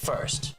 first.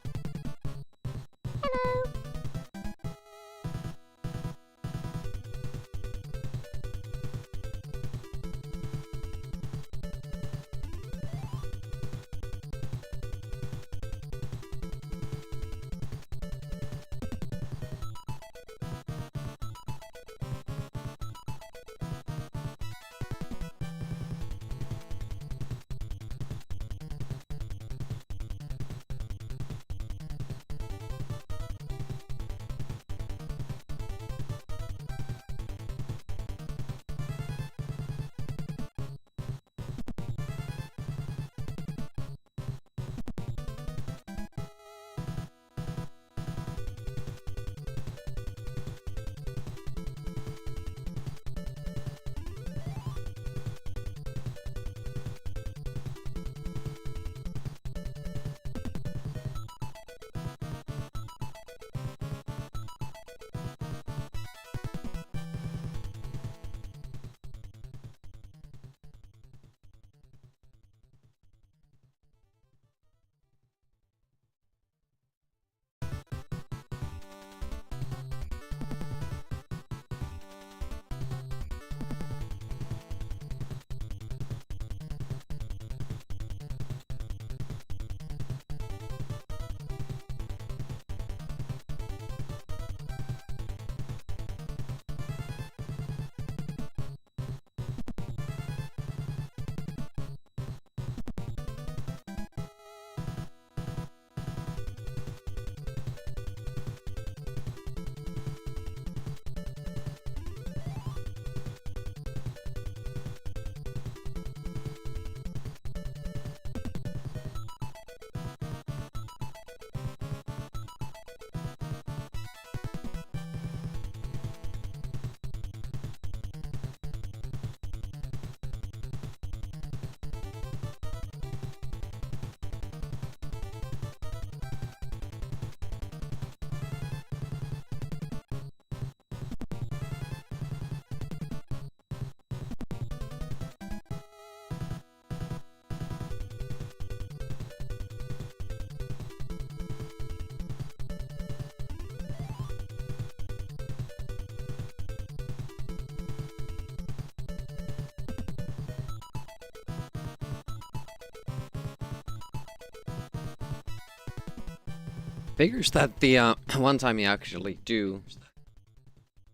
Figures that the one time you actually do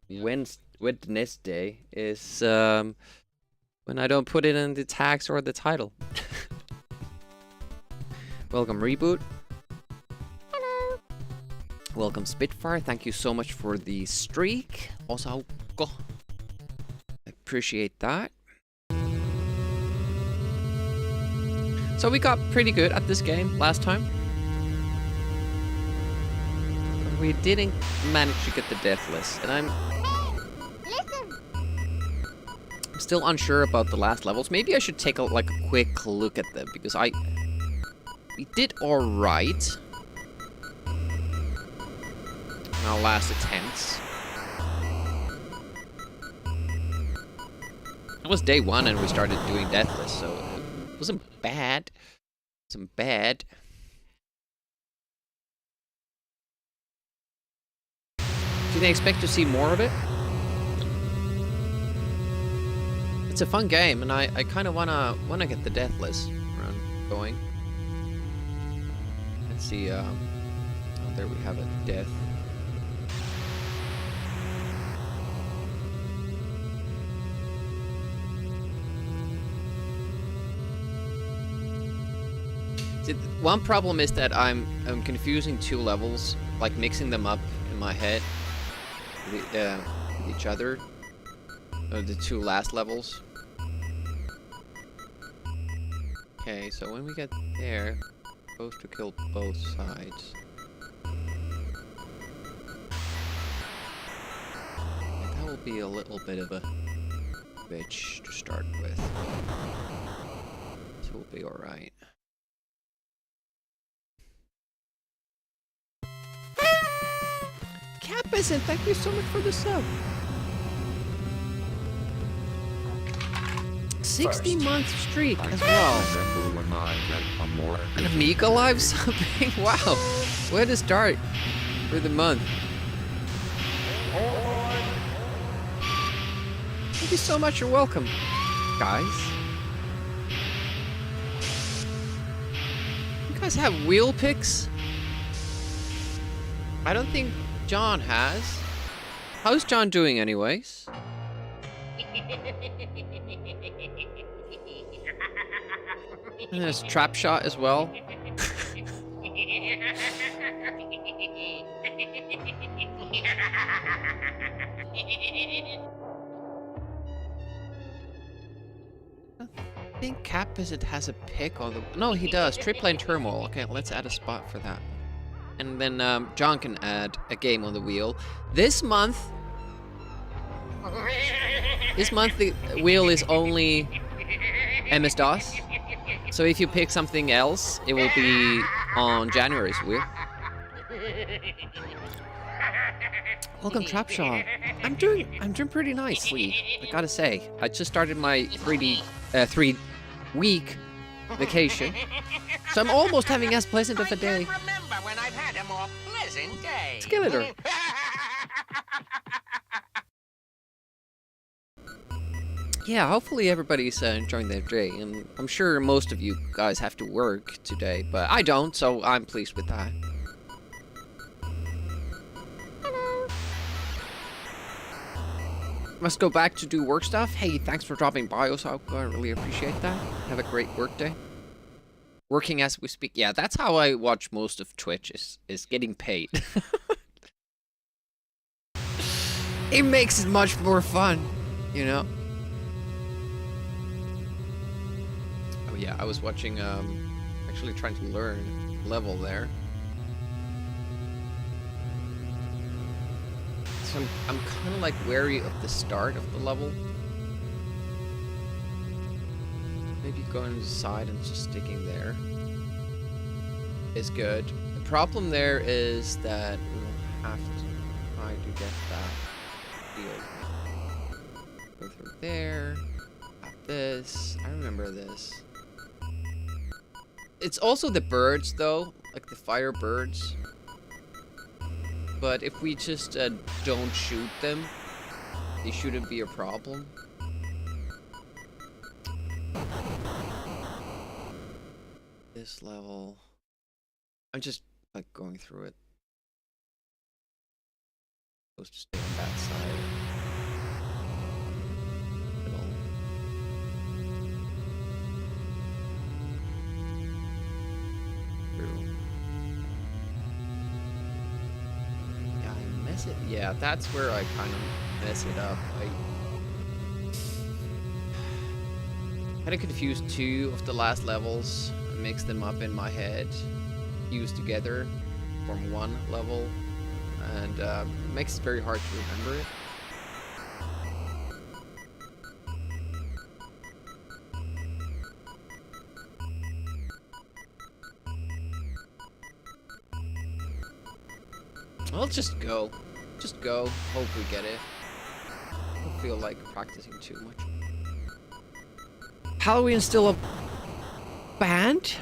Wednesday is when I don't put it in the tags or the title. Welcome Reboot. Hello. Welcome Spitfire. Thank you so much for the streak. Also, I appreciate that. So we got pretty good at this game last time. We didn't manage to get the Deathless, and I'm still unsure about the last levels. Maybe I should take a quick look at them, because we did all right in our last attempts. It was day 1 and we started doing Deathless, so it wasn't bad. It wasn't bad. Do they expect to see more of it? It's a fun game, and I kind of wanna get the Deathless run going. Let's see. Oh, there we have a death. See, one problem is that I'm confusing 2 levels, like mixing them up in my head. With each other, the 2 last levels. Okay, so when we get there, we're supposed to kill both sides. And that will be a little bit of a bitch to start with. So we'll be alright. Capison, thank you so much for the sub. 60-month streak as well. An Amiga live something? Wow. Way to start for the month. Thank you so much. You're welcome, guys. You guys have wheel picks? I don't think John has. How's John doing anyways? And there's trap shot as well. I think Capizit has a pick on the... No, he does. Triplane Turmoil. Okay, let's add a spot for that. And then John can add a game on the wheel. This month the wheel is only MS-DOS. So if you pick something else, it will be on January's wheel. Welcome, Trapshaw. I'm doing pretty nicely, I gotta say. I just started my 3-week vacation, so I'm almost having as pleasant of a day. Remember when I've had a more pleasant day. Skeletor. Yeah, hopefully everybody's enjoying their day, and I'm sure most of you guys have to work today, but I don't, so I'm pleased with that. Must go back to do work stuff. Hey, thanks for dropping by, Osako. I really appreciate that. Have a great work day. Working as we speak. Yeah, that's how I watch most of Twitch, is getting paid. It makes it much more fun, you know? Oh yeah, I was watching, actually trying to learn level there. So I'm kind of like wary of the start of the level. Maybe going to the side and just sticking there is good. The problem there is that we'll have to try to get that field. Go through there. Got this. I remember this. It's also the birds though, like the fire birds. But if we just don't shoot them, it shouldn't be a problem. This level, I'm just like going through it. Supposed to stay on that side. Middle. Through. It. Yeah, that's where I kind of mess it up. I kind of confused two of the last levels, mixed them up in my head, fused together, form one level, and it makes it very hard to remember it. Well, let's just go. Just go. Hope we get it. I don't feel like practicing too much. Halloween's still a band?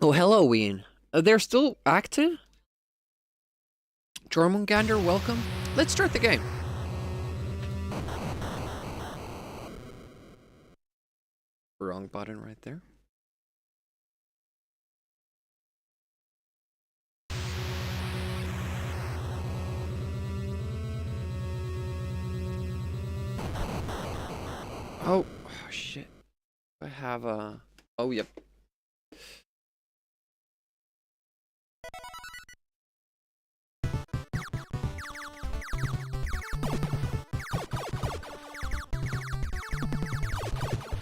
Oh, Halloween. They're still active? Jormungandr, welcome. Let's start the game. Wrong button right there. Oh, shit. I have a... Oh, yep.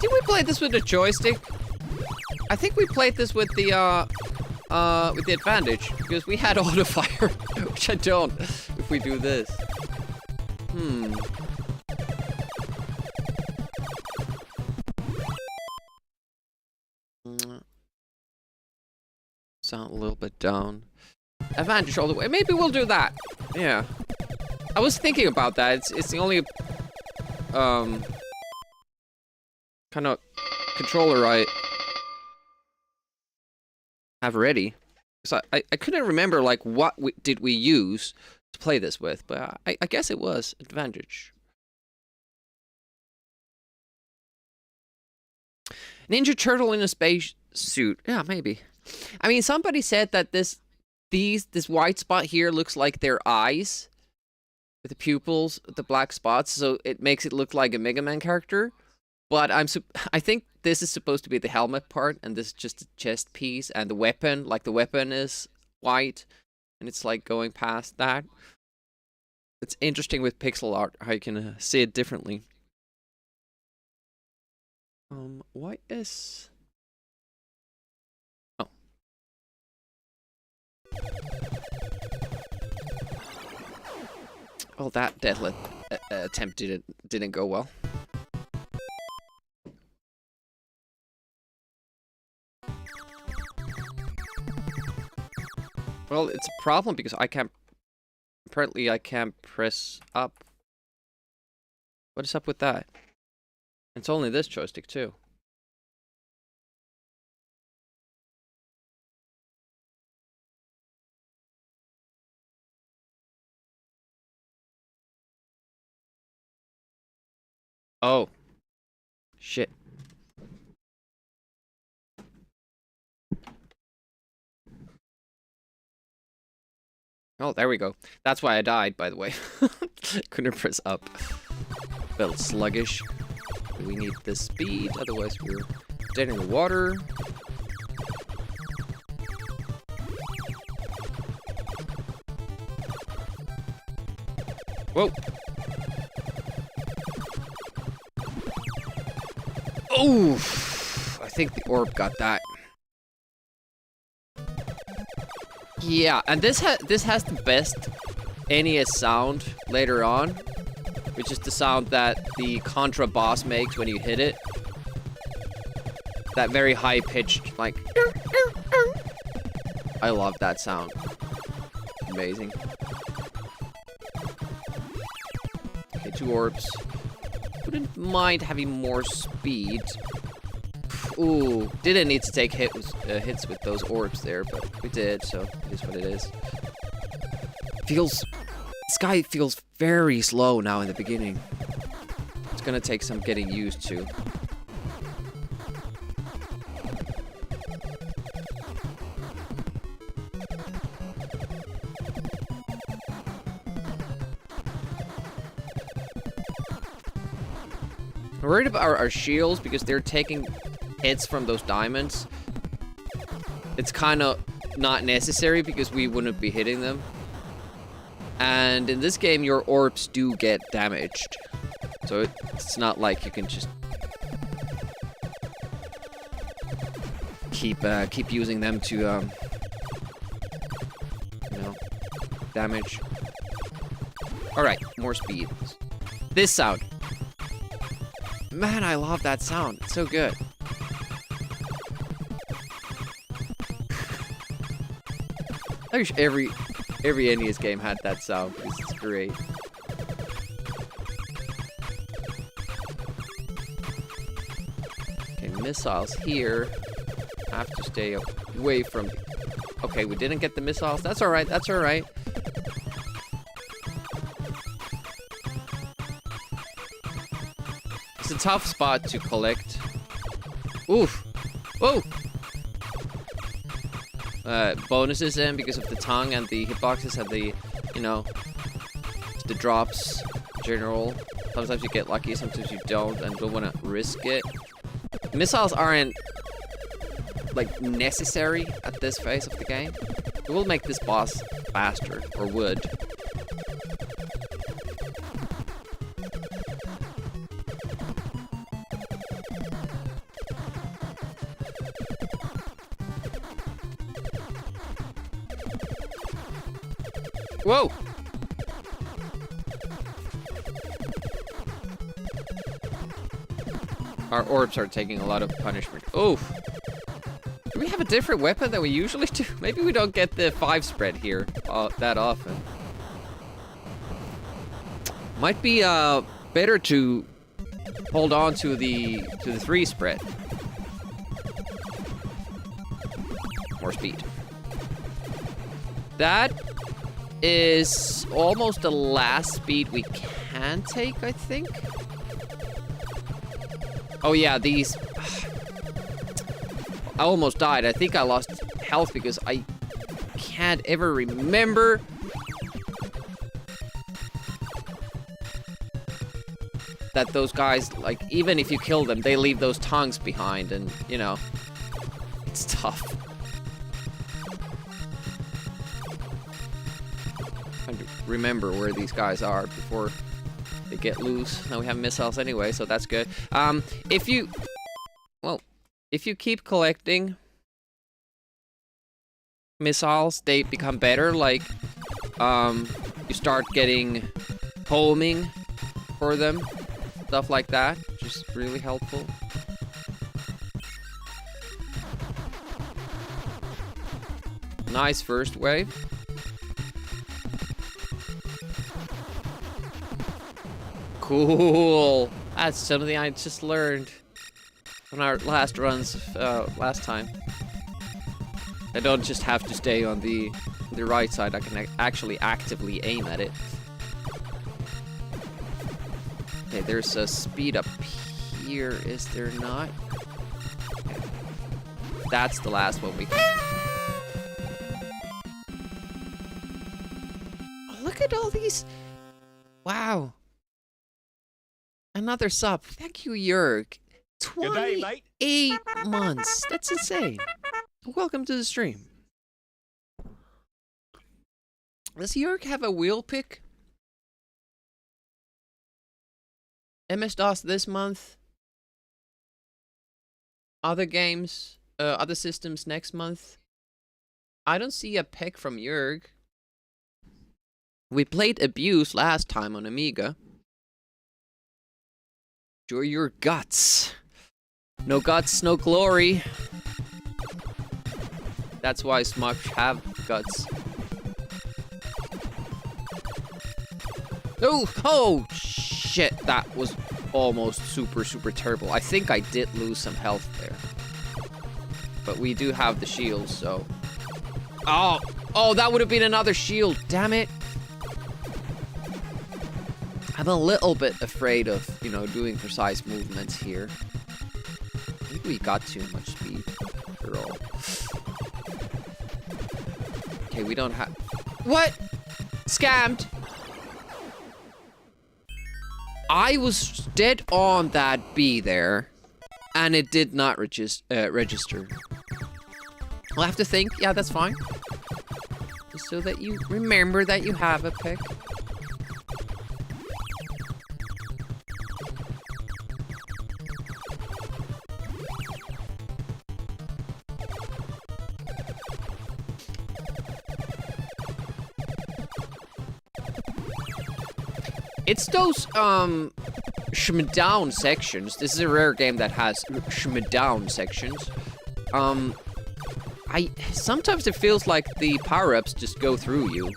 Did we play this with the joystick? I think we played this with the advantage, because we had auto fire, which I don't if we do this. Sound a little bit down. Advantage all the way. Maybe we'll do that. Yeah. I was thinking about that. It's the only kind of controller I have ready. So I couldn't remember like what did we use to play this with, but I guess it was Advantage. Ninja Turtle in a space suit. Yeah, maybe. I mean, somebody said that this white spot here looks like their eyes with the pupils, the black spots, so it makes it look like a Mega Man character. But I think this is supposed to be the helmet part, and this is just a chest piece, and the weapon, like the weapon is white, and it's like going past that. It's interesting with pixel art how you can see it differently. What is? Oh. Oh, that Deathless attempt didn't go well. Well, it's a problem because I can't... Apparently I can't press up. What is up with that? It's only this joystick too. Oh. Shit. Oh, there we go. That's why I died, by the way. Couldn't press up. Felt sluggish. We need the speed, otherwise we're dead in the water. Whoa! Oh! I think the orb got that. Yeah, and this has the best NES sound later on, which is the sound that the Contra boss makes when you hit it. That very high-pitched, like... I love that sound. Amazing. Okay, 2 orbs. Wouldn't mind having more speed. Ooh, didn't need to take hits with those orbs there, but we did, so it is what it is. This guy feels very slow now in the beginning. It's gonna take some getting used to. I'm worried about our shields because they're taking hits from those diamonds. It's kind of not necessary because we wouldn't be hitting them. And in this game, your orbs do get damaged. So it's not like you can just keep using them to, you know, damage. Alright, more speed. This sound. Man, I love that sound. It's so good. I wish every NES game had that sound, because it's great. Okay, missiles here. I have to stay away from... Okay, we didn't get the missiles. That's alright, that's alright. It's a tough spot to collect. Oof! Whoa! Bonuses in because of the tongue and the hitboxes and the, you know, the drops in general. Sometimes you get lucky, sometimes you don't, and don't want to risk it. Missiles aren't, like, necessary at this phase of the game. It will make this boss faster, or would. Whoa! Our orbs are taking a lot of punishment. Oof! Do we have a different weapon than we usually do? Maybe we don't get the 5 spread here that often. Might be better to hold on to the 3 spread. More speed. That is almost the last speed we can take, I think. Oh yeah, these... I almost died. I think I lost health because I can't ever remember. That those guys, like, even if you kill them, they leave those tongues behind, and, you know, it's tough. Trying to remember where these guys are before they get loose. Now we have missiles anyway, so that's good. If you keep collecting missiles, they become better. Like, you start getting homing for them, stuff like that, which is really helpful. Nice first wave. Cool. That's something I just learned on our last runs last time. I don't just have to stay on the right side. I can actually actively aim at it. Okay, there's a speed up here, is there not? Okay. That's the last one we can. Oh, look at all these. Wow. Another sub. Thank you, Jörg. 28 months. That's insane. Welcome to the stream. Does Jörg have a wheel pick? MS-DOS this month. Other games, other systems next month. I don't see a pick from Jörg. We played Abuse last time on Amiga. Enjoy your guts. No guts, no glory. That's why Smush have guts. Oh, shit, that was almost super terrible. I think I did lose some health there. But we do have the shield, so... Oh, that would have been another shield, damn it. I'm a little bit afraid of, you know, doing precise movements here. I think we got too much speed after all. Okay, we don't have... What? Scammed. I was dead on that B there, and it did not register. I'll have to think. Yeah, that's fine. Just so that you remember that you have a pick. It's those, shmdown sections. This is a rare game that has shmdown sections. Sometimes it feels like the power-ups just go through you.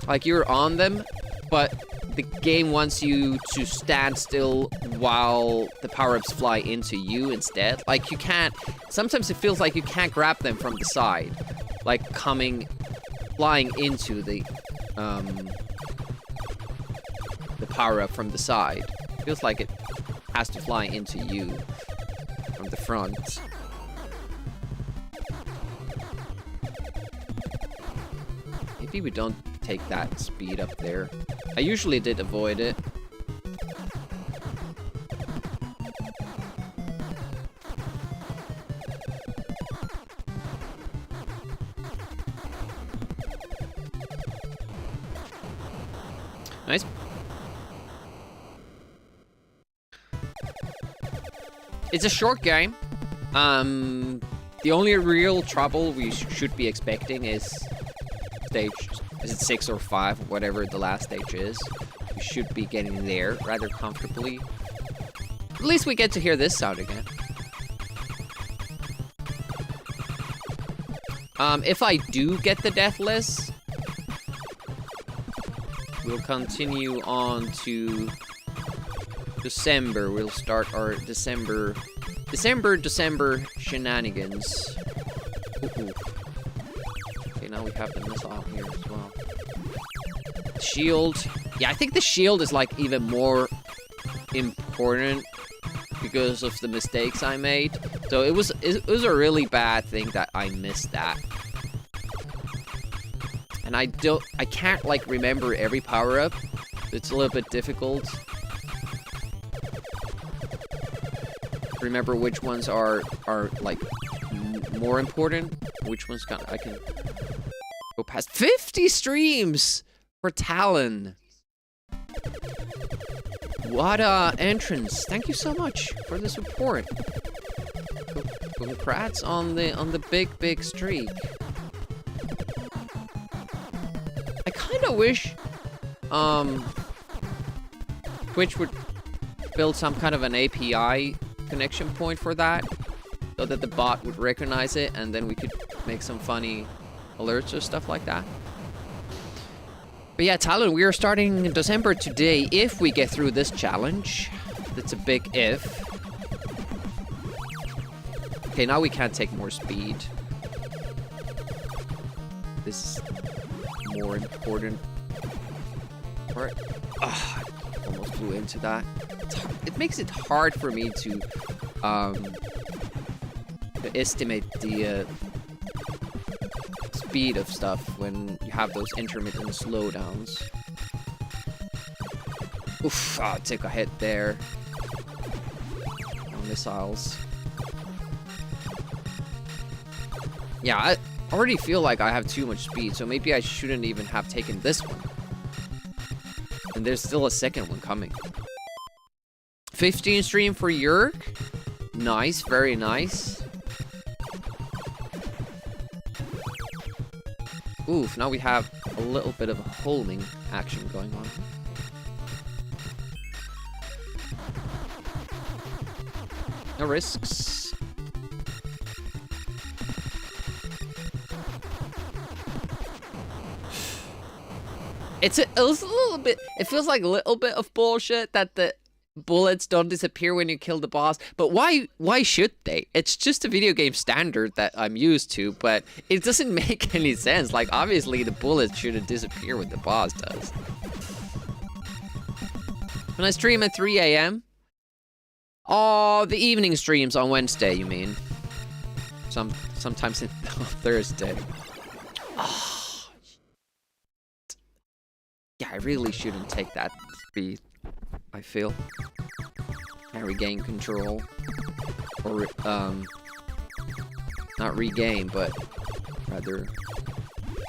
Like you're on them, but the game wants you to stand still while the power-ups fly into you instead. Like you can't, sometimes it feels like you can't grab them from the side. Like flying into the power-up from the side. Feels like it has to fly into you from the front. Maybe we don't take that speed up there. I usually did avoid it. Nice. It's a short game. The only real trouble we should be expecting is stage, is it 6 or 5, whatever the last stage is. We should be getting there rather comfortably. At least we get to hear this sound again. If I do get the Deathless, we'll continue on to December. We'll start our December shenanigans. Ooh. Okay, now we have the missile here as well. Shield. Yeah, I think the shield is like even more important because of the mistakes I made. So it was a really bad thing that I missed that. And I can't like remember every power-up. It's a little bit difficult. Remember which ones are like more important. Which ones I can go past 50 streams for Talon. What entrance. Thank you so much for the support. Congrats on the big streak. I kind of wish Twitch would build some kind of an API connection point for that, so that the bot would recognize it, and then we could make some funny alerts or stuff like that. But yeah, Talon, we are starting in December today if we get through this challenge. That's a big if. Okay, now we can't take more speed. This is more important part. Ah, I almost flew into that. It makes it hard for me to estimate the speed of stuff when you have those intermittent slowdowns. Oof, I took a hit there. Missiles. Yeah, I already feel like I have too much speed, so maybe I shouldn't even have taken this one. And there's still a second one coming. 15 stream for Yerk. Nice, very nice. Oof, now we have a little bit of a homing action going on. No risks. It was a little bit, it feels like a little bit of bullshit that the bullets don't disappear when you kill the boss, but why should they? It's just a video game standard that I'm used to, but it doesn't make any sense. Like, obviously the bullets shouldn't disappear when the boss does. When I stream at 3 AM? Oh, the evening streams on Wednesday, you mean? Sometimes on Thursday. Oh. Yeah, I really shouldn't take that speed, I feel. I regain control. Or, not regain, but rather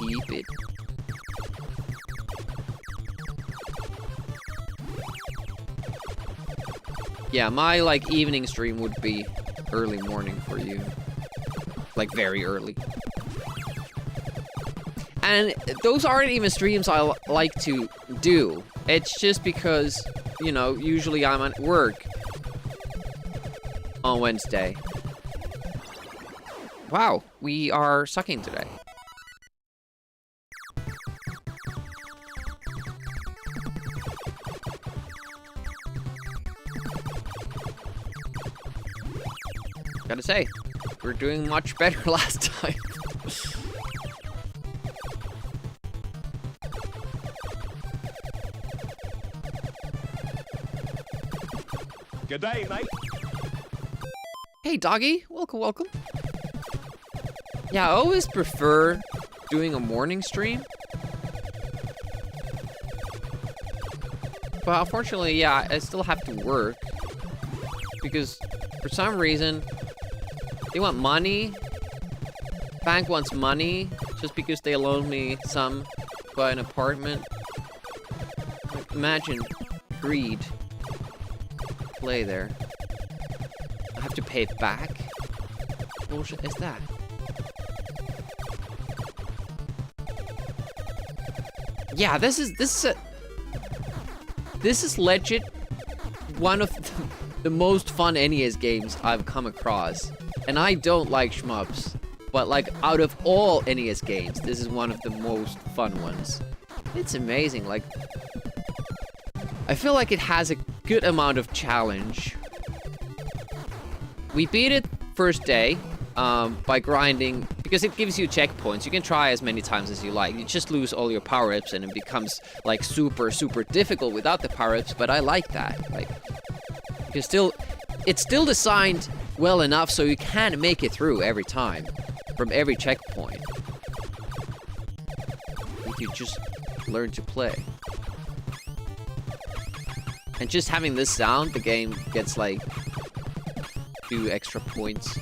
keep it. Yeah, my, like, evening stream would be early morning for you. Like, very early. And those aren't even streams I like to do. It's just because, you know, usually I'm at work on Wednesday. Wow, we are sucking today. Gotta say, we're doing much better last time. Good day, mate. Hey, doggy. Welcome, welcome. Yeah, I always prefer doing a morning stream. But unfortunately, yeah, I still have to work. Because for some reason, they want money. Bank wants money just because they loaned me some to buy an apartment. Like, imagine greed. Play there. I have to pay it back. What bullshit is that? Yeah, this is legit one of the most fun NES games I've come across. And I don't like shmups, but like out of all NES games, this is one of the most fun ones. It's amazing. Like, I feel like it has a good amount of challenge. We beat it first day by grinding, because it gives you checkpoints. You can try as many times as you like. You just lose all your power-ups and it becomes like super difficult without the power-ups, but I like that. Like, it's still designed well enough so you can make it through every time from every checkpoint. If you just learn to play. And just having this sound, the game gets like 2 extra points.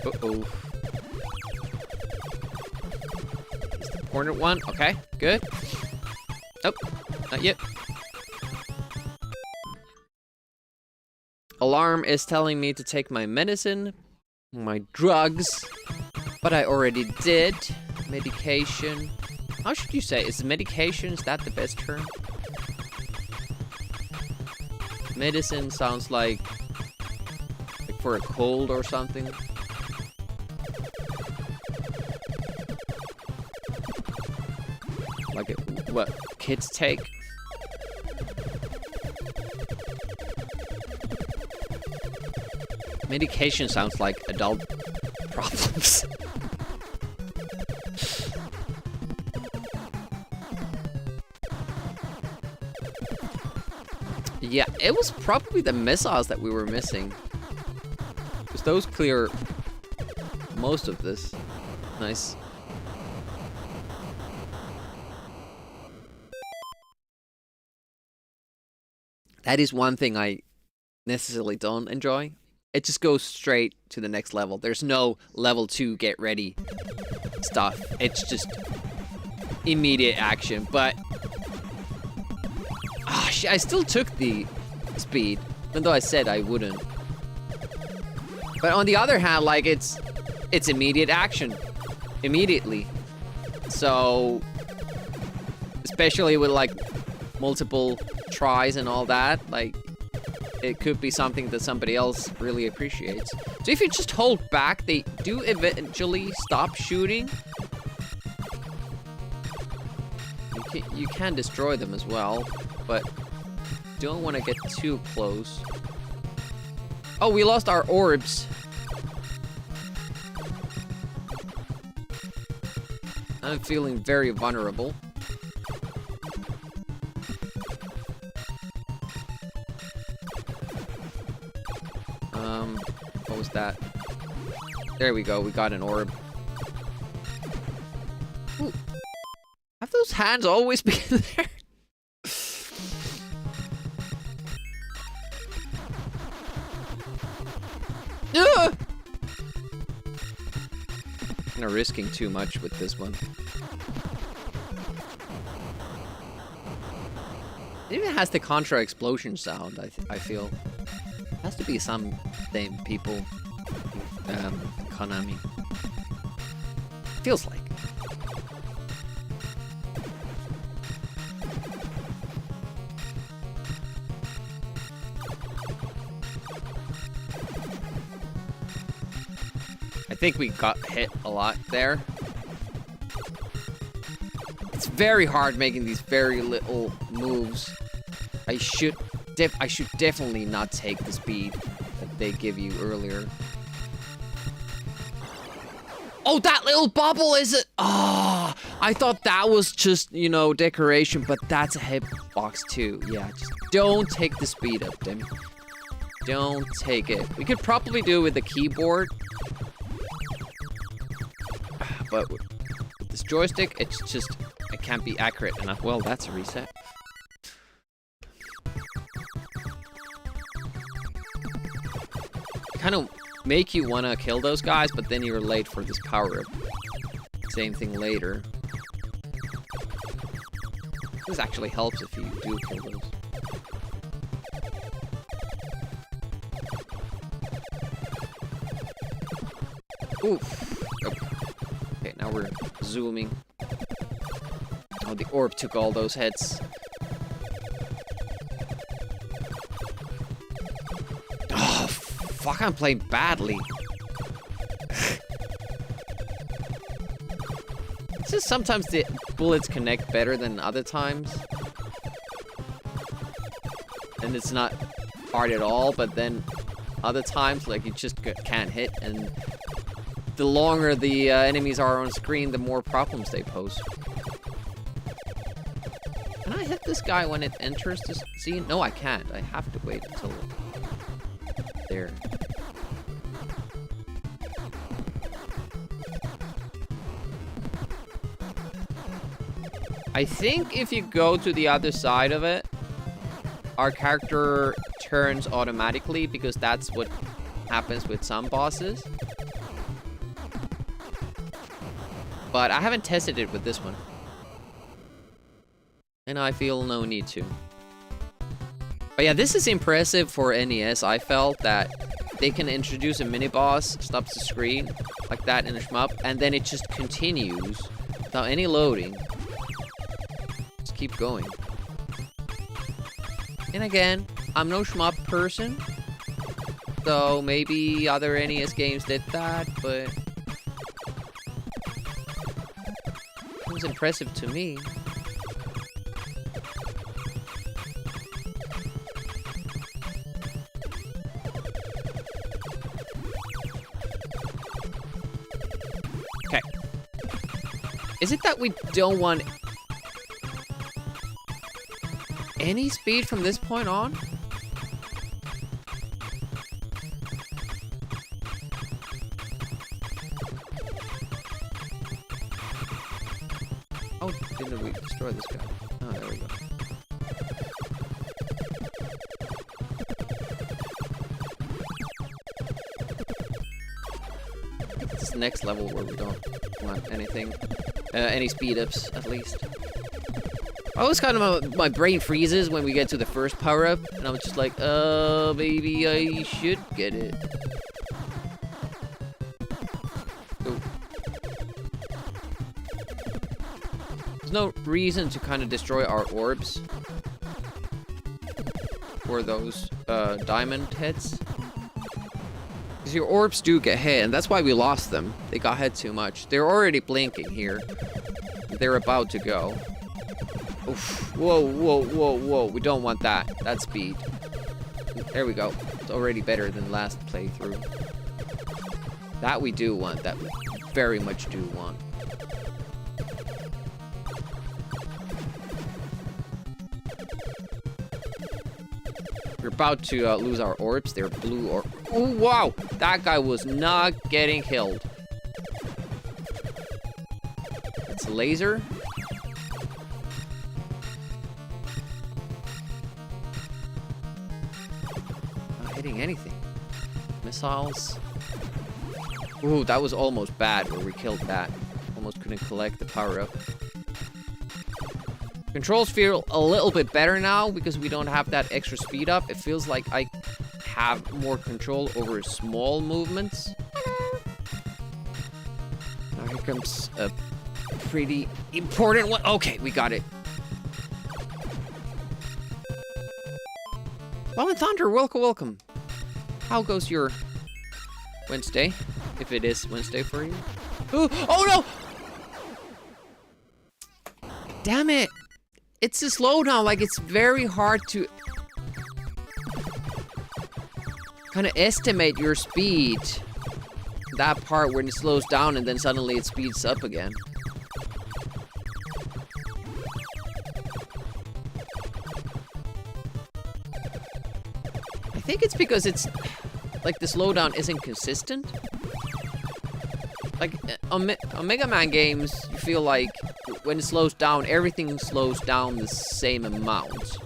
Uh-oh. Is the corner one? Okay, good. Oh, not yet. Alarm is telling me to take my medicine, my drugs, but I already did. Medication. How should you say? Is medication, is that the best term? Medicine sounds like for a cold or something. Like what kids take. Medication sounds like adult problems. Yeah, it was probably the missiles that we were missing. Because those clear most of this. Nice. That is one thing I necessarily don't enjoy. It just goes straight to the next level. There's no level 2 get ready stuff. It's just immediate action. But I still took the speed, even though I said I wouldn't. But on the other hand, like it's immediate action, immediately. So especially with like multiple tries and all that, like it could be something that somebody else really appreciates. So if you just hold back, they do eventually stop shooting. You can destroy them as well, but don't want to get too close. Oh, we lost our orbs. I'm feeling very vulnerable. What was that? There we go, we got an orb. Ooh. Have those hands always been there? Kind of risking too much with this one. It even has the Contra explosion sound, I feel. It has to be some people, Konami. Feels like. I think we got hit a lot there. It's very hard making these very little moves. I should definitely not take the speed that they give you earlier. Oh, that little bubble is it? Ah, I thought that was just, you know, decoration, but that's a hitbox too. Yeah, just don't take the speed up, Dim. Don't take it. We could probably do it with the keyboard. But with this joystick, it's just, it can't be accurate enough. Well, that's a reset. Kind of make you want to kill those guys, but then you're late for this power-up. Same thing later. This actually helps if you do kill those. Oof. Oh. Okay, now we're zooming. Oh, the orb took all those hits. fuck, I'm playing badly. It's just sometimes the bullets connect better than other times. And it's not hard at all, but then other times, like, you just can't hit, and the longer the enemies are on screen, the more problems they pose. Can I hit this guy when it enters the scene? No, I can't. I have to wait until there. I think if you go to the other side of it, our character turns automatically, because that's what happens with some bosses. But I haven't tested it with this one. And I feel no need to. But yeah, this is impressive for NES. I felt that they can introduce a mini-boss, stops the screen, like that in a shmup, and then it just continues without any loading. Just keep going. And again, I'm no shmup person, so maybe other NES games did that, but it was impressive to me. Okay. Is it that we don't want any speed from this point on? Oh, didn't we destroy this guy? Oh, there we go. This is the next level where we don't want anything. Any speed ups, at least. I always kind of, my brain freezes when we get to the first power-up, and I was just like, maybe I should get it. Ooh. There's no reason to kind of destroy our orbs. Or those, diamond heads. Because your orbs do get hit, and that's why we lost them. They got hit too much. They're already blinking here. They're about to go. Oof. Whoa, whoa, whoa, whoa. We don't want that. That speed. There we go. It's already better than last playthrough. That we do want. That we very much do want. We're about to lose our orbs. They're blue or... Oh, wow! That guy was not getting killed. It's a laser. Hitting anything. Missiles. Ooh, that was almost bad where we killed that. Almost couldn't collect the power-up. Controls feel a little bit better now because we don't have that extra speed up. It feels like I have more control over small movements. Now here comes a pretty important one. Okay, we got it. Love and Thunder, welcome, welcome. How goes your Wednesday? If it is Wednesday for you. Ooh, oh no! Damn it! It's a slowdown, like it's very hard to kind of estimate your speed. That part when it slows down and then suddenly it speeds up again. I think it's because it's like the slowdown isn't consistent. Like on Mega Man games, you feel like when it slows down, everything slows down the same amount.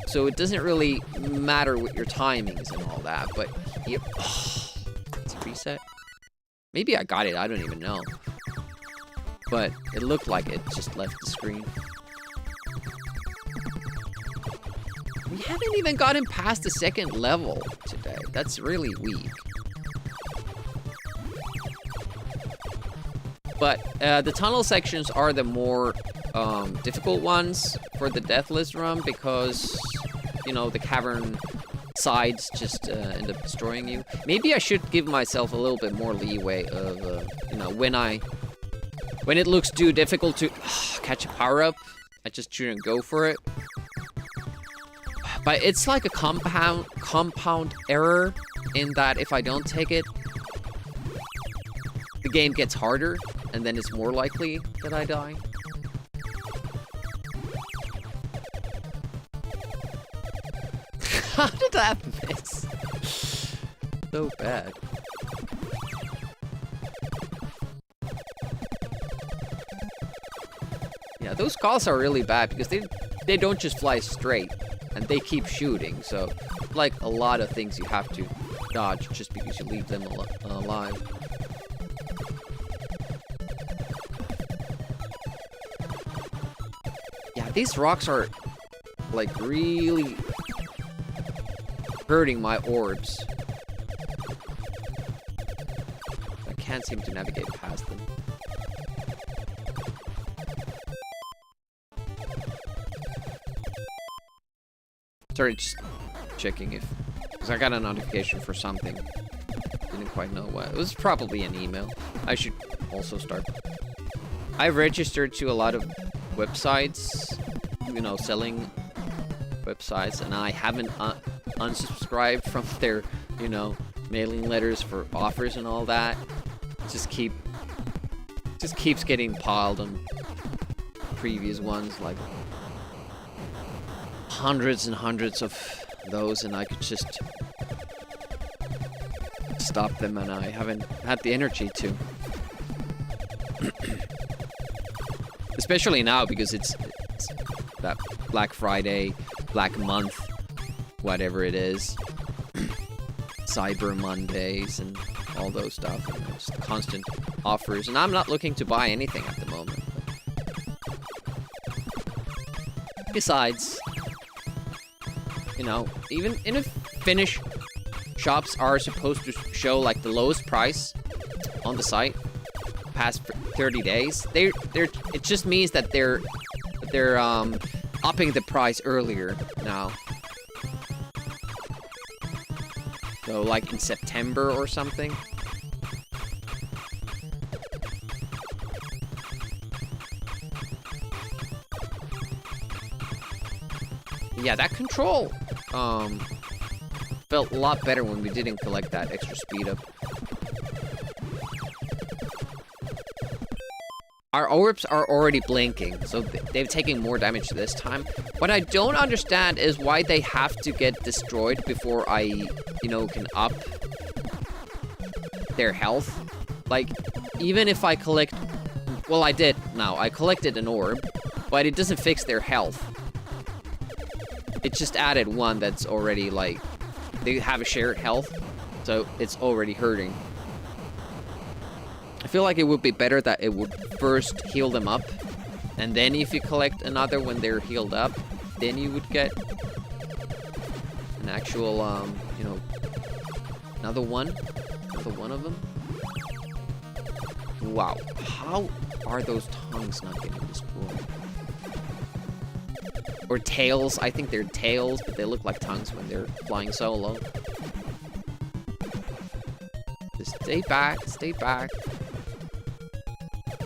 So it doesn't really matter what your timings and all that. But yep, it's a reset. Maybe I got it. I don't even know. But it looked like it just left the screen. We haven't even gotten past the second level today. That's really weak. But the tunnel sections are the more difficult ones for the Deathless run because, you know, the cavern sides just end up destroying you. Maybe I should give myself a little bit more leeway of, you know, when it looks too difficult to catch a power-up, I just shouldn't go for it. But it's like a compound error in that if I don't take it, the game gets harder, and then it's more likely that I die. How did that miss? So bad. Yeah, those calls are really bad because they don't just fly straight, and they keep shooting, so like a lot of things you have to dodge just because you leave them alive. Yeah, these rocks are like really hurting my orbs. I can't seem to navigate past them. Sorry, just checking if... Because I got a notification for something. Didn't quite know what. It was probably an email. I should also start. I've registered to a lot of websites, you know, selling websites, and I haven't unsubscribed from their, you know, mailing letters for offers and all that. Just keeps getting piled on previous ones, like hundreds and hundreds of those, and I could just stop them, and I haven't had the energy to. Especially now, because it's that Black Friday, Black Month, whatever it is, Cyber Mondays, and all those stuff, and just constant offers, and I'm not looking to buy anything at the moment. Besides, you know, even in a Finnish shops are supposed to show like the lowest price on the site past 30 days. It just means that they're upping the price earlier now. So like in September or something. Yeah, that control felt a lot better when we didn't collect that extra speed up. Our orbs are already blinking, so they've taken more damage this time. What I don't understand is why they have to get destroyed before I, you know, can up their health. Like, even if I collect... Well, I did now. I collected an orb, but it doesn't fix their health. It just added one that's already, like... They have a shared health, so it's already hurting. I feel like it would be better that it would first heal them up, and then if you collect another when they're healed up, then you would get an actual, you know, another one of them. Wow, how are those tongues not getting destroyed? Or tails, I think they're tails, but they look like tongues when they're flying solo. Just stay back, stay back.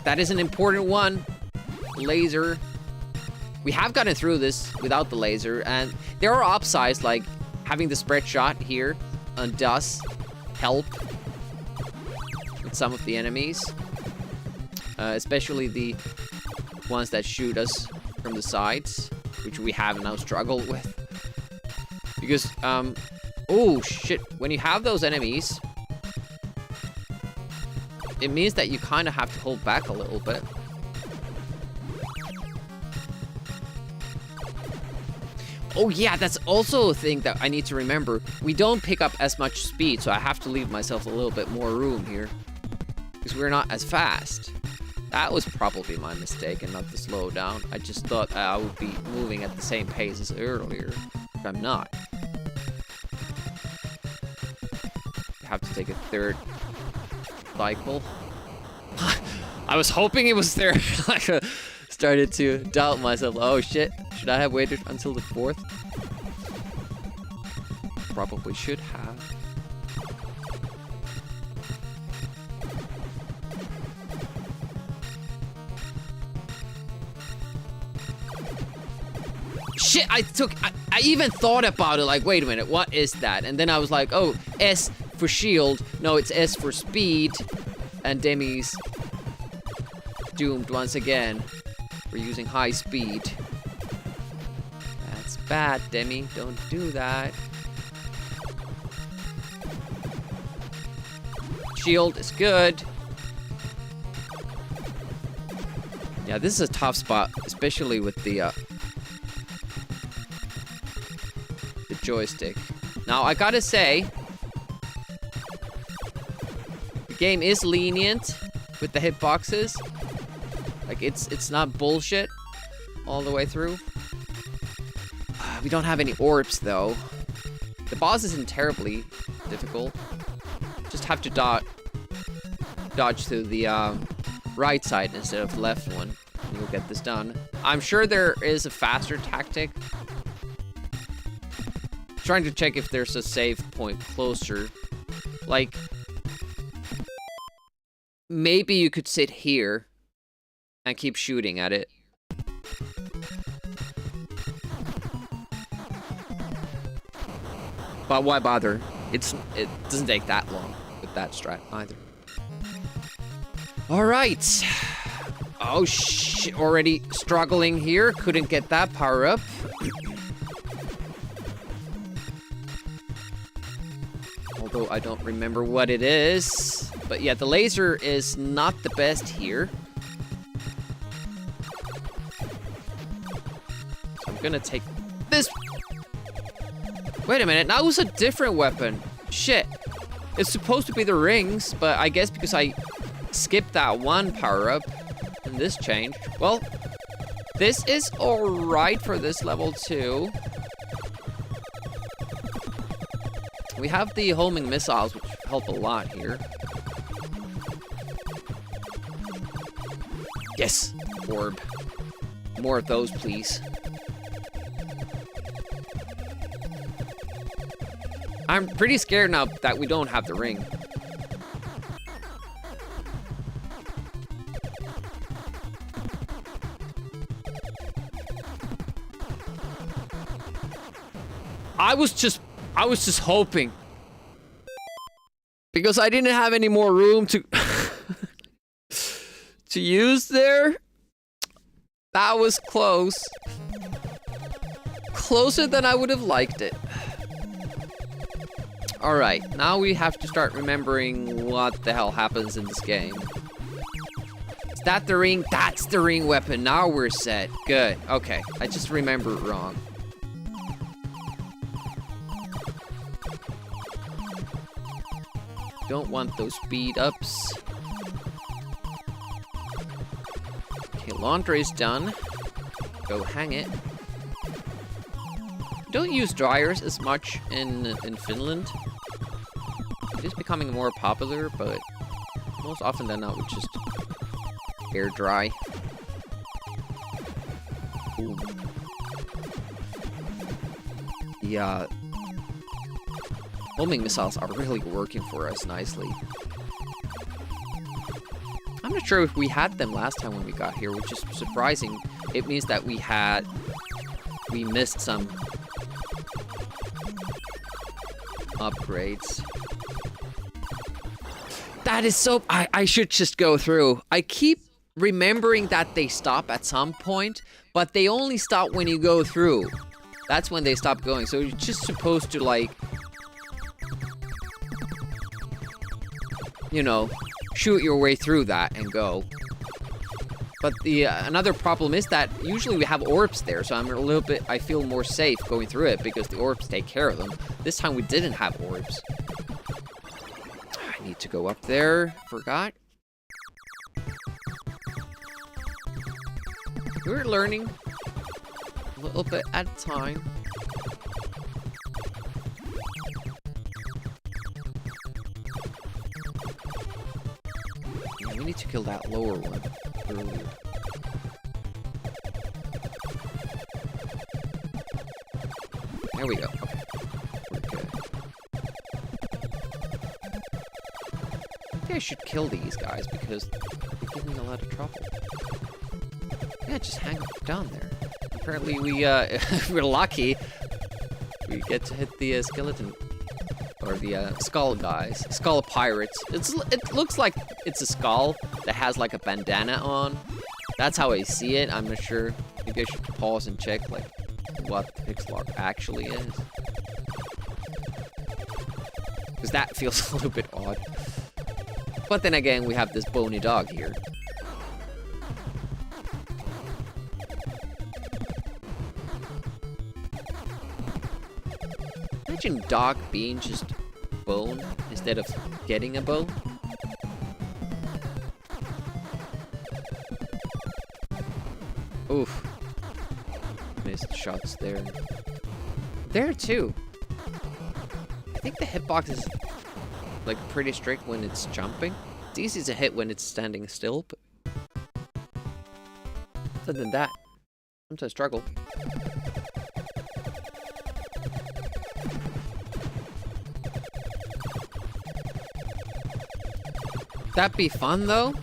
That is an important one. Laser. We have gotten through this without the laser, and there are upsides, like having the spread shot here does help with some of the enemies. Especially the ones that shoot us from the sides, which we have now struggled with. Because, oh shit, when you have those enemies, it means that you kind of have to hold back a little bit. Oh yeah, that's also a thing that I need to remember. We don't pick up as much speed, so I have to leave myself a little bit more room here. Because we're not as fast. That was probably my mistake and not to slow down. I just thought I would be moving at the same pace as earlier. But I'm not. I have to take a third cycle. I was hoping it was there. I started to doubt myself. Oh shit, should I have waited until the 4th? probably should have. Shit, I even thought about it, like, wait a minute, what is that? And then I was like, oh, S for shield. No, it's S for speed. And Demi's doomed once again for using high speed. That's bad, Demi. Don't do that. Shield is good. Yeah, this is a tough spot, especially with the joystick. Now, I gotta say, the game is lenient with the hitboxes. Like, it's not bullshit all the way through. We don't have any orbs, though. The boss isn't terribly difficult. Just have to dodge to the right side instead of the left one. And you'll get this done. I'm sure there is a faster tactic. Trying to check if there's a save point closer. Like, maybe you could sit here and keep shooting at it. But why bother? It doesn't take that long with that strat either. All right. Oh shit! Already struggling here. Couldn't get that power up. Although I don't remember what it is. But yeah, the laser is not the best here. So I'm gonna take this. Wait a minute, that was a different weapon. Shit. It's supposed to be the rings, but I guess because I skipped that one power-up, and this changed. Well, this is alright for this level too. We have the homing missiles, which help a lot here. Yes! Orb. More of those, please. I'm pretty scared now that we don't have the ring. I was just hoping. Because I didn't have any more room to to use there. That was close. Closer than I would have liked it. Alright, now we have to start remembering what the hell happens in this game. Is that the ring? That's the ring weapon. Now we're set. Good. Okay, I just remember it wrong. Don't want those speed ups. Okay, laundry is done. Go hang it. Don't use dryers as much in Finland. It is becoming more popular, but most often than not, we just air dry. Ooh. The homing missiles are really working for us nicely. I'm not sure if we had them last time when we got here, which is surprising. It means that we missed some upgrades. That is so... I should just go through. I keep remembering that they stop at some point, but they only stop when you go through. That's when they stop going. So you're just supposed to, like, you know, shoot your way through that and go. But the another problem is that usually we have orbs there, so I'm a little bit... I feel more safe going through it because the orbs take care of them. This time we didn't have orbs. I need to go up there. Forgot. We're learning a little bit at a time. Yeah, we need to kill that lower one earlier. There we go. Okay. We're good. I should kill these guys because they give me a lot of trouble. Yeah, just hang down there. Apparently we, we're lucky. We get to hit the skeleton, or the skull guys. Skull pirates. It looks like it's a skull that has like a bandana on. That's how I see it. I'm not sure. Maybe I should pause and check like what the pixel art actually is. Because that feels a little bit odd. But then again, we have this bony dog here. Imagine dog being just bone instead of getting a bone. Oof. Missed shots there. There too. I think the hitbox is like pretty strict when it's jumping. It's easy to hit when it's standing still, but other than that, sometimes I struggle. That'd be fun though.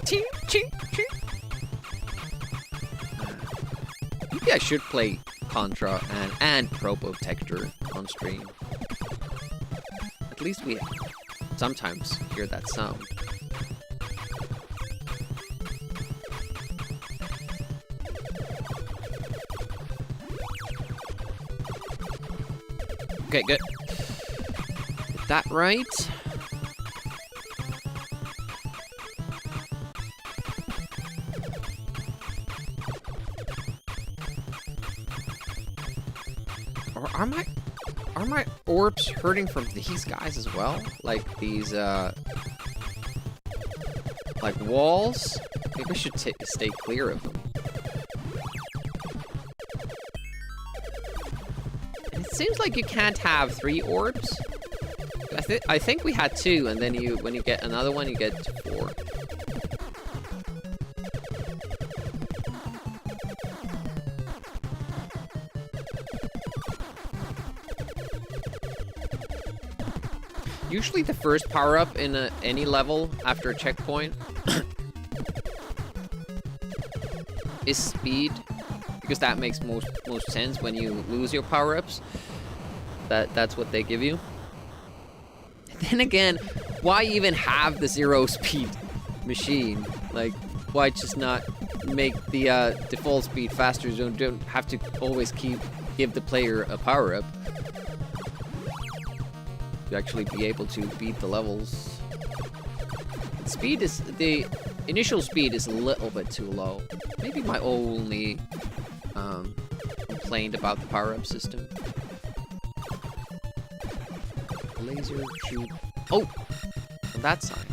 Ching, ching, ching. Maybe I should play Contra and Probotector on stream. At least we sometimes hear that sound. Okay, good. Get that right. Are my orbs hurting from these guys as well? Like these, like walls? Maybe I should stay clear of them. And it seems like you can't have 3 orbs. I think we had 2, and then when you get another one, you get 4. Usually the first power-up in any level after a checkpoint is speed, because that makes most sense when you lose your power-ups. That's what they give you. Then again, why even have the 0 speed machine? Like, why just not make the default speed faster so you don't have to always give the player a power-up? To actually be able to beat the levels. The initial speed is a little bit too low. Maybe my only complaint about the power-up system. Laser shoot. Oh! On that side.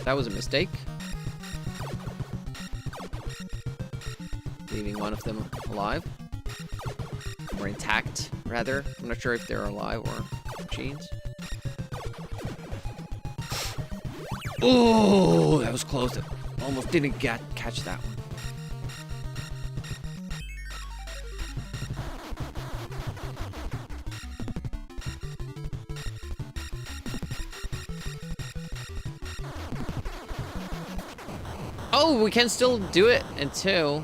That was a mistake. Leaving one of them alive. Or intact, rather. I'm not sure if they're alive or machines. Oh, that was close. Almost didn't catch that one. Oh, we can still do it in 2.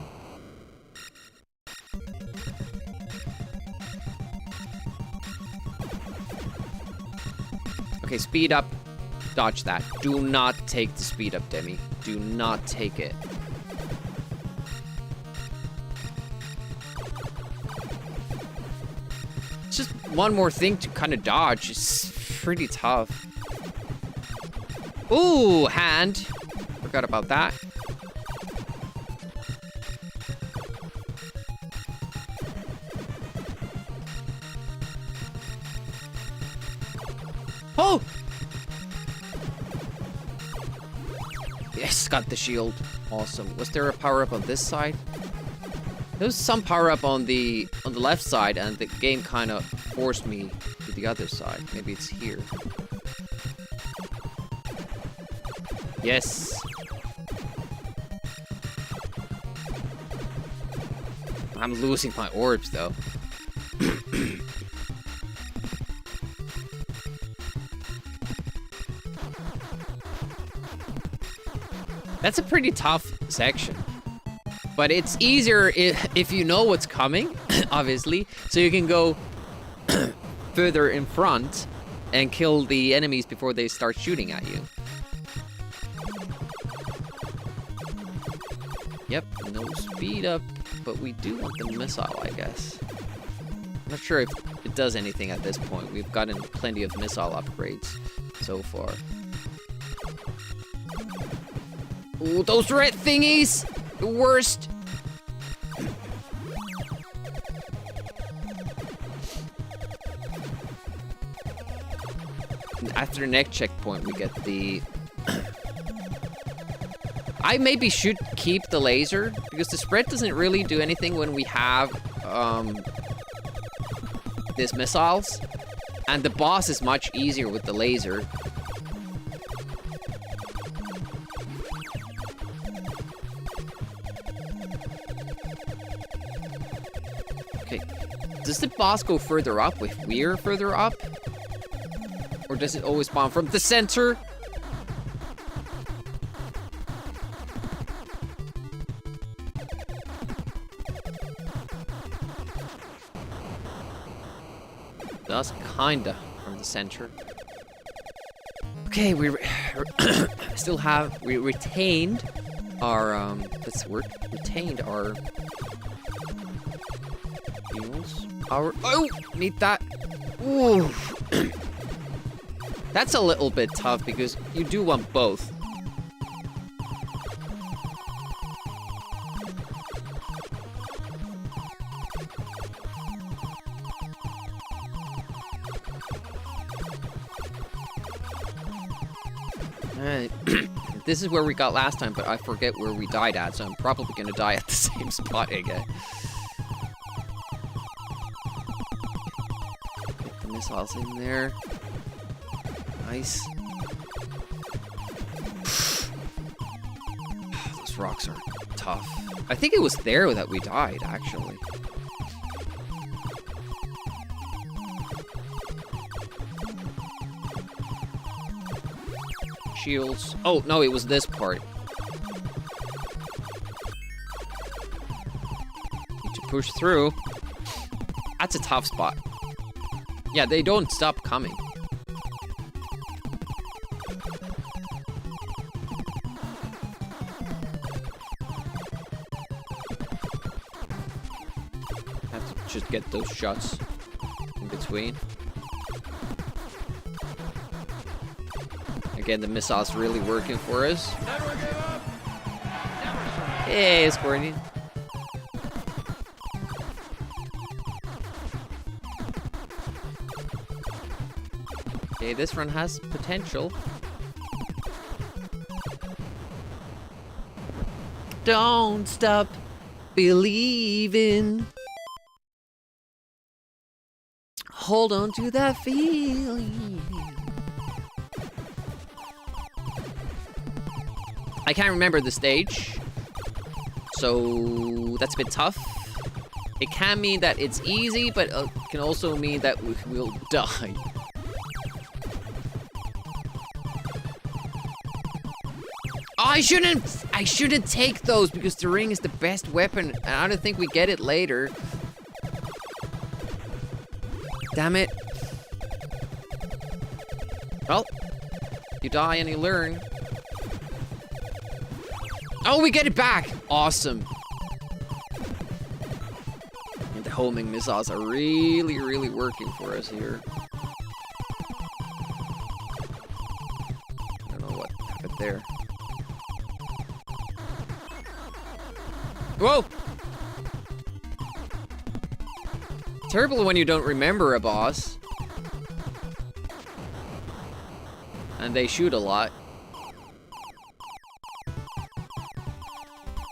Okay, speed up. Dodge that. Do not take the speed up, Demi. Do not take it. It's just one more thing to kind of dodge. It's pretty tough. Ooh, hand. Forgot about that. Oh! Yes, got the shield. Awesome. Was there a power-up on this side? There was some power-up on the left side, and the game kind of forced me to the other side. Maybe it's here. Yes. I'm losing my orbs, though. That's a pretty tough section. But it's easier if you know what's coming, obviously. So you can go further in front and kill the enemies before they start shooting at you. Yep, no speed up, but we do want the missile, I guess. I'm not sure if it does anything at this point. We've gotten plenty of missile upgrades so far. Ooh, those red thingies! The worst! After the next checkpoint, we get the... I maybe should keep the laser, because the spread doesn't really do anything when we have these missiles. And the boss is much easier with the laser. Okay, does the boss go further up if we're further up? Or does it always spawn from the center? Does kinda from the center. Okay, we still have, we retained our, what's the word? Retained our fuels. Oh, need that. Ooh. That's a little bit tough because you do want both. Alright. This is where we got last time, but I forget where we died at, so I'm probably gonna die at the same spot again. Get the missiles in there. Nice. Those rocks are tough. I think it was there that we died, actually. Shields. Oh, no, it was this part. Need to push through. That's a tough spot. Yeah, they don't stop coming. Just get those shots in between. Again, the missile's really working for us. Never give up. Hey, Squirty. Okay, this run has potential. Don't stop believing. Hold on to that feeling. I can't remember the stage, so that's a bit tough. It can mean that it's easy, but it can also mean that we'll die. Oh, I shouldn't take those because the ring is the best weapon, and I don't think we get it later. Damn it. Well, you die and you learn. Oh, we get it back! Awesome. And the homing missiles are really, really working for us here. I don't know what happened there. Whoa! Terrible when you don't remember a boss. And they shoot a lot.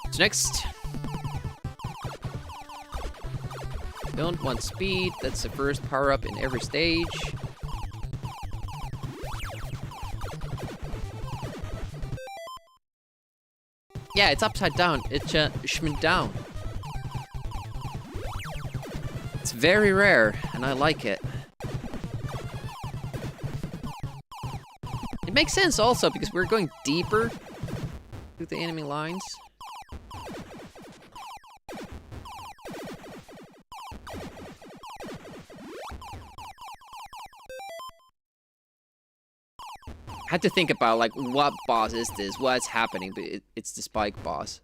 What's next? Don't want speed. That's the first power-up in every stage. Yeah, it's upside down. It's down. very rare, and I like it. It makes sense also because we're going deeper through the enemy lines. Had to think about like what boss is this, what's happening, but it's the spike boss.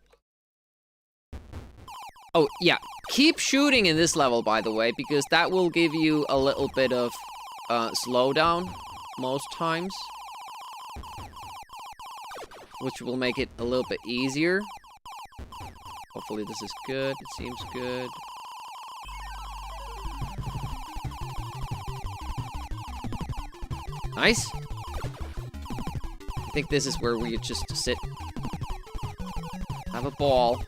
Oh yeah, keep shooting in this level, by the way, because that will give you a little bit of slowdown most times, which will make it a little bit easier. Hopefully this is good. It seems good. Nice. I think this is where we just sit, have a ball.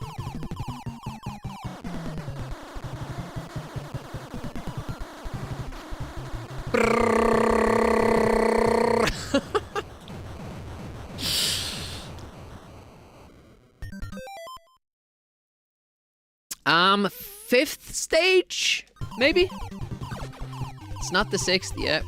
Fifth stage, maybe? It's not the 6th yet.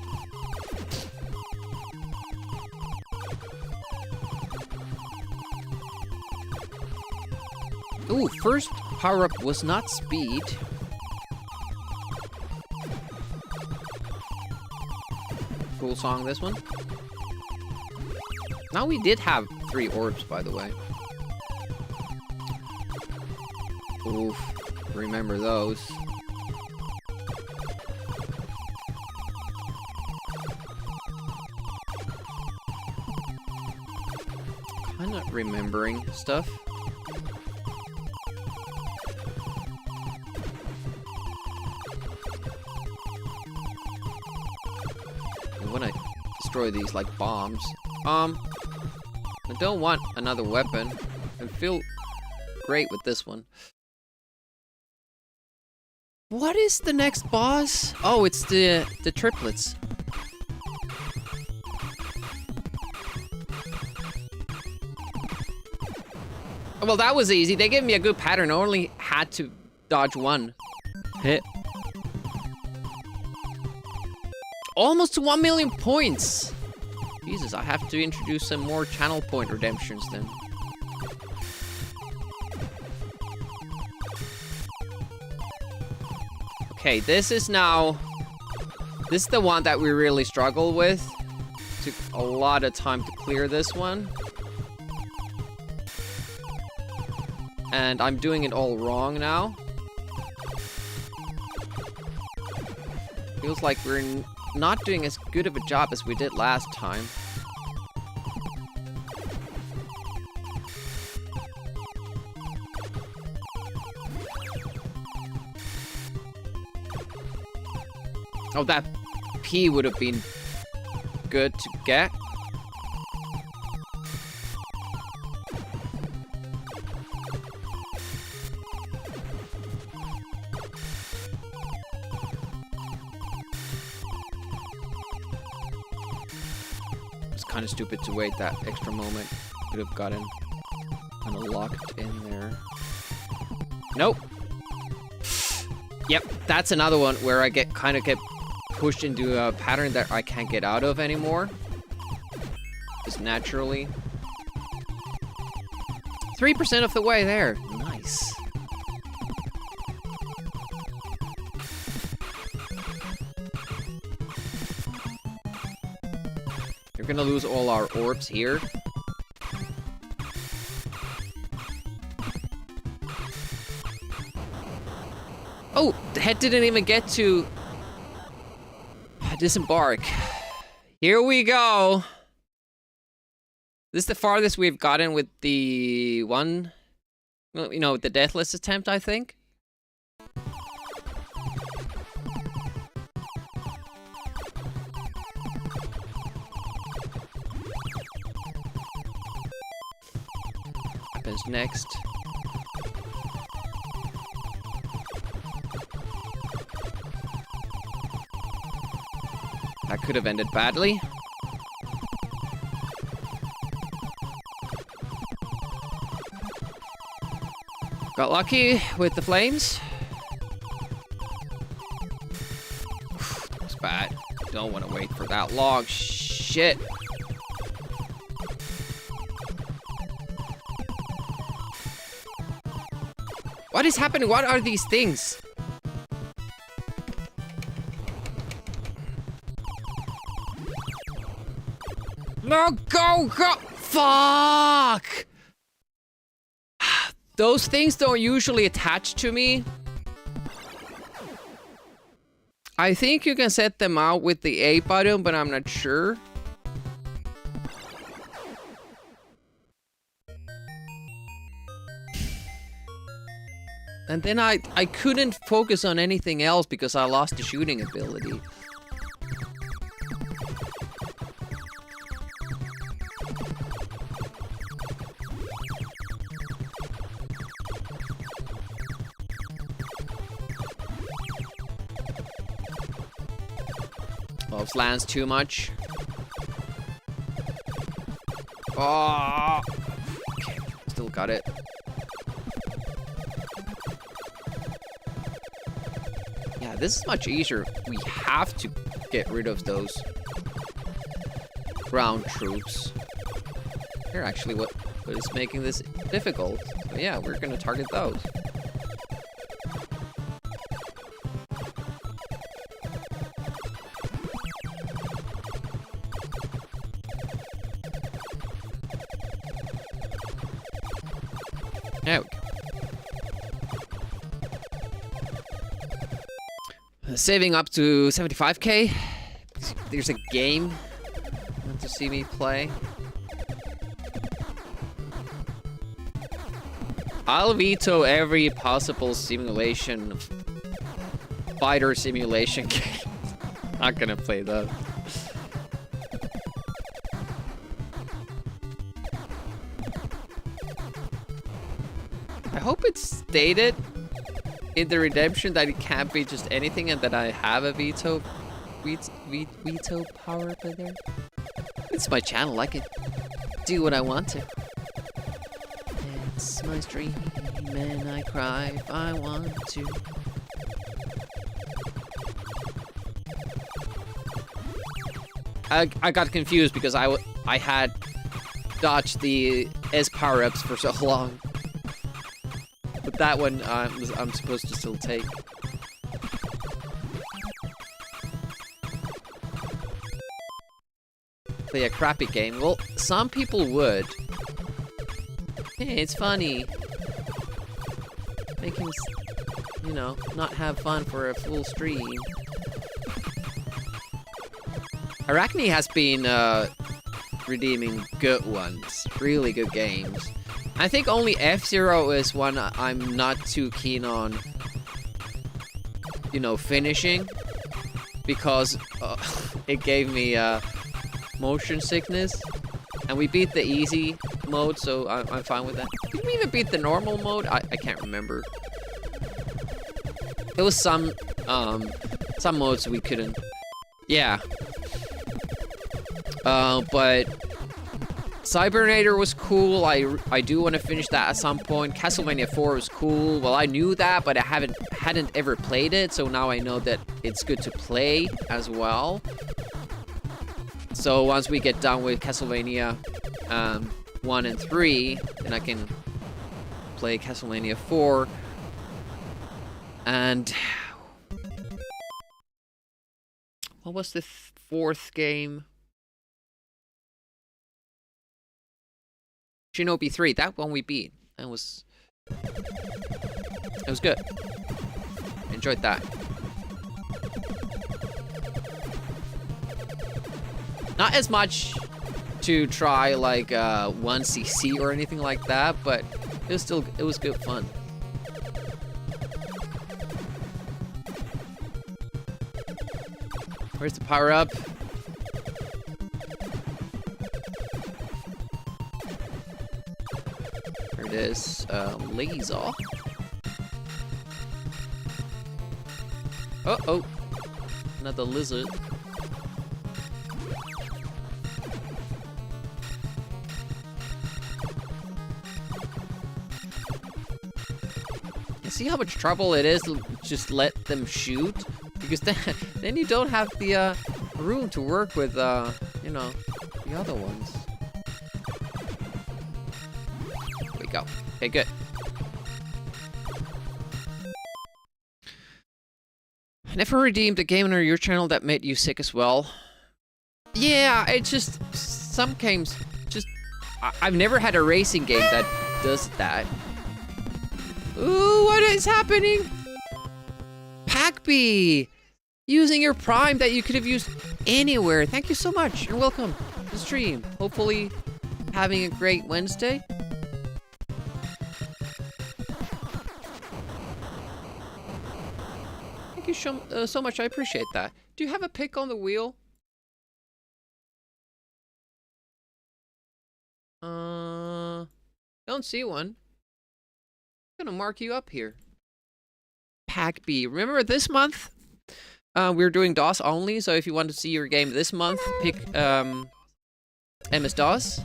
Ooh, first power-up was not speed. Cool song, this one. Now we did have 3 orbs, by the way. Oof, remember those. I'm not remembering stuff. When I destroy these like bombs. I don't want another weapon. I feel great with this one. What is the next boss? Oh, it's the triplets. Well, that was easy. They gave me a good pattern. I only had to dodge one hit. Almost to 1 million points. Jesus, I have to introduce some more channel point redemptions then. Okay, this is the one that we really struggle with. Took a lot of time to clear this one. And I'm doing it all wrong now. Feels like we're not doing as good of a job as we did last time. Oh, that P would have been good to get. It's kind of stupid to wait that extra moment. Could have gotten kind of locked in there. Nope. Yep, that's another one where I get pushed into a pattern that I can't get out of anymore. Just naturally. 3% of the way there. Nice. We're gonna lose all our orbs here. Oh, the head didn't even get to disembark. Here we go. This is the farthest we've gotten with the one, you know, the Deathless attempt, I think. Happens next. That could have ended badly. Got lucky with the flames. wait for that long. Shit. What is happening? What are these things? No, go! Fuck! Those things don't usually attach to me. I think you can set them out with the A button, but I'm not sure. And then I couldn't focus on anything else because I lost the shooting ability. Oh, lands too much. Oh, okay, still got it. Yeah, this is much easier. We have to get rid of those ground troops. They're actually what is making this difficult. So yeah, we're gonna target those. There we go. Saving up to 75k. There's a game you want to see me play. I'll veto every possible simulation, fighter simulation game. Not gonna play that. I hope it's stated in the redemption that it can't be just anything and that I have a veto power up in there. It's my channel, I can do what I want to. It's my stream and I cry if I want to. I got confused because I had dodged the S power-ups for so long. But that one I'm supposed to still take. Play a crappy game. Well, some people would. Hey, it's funny. Make him, you know, not have fun for a full stream. Arachne has been redeeming good ones. Really good games. I think only F-Zero is one I'm not too keen on, you know, finishing. Because it gave me motion sickness. And we beat the easy mode, so I'm fine with that. Did we even beat the normal mode? I can't remember. There was some modes we couldn't. Yeah. But Cybernator was cool. I do want to finish that at some point. Castlevania 4 was cool. Well, I knew that, but I hadn't ever played it, so now I know that it's good to play as well. So once we get done with Castlevania 1 and 3, then I can play Castlevania 4. And what was the fourth game? Shinobi 3, that one we beat. It was good. Enjoyed that. Not as much to try like 1cc or anything like that, but it was good fun. Where's the power up? There it is. Laser. Oh, another lizard. See how much trouble it is to just let them shoot? Because then you don't have the room to work with, you know, the other ones. There we go. Okay, good. Never redeemed a game on your channel that made you sick as well. Yeah, it's just some games. Just I've never had a racing game that does that. Ooh, what is happening? Packbee, using your Prime that you could have used anywhere. Thank you so much. You're welcome to the stream. Hopefully, having a great Wednesday. Thank you so much. I appreciate that. Do you have a pick on the wheel? Don't see one. I'm gonna mark you up here. Packbee. Remember this month? We're doing DOS only, so if you want to see your game this month, pick MS-DOS.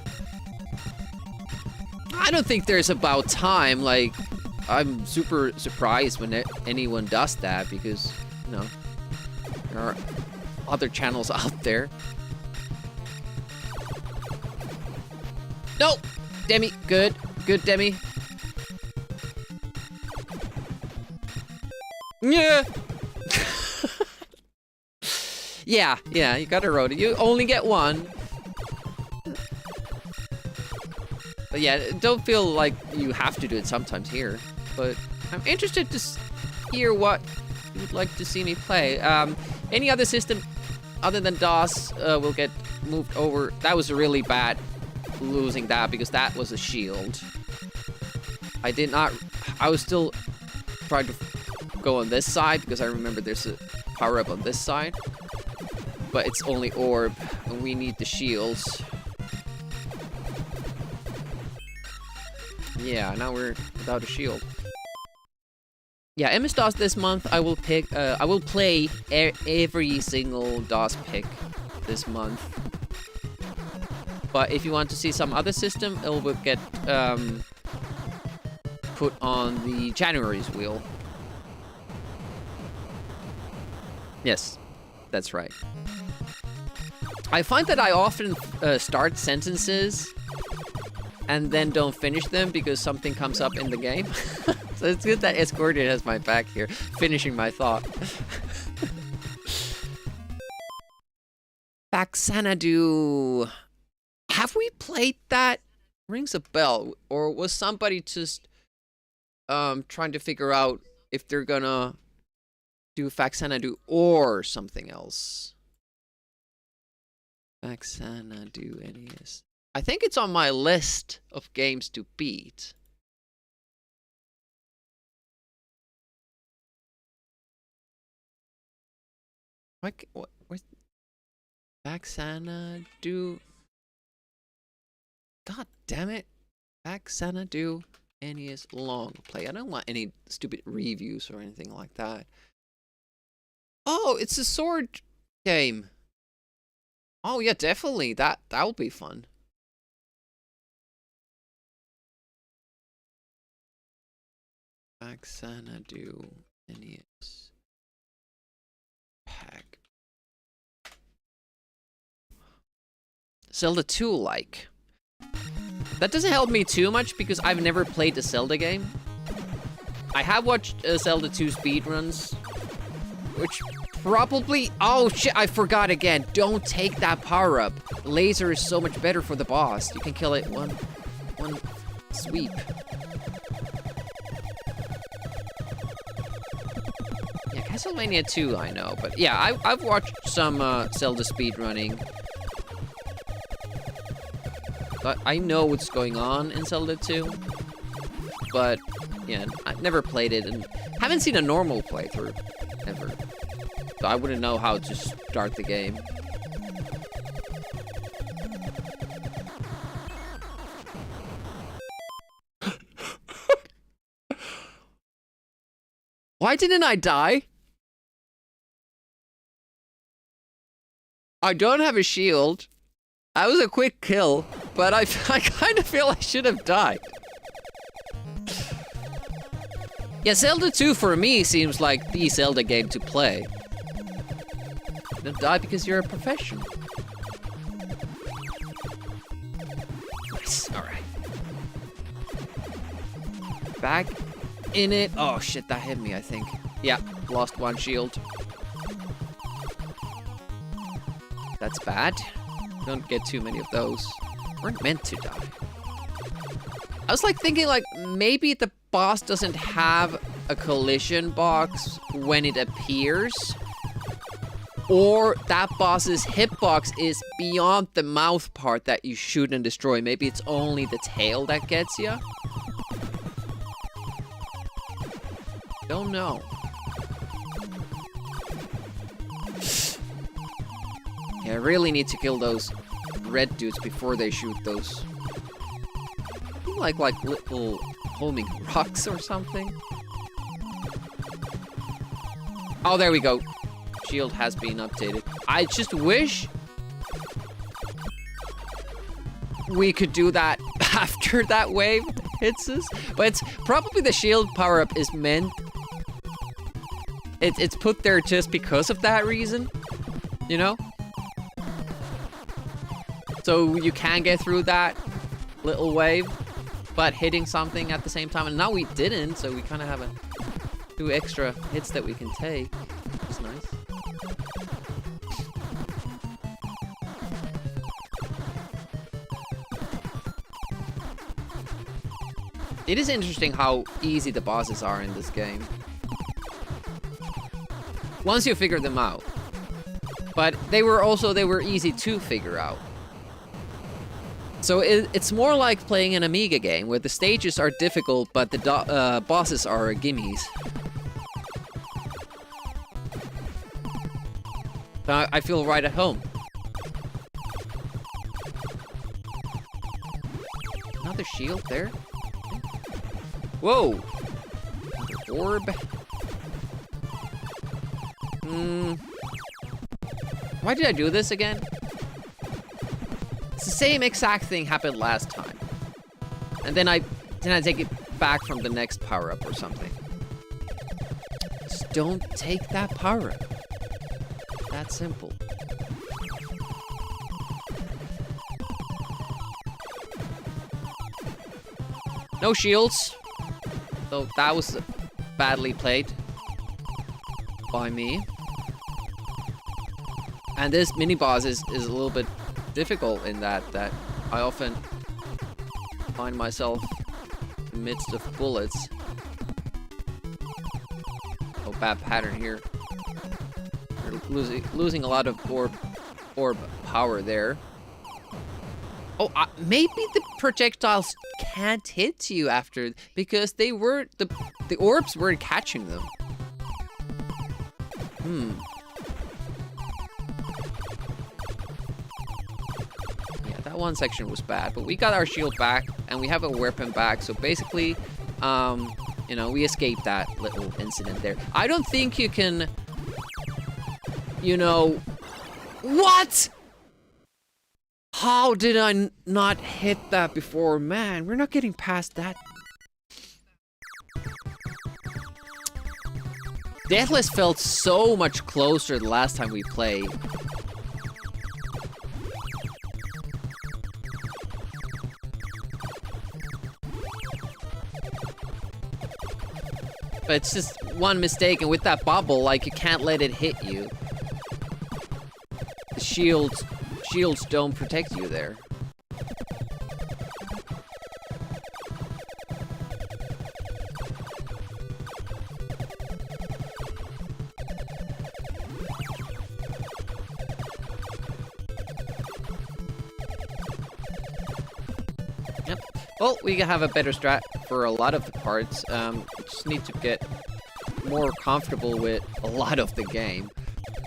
I don't think there's about time, like, I'm super surprised when anyone does that, because, you know, there are other channels out there. No! Demi, good. Good, Demi. Yeah! yeah, you gotta road it. You only get one. But yeah, don't feel like you have to do it sometimes here. But I'm interested to hear what you would like to see me play. Any other system other than DOS will get moved over. That was really bad losing that because that was a shield. I was still trying to go on this side because I remember there's a power up on this side. But it's only orb and we need the shields. Yeah, now we're without a shield. Yeah, MS-DOS this month. I will play every single DOS pick this month. But if you want to see some other system, it will get put on the January's wheel. Yes, that's right. I find that I often start sentences and then don't finish them because something comes up in the game. So it's good that Escorted has my back here, finishing my thought. Xanadu. Have we played that? Rings a bell. Or was somebody just trying to figure out if they're gonna do Xanadu or something else? Xanadu NES. I think it's on my list of games to beat. Where's Xanadu? God damn it. Xanadu NES long play. I don't want any stupid reviews or anything like that. Oh, it's a sword game. Oh yeah, definitely. That'll be fun. Xanadu NES pack. Zelda 2 like. That doesn't help me too much because I've never played a Zelda game. I have watched Zelda 2 speedruns, which probably... Oh shit, I forgot again. Don't take that power up. Laser is so much better for the boss. You can kill it one sweep. Yeah, Castlevania 2 I know, but yeah, I've watched some Zelda speedrunning. But I know what's going on in Zelda 2. But yeah, I've never played it and haven't seen a normal playthrough ever. So I wouldn't know how to start the game. Why didn't I die? I don't have a shield. That was a quick kill, but I kind of feel I should have died. Yeah, Zelda 2 for me seems like the Zelda game to play. Don't die because you're a professional. Nice. Alright. Back in it. Oh shit, that hit me, I think. Yeah, lost one shield. That's bad. Don't get too many of those. Weren't meant to die. I was like thinking like maybe the boss doesn't have a collision box when it appears. Or that boss's hitbox is beyond the mouth part that you shoot and destroy. Maybe it's only the tail that gets you. Don't know. Yeah, I really need to kill those red dudes before they shoot those. Like little homing rocks or something. Oh, there we go. Shield has been updated. I just wish we could do that after that wave hits us. But it's probably the shield power-up is meant... It's put there just because of that reason. You know? So you can get through that little wave, but hitting something at the same time. And now we didn't, so we kind of have 2 extra hits that we can take. That's nice. It is interesting how easy the bosses are in this game. Once you figure them out. But they were easy to figure out. So it's more like playing an Amiga game, where the stages are difficult, but the bosses are gimmies. So I feel right at home. Another shield there. Whoa! Orb. Why did I do this again? It's the same exact thing happened last time. And then I take it back from the next power-up or something. Just don't take that power-up. That simple. No shields. So that was badly played by me. And this mini-boss is a little bit difficult in that I often find myself in the midst of bullets. Oh, bad pattern here. We're losing a lot of orb power there. Oh, maybe the projectiles can't hit you after, because the orbs weren't catching them. Yeah, that one section was bad, but we got our shield back and we have a weapon back, so basically, you know, we escaped that little incident there. I don't think you can, you know, what? How did I not hit that before? Man, we're not getting past that. Deathless felt so much closer the last time we played. But it's just one mistake, and with that bubble, like, you can't let it hit you. The shields don't protect you there. Yep. Well, we have a better strat for a lot of the parts. We just need to get more comfortable with a lot of the game,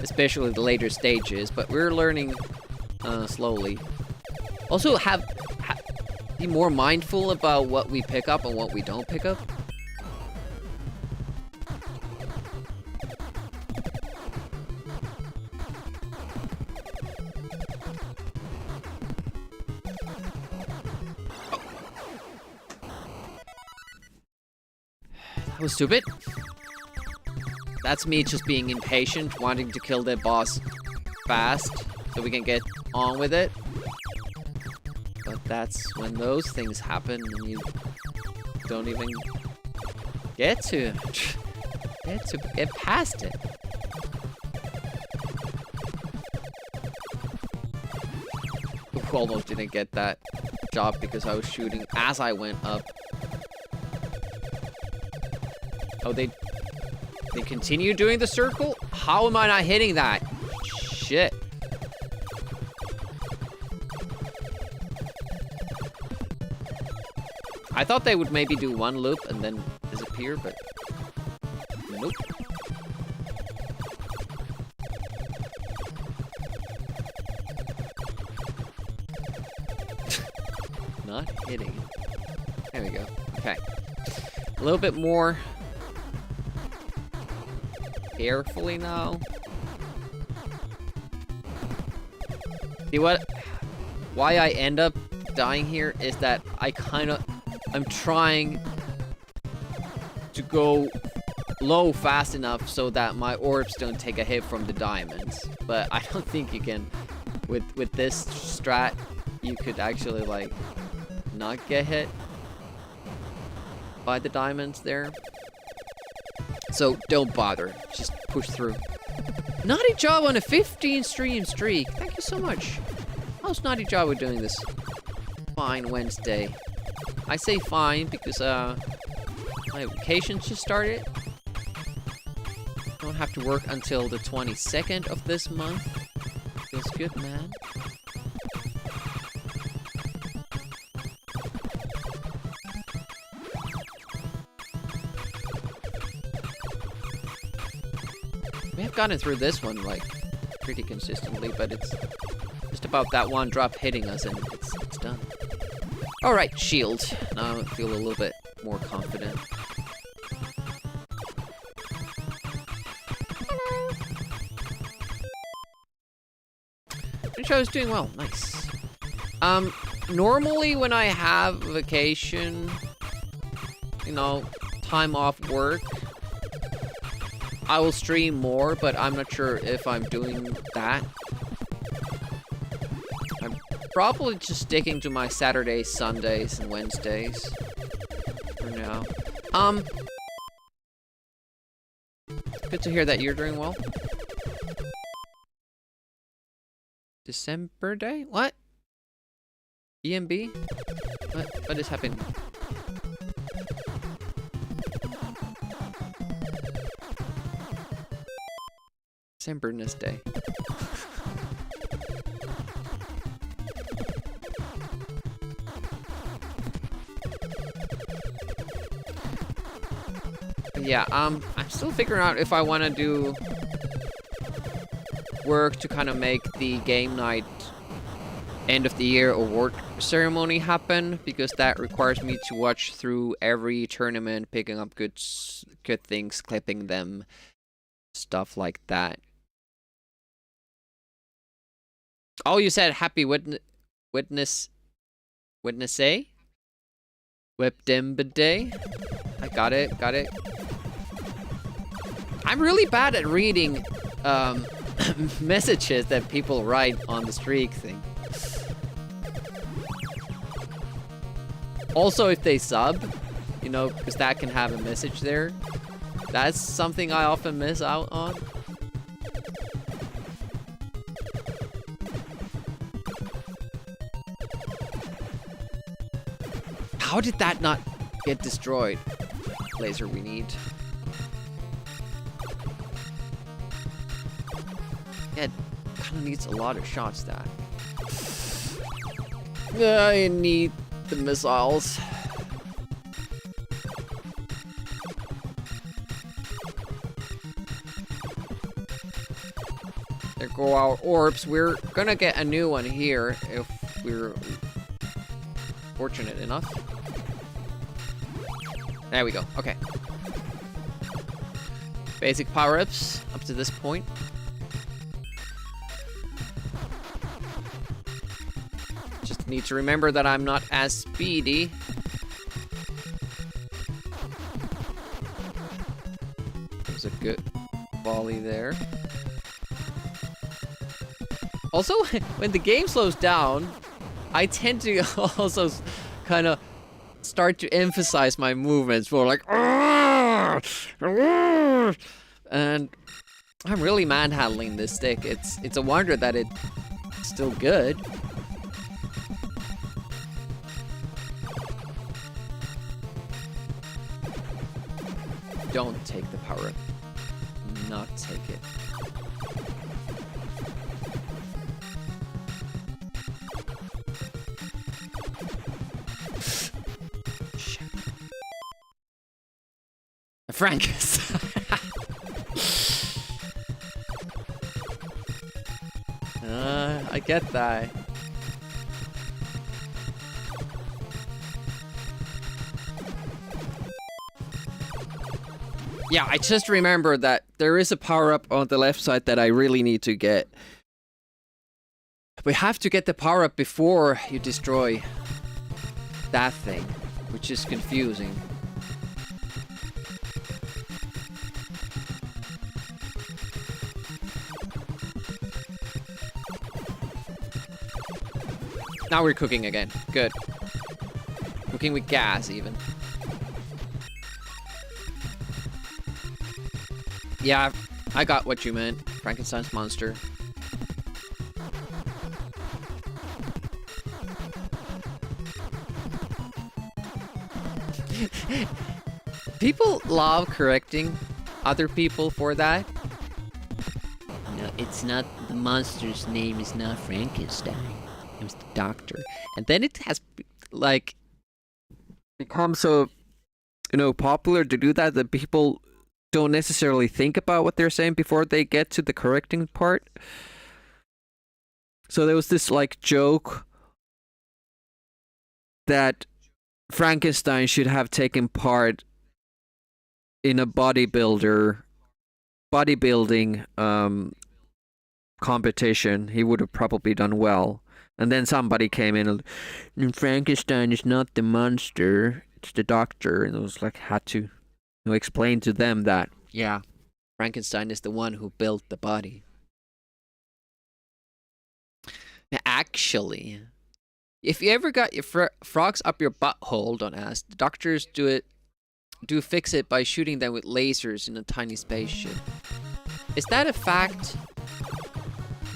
especially the later stages, but we're learning slowly. Also, be more mindful about what we pick up and what we don't pick up. That was stupid. That's me just being impatient, wanting to kill the boss fast so we can get on with it. But that's when those things happen and you don't even get past it. Almost didn't get that job because I was shooting as I went up. Oh, they continue doing the circle? How am I not hitting that? Shit. I thought they would maybe do one loop and then disappear, but nope. Not hitting. There we go. Okay. A little bit more carefully now. See what? Why I end up dying here is that I'm trying to go low fast enough so that my orbs don't take a hit from the diamonds. But I don't think you can, with this strat, you could actually like not get hit by the diamonds there. So don't bother, just push through. Naughty job on a 15 stream streak. Thank you so much. How's Naughty job with doing this fine Wednesday? I say fine because my vacation just started. Don't have to work until the 22nd of this month. Feels good, man. We have gotten through this one like pretty consistently, but it's just about that one drop hitting us and it's done. Alright, shield. Now I feel a little bit more confident. The show's doing well, nice. Normally when I have vacation, you know, time off work, I will stream more, but I'm not sure if I'm doing that. I'm probably just sticking to my Saturdays, Sundays, and Wednesdays for now. Good to hear that you're doing well. December day? What? EMB? What is happening? Decemberness day. Yeah, I'm still figuring out if I want to do work to kind of make the game night end of the year award ceremony happen, because that requires me to watch through every tournament, picking up good things, clipping them, stuff like that. Oh, you said happy Wednesday? Webdemba day? I got it. I'm really bad at reading messages that people write on the streak thing. Also, if they sub, you know, because that can have a message there. That's something I often miss out on. How did that not get destroyed? Laser we need. Yeah, it kind of needs a lot of shots, that. I need the missiles. There go our orbs. We're gonna get a new one here if we're fortunate enough. There we go. Okay. Basic power-ups up to this point. Just need to remember that I'm not as speedy. There's a good volley there. Also, when the game slows down, I tend to also kind of start to emphasize my movements more like, and I'm really manhandling this stick. It's a wonder that it's still good. Don't take the power up. Not take it. Shit. Frankenstein. I get that. Yeah, I just remembered that there is a power-up on the left side that I really need to get. We have to get the power-up before you destroy that thing, which is confusing. Now we're cooking again. Good. Cooking with gas, even. Yeah, I got what you meant. Frankenstein's monster. People love correcting other people for that. No, it's not, the monster's name is not Frankenstein. It's the doctor. And then it has, like, become so, you know, popular to do that people don't necessarily think about what they're saying before they get to the correcting part. So there was this, like, joke that Frankenstein should have taken part in a bodybuilding competition. He would have probably done well. And then somebody came in and Frankenstein is not the monster, it's the doctor. And it was like, had to explain to them that, yeah, Frankenstein is the one who built the body. Actually, if you ever got your frogs up your butthole, don't ask. The doctors do fix it by shooting them with lasers in a tiny spaceship. Is that a fact?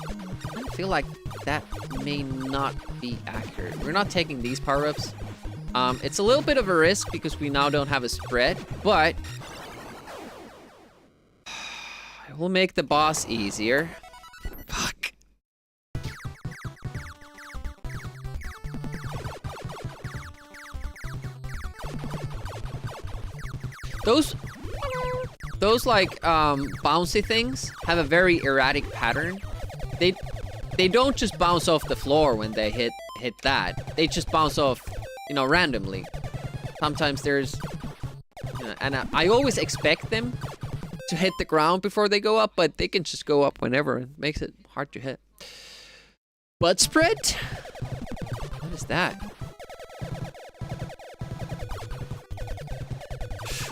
I feel like that may not be accurate. We're not taking these power-ups. It's a little bit of a risk because we now don't have a spread, but it will make the boss easier. Fuck. Those like bouncy things have a very erratic pattern. They don't just bounce off the floor when they hit that. They just bounce off, you know, randomly. Sometimes there's, you know, and I always expect them to hit the ground before they go up, but they can just go up whenever. It makes it hard to hit. Butt spread? What is that?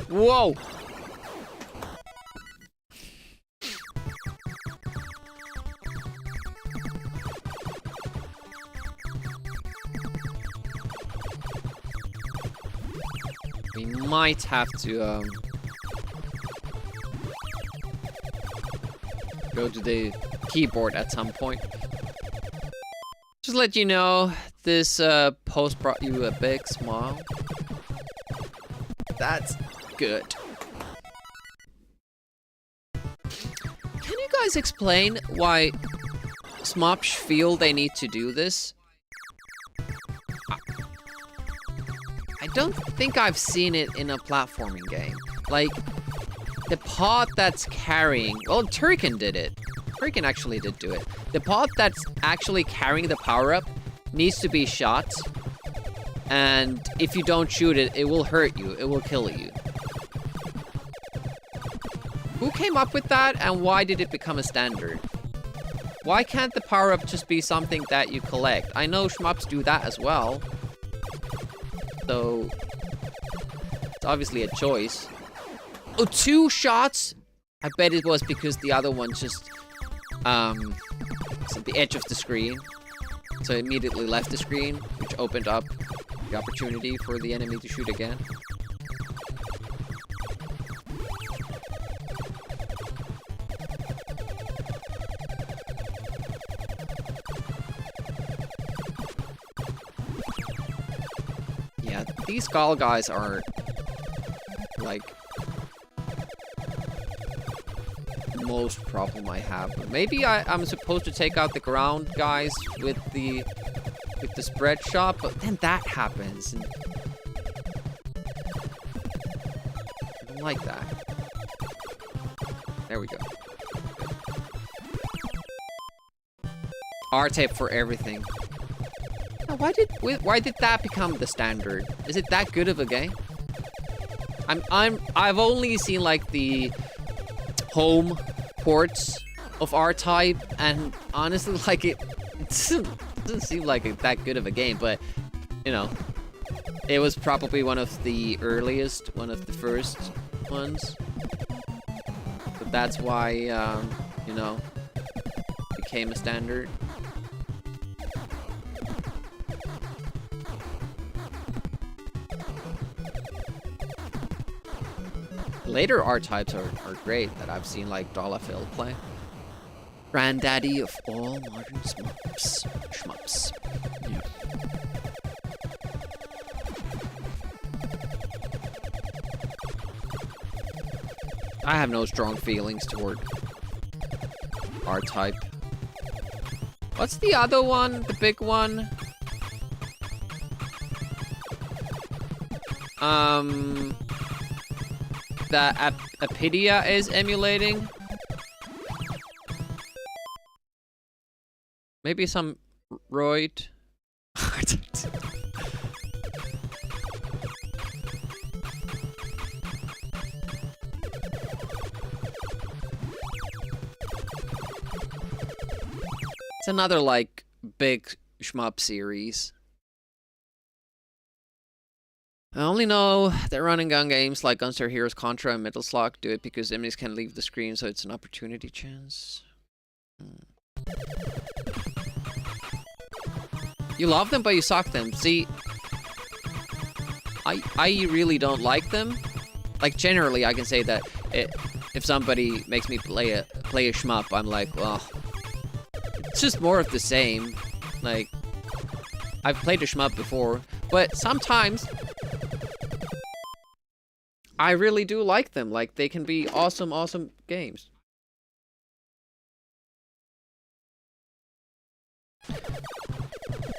Whoa! We might have to go to the keyboard at some point. Just let you know, this post brought you a big smile. That's good. Can you guys explain why Smops feel they need to do this? I don't think I've seen it in a platforming game. Like, the pod that's carrying... Well, Turrican did it. Turrican actually did do it. The pod that's actually carrying the power-up needs to be shot. And if you don't shoot it, it will hurt you. It will kill you. Who came up with that, and why did it become a standard? Why can't the power-up just be something that you collect? I know shmups do that as well. So, it's obviously a choice. Oh, 2 shots? I bet it was because the other one just, it's at the edge of the screen. So it immediately left the screen, which opened up the opportunity for the enemy to shoot again. Yeah, these Gall guys are like most problem I have. But maybe I'm supposed to take out the ground guys with the spread shot, but then that happens. And I don't like that. There we go. R-tape for everything. Now, why did that become the standard? Is it that good of a game? I've only seen like the home ports of R-Type, and honestly, like it doesn't seem like that good of a game, but you know, it was probably one of the earliest, one of the first ones. But that's why, you know, it became a standard. Later R-Types are great that I've seen, like Dolafil play. Granddaddy of all modern shmups. Yeah. I have no strong feelings toward R-Type. What's the other one? The big one? That Apidia is emulating. Maybe some roid. It's another like big shmup series. I only know that run and gun games like Gunstar Heroes, Contra, and Metal Slug do it because enemies can leave the screen, so it's an opportunity chance. You love them, but you suck them. See, I really don't like them. Like generally, I can say that if somebody makes me play a shmup, I'm like, well, it's just more of the same. Like, I've played a shmup before, but sometimes I really do like them. Like, they can be awesome games.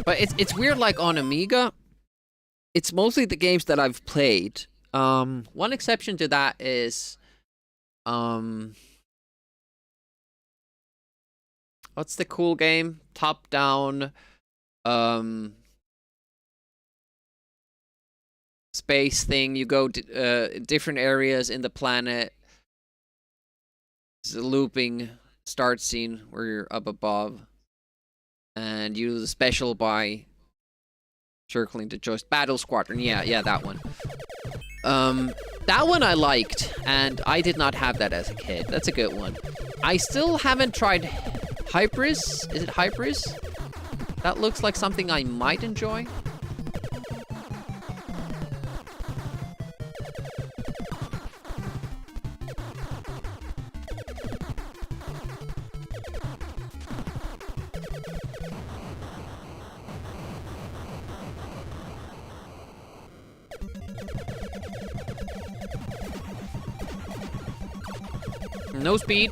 But it's weird, like, on Amiga, it's mostly the games that I've played. One exception to that is, what's the cool game? Top-down, space thing. You go different areas in the planet. It's a looping start scene where you're up above. And you do the special by circling the joystick. Battle Squadron. Yeah, that one. That one I liked, and I did not have that as a kid. That's a good one. I still haven't tried Hypris. Is it Hypris? That looks like something I might enjoy. No speed.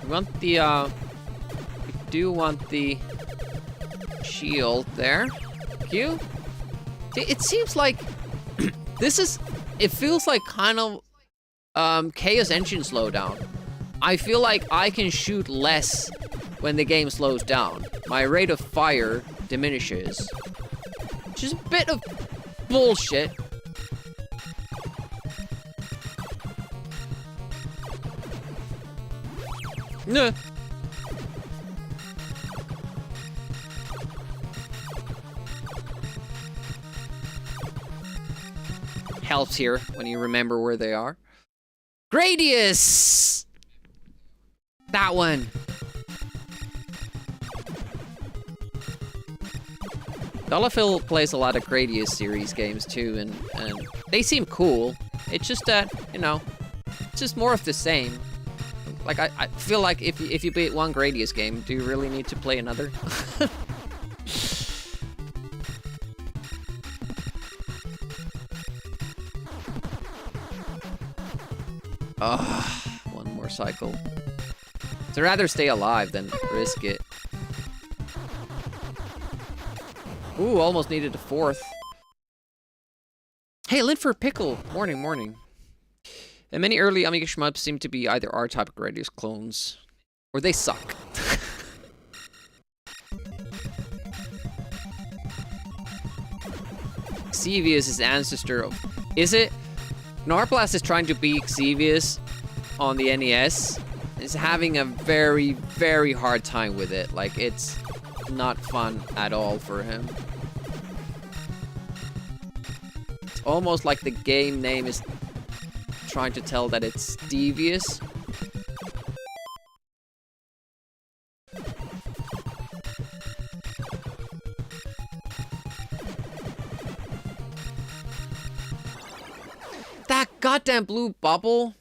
We want the, we do want the shield there. Q? It seems like this is, it feels like kind of, Chaos Engine slowdown. I feel like I can shoot less when the game slows down. My rate of fire diminishes. Which is a bit of bullshit. No. Helps here when you remember where they are. Gradius! That one. Dolafil plays a lot of Gradius series games too, and they seem cool. It's just that, you know, it's just more of the same. Like, I feel like if you beat one Gradius game, do you really need to play another? One more cycle. So I'd rather stay alive than risk it. Ooh, almost needed a fourth. Hey, Linford Pickle! Morning, morning. And many early Amiga shmups seem to be either R-type or Gradius clones. Or they suck. Xevious is ancestor of... Is it? Narblast is trying to beat Xevious on the NES. Is having a very, very hard time with it. Like, it's not fun at all for him. It's almost like the game name is trying to tell that it's devious. That goddamn blue bubble.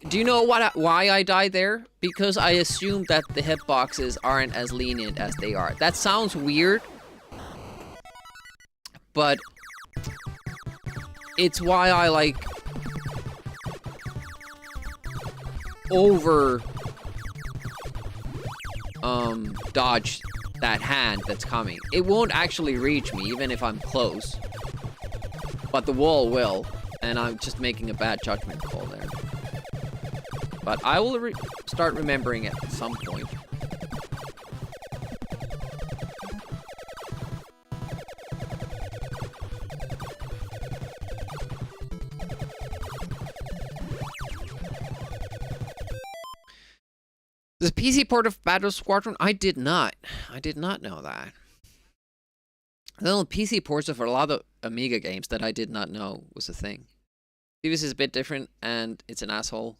Do you know why I died there? Because I assumed that the hitboxes aren't as lenient as they are. That sounds weird, but it's why I like dodge that hand that's coming. It won't actually reach me even if I'm close, but the wall will, and I'm just making a bad judgment call there. But I will start remembering it at some point. The PC port of Battle Squadron? I did not. I did not know that. There are PC ports of a lot of Amiga games that I did not know was a thing. This is a bit different, and it's an asshole.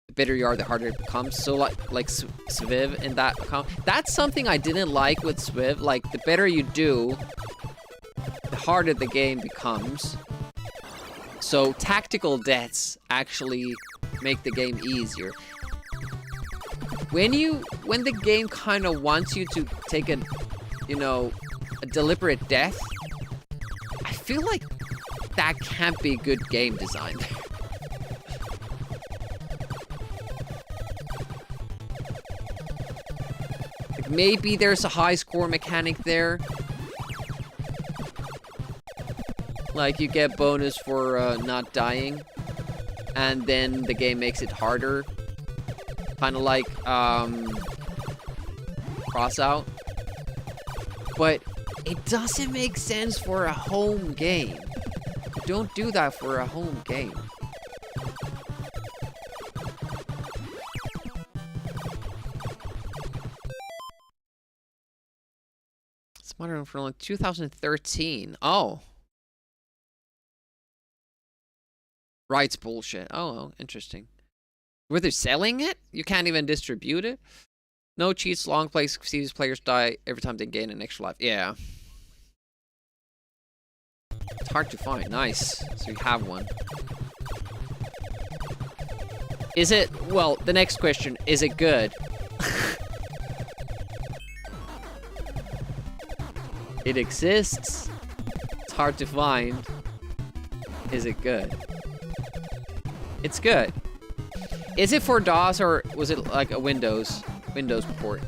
The better you are, the harder it becomes. So like Sviv in that account. That's something I didn't like with Sviv. Like, the better you do, the harder the game becomes. So tactical deaths actually make the game easier. When the game kind of wants you to take a deliberate death, I feel like that can't be good game design. Like, maybe there's a high score mechanic there. Like, you get bonus for not dying, and then the game makes it harder. Kind of like cross out. But it doesn't make sense for a home game. Don't do that for a home game. It's modern for like 2013. Oh. Rights bullshit. Oh, interesting. Were they selling it? You can't even distribute it? No cheats, long plays, sees players die every time they gain an extra life. Yeah. It's hard to find. Nice. So you have one. Is it... Well, the next question. Is it good? It exists. It's hard to find. Is it good? It's good. Is it for DOS or was it like a Windows port?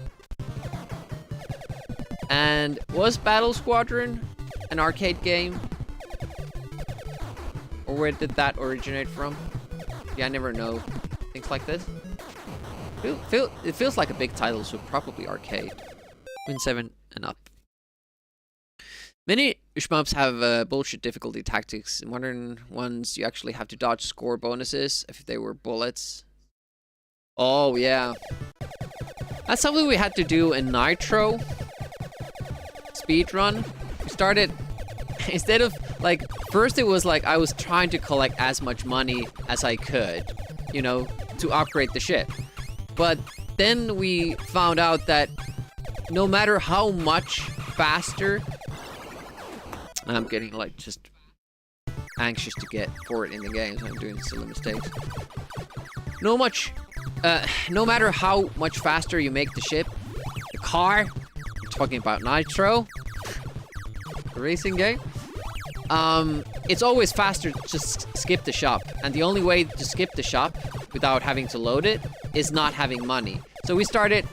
And was Battle Squadron an arcade game? Or where did that originate from? Yeah, I never know things like this. It feels like a big title, so probably arcade. Win 7 and up. Many shmups have bullshit difficulty tactics. In modern ones, you actually have to dodge score bonuses if they were bullets. Oh, yeah. That's something we had to do in Nitro. Speedrun. We started... Instead of, like... First it was like I was trying to collect as much money as I could. You know, to upgrade the ship. But then we found out that no matter how much faster And I'm getting like just anxious to get for it in the game, so I'm doing silly mistakes. No matter how much faster you make the ship, the car, I'm talking about Nitro, the racing game, it's always faster to just skip the shop. And the only way to skip the shop without having to load it is not having money. So we started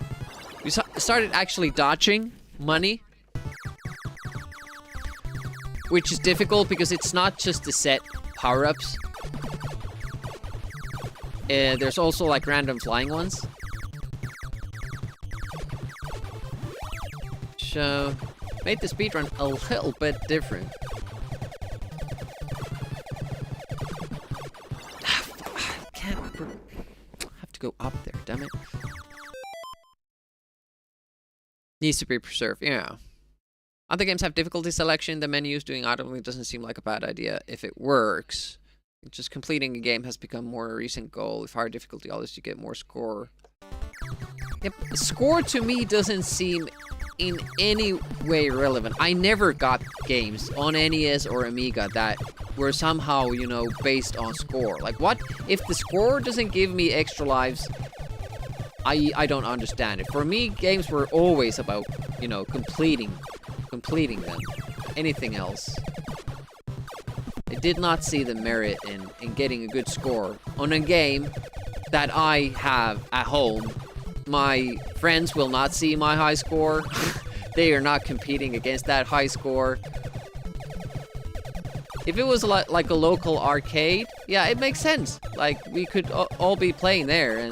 actually dodging money, which is difficult because it's not just the set power-ups. There's also like random flying ones. So, made the speedrun a little bit different. Can't have to go up there, damn it. Needs to be preserved, yeah. Other games have difficulty selection. The menus doing automatically doesn't seem like a bad idea if it works. Just completing a game has become more a recent goal. With higher difficulty, always you get more score. Yep, score to me doesn't seem in any way relevant. I never got games on NES or Amiga that were somehow, you know, based on score. Like, what? If the score doesn't give me extra lives, I don't understand it. For me, games were always about, you know, completing them. Anything else. I did not see the merit in getting a good score on a game that I have at home. My friends will not see my high score. They are not competing against that high score. If it was like a local arcade, yeah, it makes sense. Like, we could all be playing there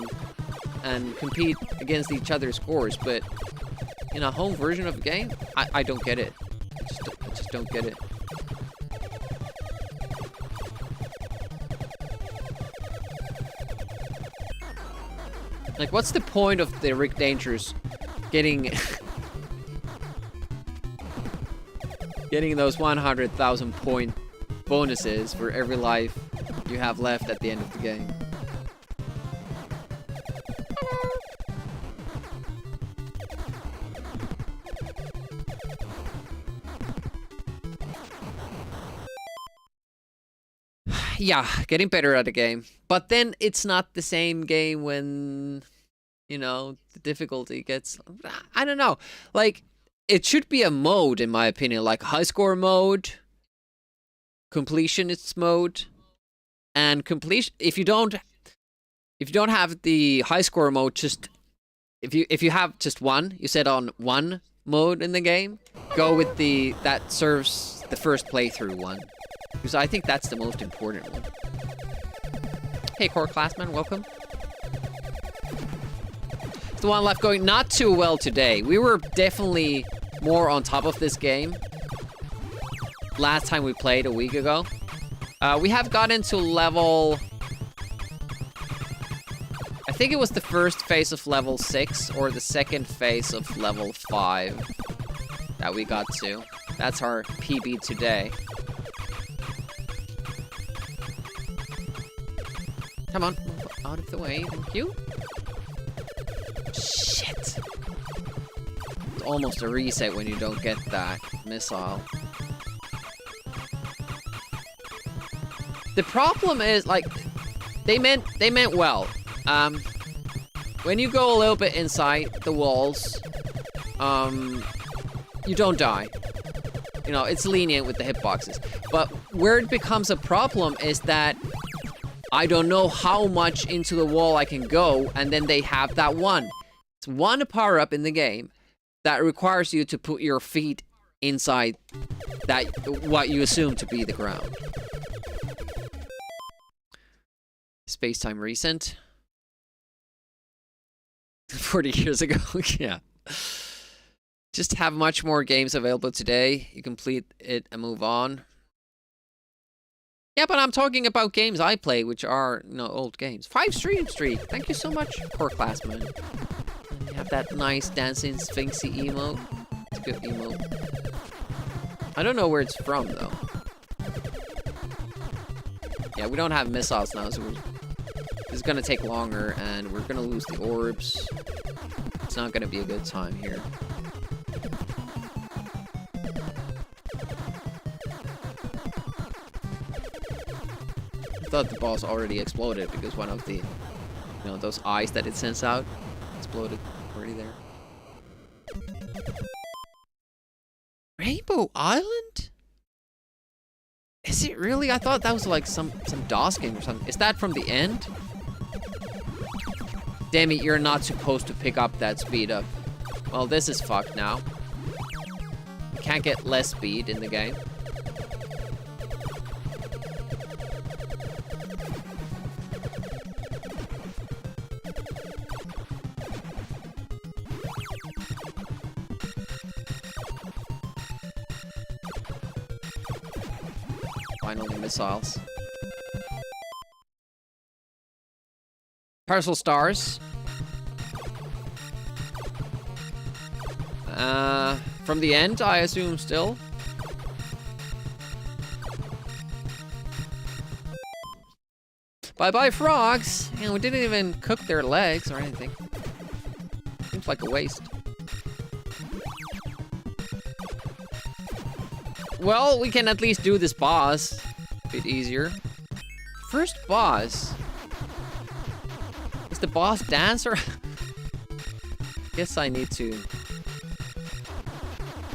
and compete against each other's scores, but in a home version of the game, I don't get it. I just don't get it. Like, what's the point of the Rick Dangerous getting getting those 100,000 point bonuses for every life you have left at the end of the game? Yeah, getting better at the game. But then it's not the same game when, you know, the difficulty gets... I don't know. Like, it should be a mode, in my opinion. Like, high score mode, completionist mode, and completion... If you don't have the high score mode, just... If you have just one, you set on one mode in the game, go with that serves the first playthrough one. Because I think that's the most important one. Hey, Core Classman, welcome. The one left going not too well today. We were definitely more on top of this game last time we played a week ago. We have gotten to level... I think it was the first phase of level 6 or the second phase of level 5 that we got to. That's our PB today. Come on, move out of the way, thank you. Shit. It's almost a reset when you don't get that missile. The problem is, like, they meant well. When you go a little bit inside the walls, you don't die. You know, it's lenient with the hitboxes. But where it becomes a problem is that I don't know how much into the wall I can go, and then they have that one. It's one power-up in the game that requires you to put your feet inside that what you assume to be the ground. Space-time recent. 40 years ago, yeah. Just have much more games available today. You complete it and move on. Yeah, but I'm talking about games I play, which are, you know, old games. 5 stream streak. Thank you so much, Core Classman. And you have that nice dancing sphinxy emote. It's a good emote. I don't know where it's from, though. Yeah, we don't have missiles now, so this is gonna take longer, and we're gonna lose the orbs. It's not gonna be a good time here. thought the boss already exploded because one of the, you know, those eyes that it sends out exploded already there. Rainbow Island? Is it really? I thought that was like some DOS game or something. Is that from the end? Damn it, you're not supposed to pick up that speed up. Well, this is fucked now. You can't get less speed in the game. Finally, missiles. Parcel stars. From the end, I assume still. Bye-bye, frogs. And we didn't even cook their legs or anything. Seems like a waste. Well, we can at least do this boss a bit easier. First boss. Is the boss dancer? Guess I need to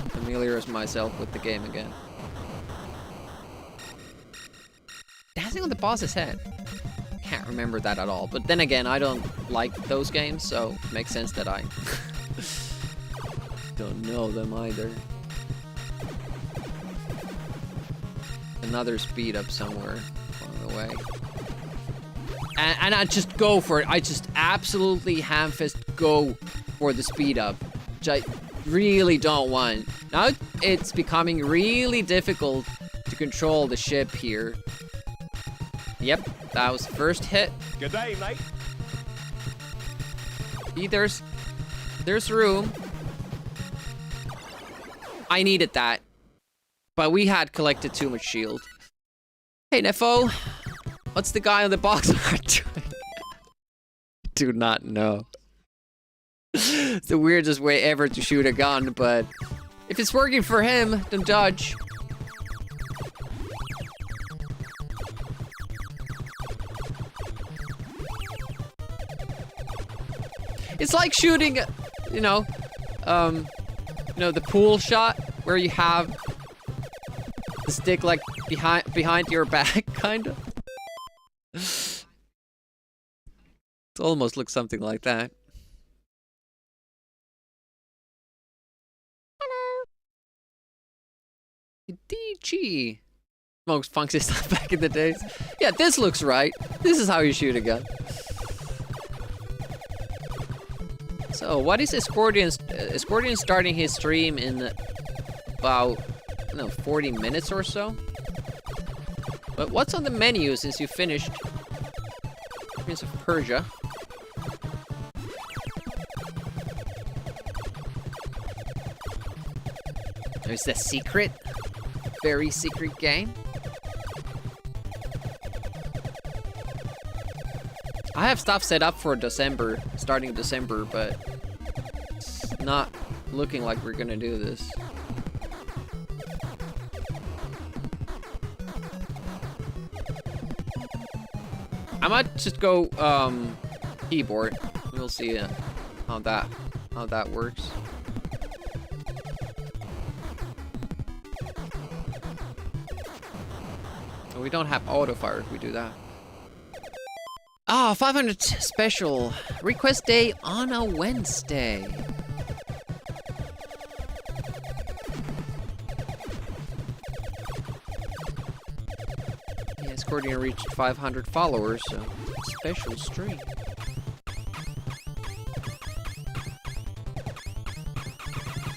familiarize myself with the game again. Dancing on the boss's head. Can't remember that at all. But then again, I don't like those games, so it makes sense that I don't know them either. Another speed up somewhere along the way. And I just go for it. I just absolutely ham-fist go for the speed up, which I really don't want. Now it's becoming really difficult to control the ship here. Yep, that was the first hit. Good day, mate. See, there's room. I needed that. But we had collected too much shield. Hey, Nefo. What's the guy on the box art doing? Do not know. It's the weirdest way ever to shoot a gun, but if it's working for him, don't judge. It's like shooting, you know, the pool shot where you have the stick like behind your back, kind of. It almost looks something like that. Hello. DG. Most funk system back in the days. Yeah, this looks right. This is how you shoot a gun. So, what is Escordian? Escordian starting his stream in about, I don't know, 40 minutes or so? But what's on the menu since you finished Prince of Persia? There's the secret, very secret game. I have stuff set up for December, starting December, but it's not looking like we're gonna do this. I might just go keyboard. We'll see how that works. So we don't have auto fire if we do that. Ah, 500 special request day on a Wednesday. Yeah, Scordian reached 500 followers, so special stream.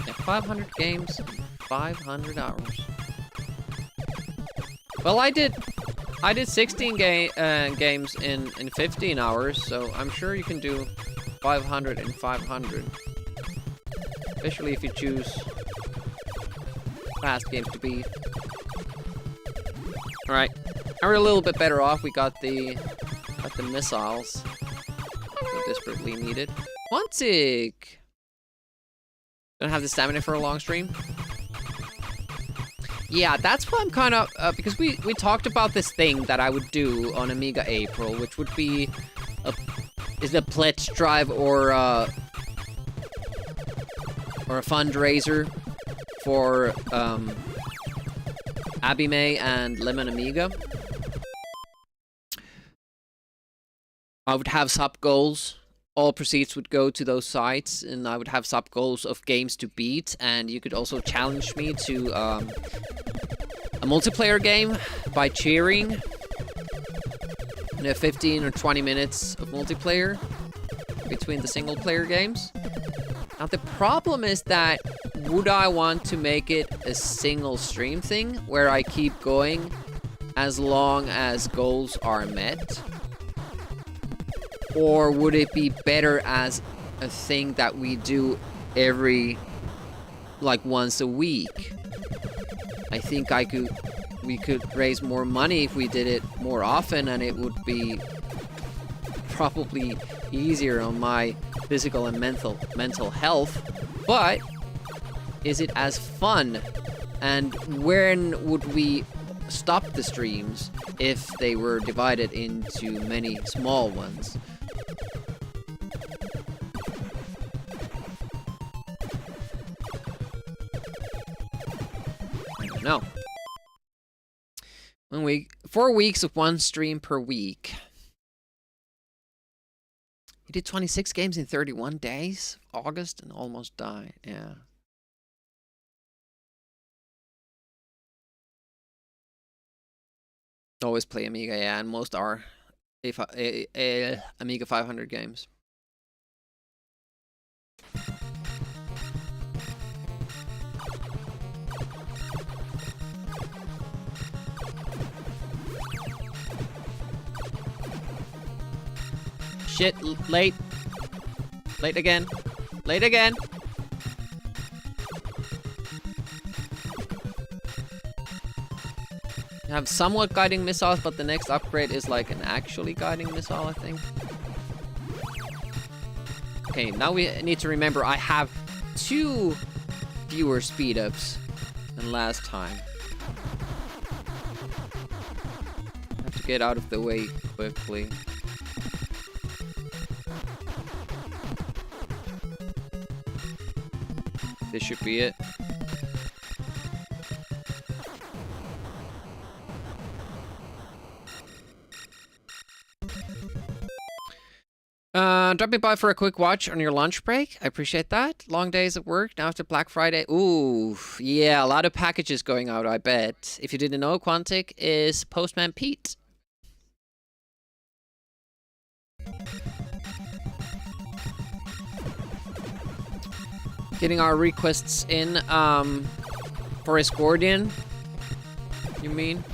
Yeah, 500 games, 500 hours. Well, I did 16 games in 15 hours, so I'm sure you can do 500 in 500. Especially if you choose fast games to beat. Alright, we're a little bit better off. We got the missiles so desperately needed. Wantig! Don't have the stamina for a long stream. Yeah, that's what I'm kind of, because we talked about this thing that I would do on Amiga April, which would be is a pledge drive or a fundraiser for Abby May and Lemon Amiga. I would have sub goals. All proceeds would go to those sites, and I would have sub goals of games to beat, and you could also challenge me to a multiplayer game by cheering. 15 or 20 minutes of multiplayer between the single player games. Now the problem is that, would I want to make it a single stream thing where I keep going as long as goals are met? Or would it be better as a thing that we do every, like, once a week? I think we could raise more money if we did it more often, and it would be probably easier on my physical and mental health. But is it as fun? And when would we stop the streams if they were divided into many small ones? I don't know. 1 week, 4 weeks of 1 stream per week. He did 26 games in 31 days, August, and almost died. Yeah. Always play Amiga, yeah, and most are Amiga 500 games. Shit, late. Late again. Late again. You have somewhat guiding missiles, but the next upgrade is like an actually guiding missile, I think. Okay, now we need to remember I have 2 fewer speed ups than last time. I have to get out of the way quickly. This should be it. Dropping by for a quick watch on your lunch break. I appreciate that. Long days at work now after Black Friday. Ooh, yeah, a lot of packages going out, I bet. If you didn't know, Quantic is Postman Pete. Getting our requests in, Forest Guardian, you mean?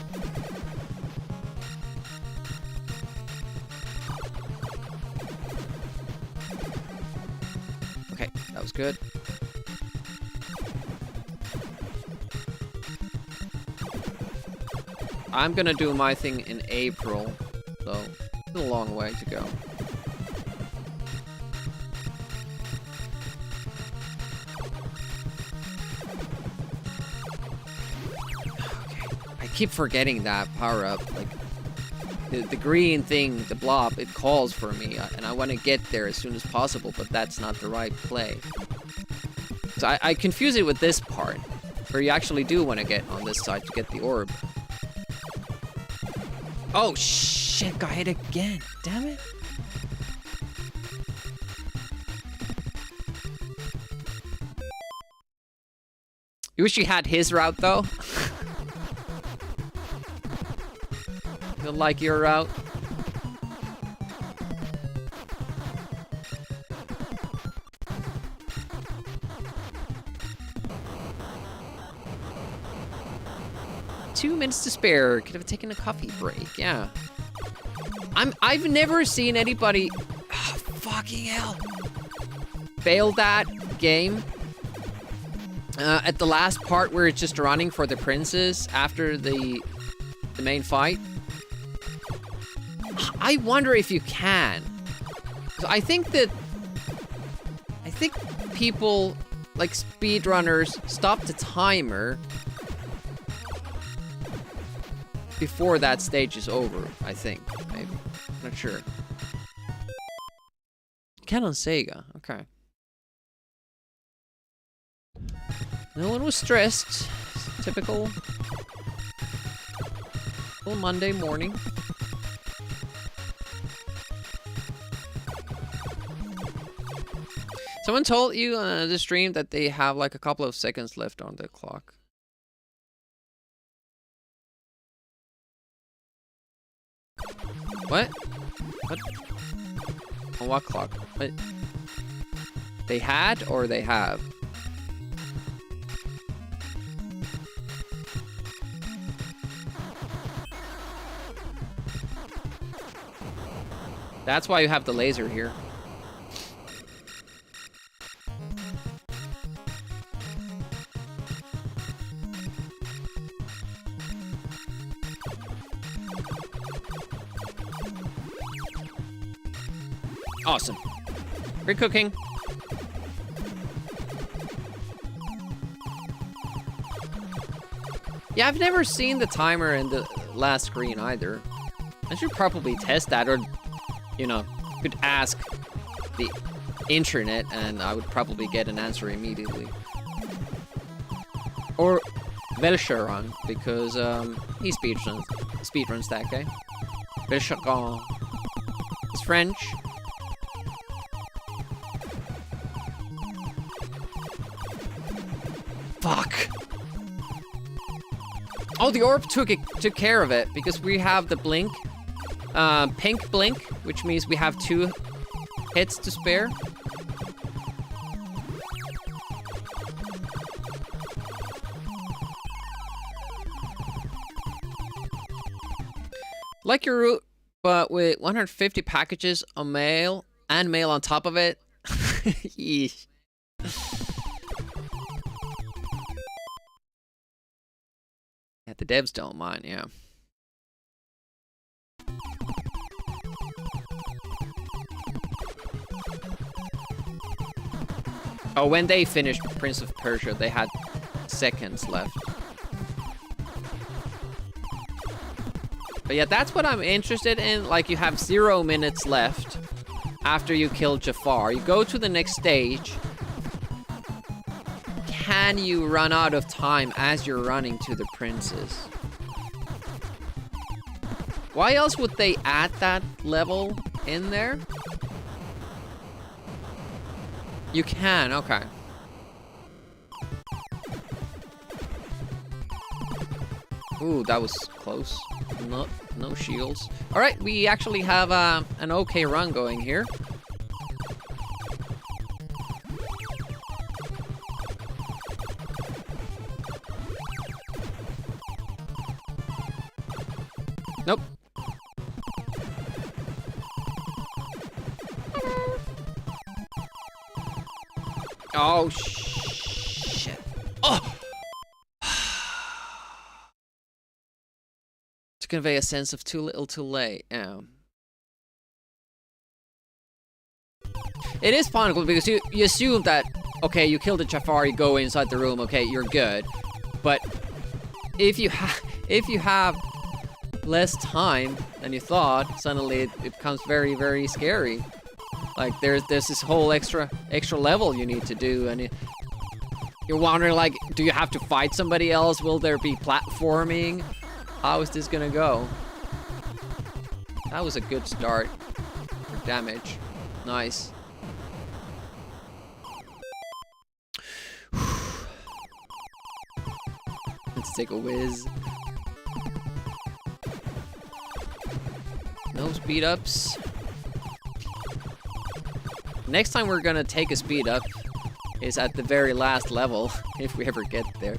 Okay, that was good. I'm gonna do my thing in April, so it's a long way to go. I keep forgetting that power-up. Like, the green thing, the blob, it calls for me, and I want to get there as soon as possible, but that's not the right play. So I confuse it with this part, where you actually do want to get on this side to get the orb. Oh, shit, got hit again. Damn it. You wish you had his route, though. You like your route? Two minutes to spare. Could have taken a coffee break. Yeah. I've never seen anybody. Oh, fucking hell. Fail that game. At the last part where it's just running for the princess after the main fight. I wonder if you can. So I think people, like speedrunners, stop the timer before that stage is over, I think. Maybe. Not sure. Ken on Sega. Okay. No one was stressed. Typical Monday morning. Someone told you on the stream that they have like a couple of seconds left on the clock. What? What? On what clock? What? They had or they have? That's why you have the laser here. Awesome. Great cooking. Yeah, I've never seen the timer in the last screen either. I should probably test that, or, you know, could ask the internet and I would probably get an answer immediately. Or Velcheron, because he speedruns that guy. Velcheron. It's French. Fuck. Oh, the orb took care of it because we have the blink, pink blink, which means we have 2 hits to spare. Like your route, but with 150 packages on mail and mail on top of it. Yeesh. Yeah, the devs don't mind, yeah. Oh, when they finished Prince of Persia, they had seconds left. But yeah, that's what I'm interested in. Like, you have 0 minutes left after you kill Jafar. You go to the next stage. Can you run out of time as you're running to the princes? Why else would they add that level in there? You can, okay. Ooh, that was close. No shields. All right, we actually have an okay run going here. Nope. Oh, shit. Oh! To convey a sense of too little too late. Yeah. It is Chronicle because you assume that, okay, you killed the Jafar, you go inside the room, okay, you're good. But if you have less time than you thought, suddenly it becomes very, very scary. Like there's this whole extra level you need to do, and you're wondering, like, do you have to fight somebody else? Will there be platforming? How is this gonna go? That was a good start for damage. Nice. Let's take a whiz. No speed ups. Next time we're gonna take a speed up is at the very last level, if we ever get there.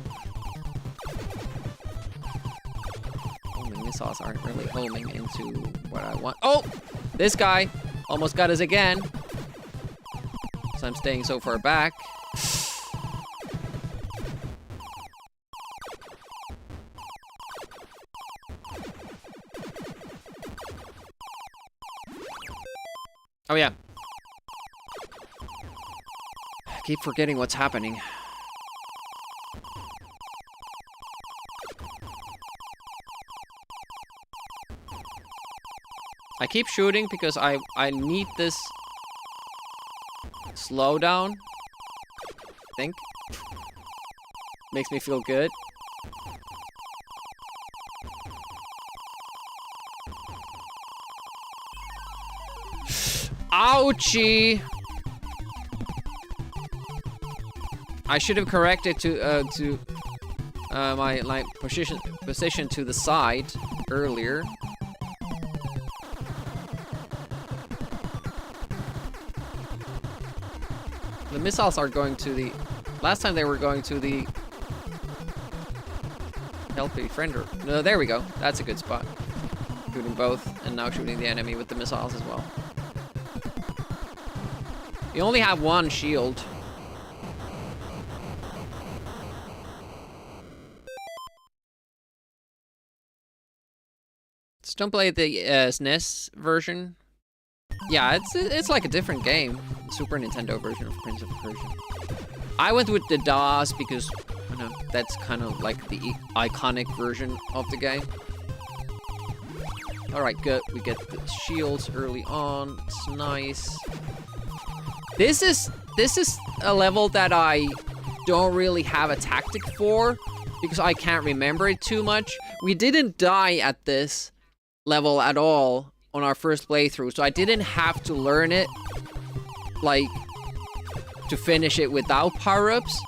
Homing missiles aren't really homing into what I want. Oh! This guy almost got us again. So I'm staying so far back. Oh yeah. I keep forgetting what's happening. I keep shooting because I need this slowdown. I think. Makes me feel good. Ouchie! I should have corrected to my position to the side earlier. The missiles are going to the... Last time they were going to the... Healthy friender. No, there we go. That's a good spot. Shooting both, and now shooting the enemy with the missiles as well. You only have one shield. Just don't play the SNES version. Yeah, it's like a different game. The Super Nintendo version of Prince of Persia. I went with the DOS because, you know, that's kind of like the iconic version of the game. All right, good. We get the shields early on. It's nice. This is a level that I don't really have a tactic for because I can't remember it too much. We didn't die at this level at all on our first playthrough, so I didn't have to learn it, like, to finish it without power-ups.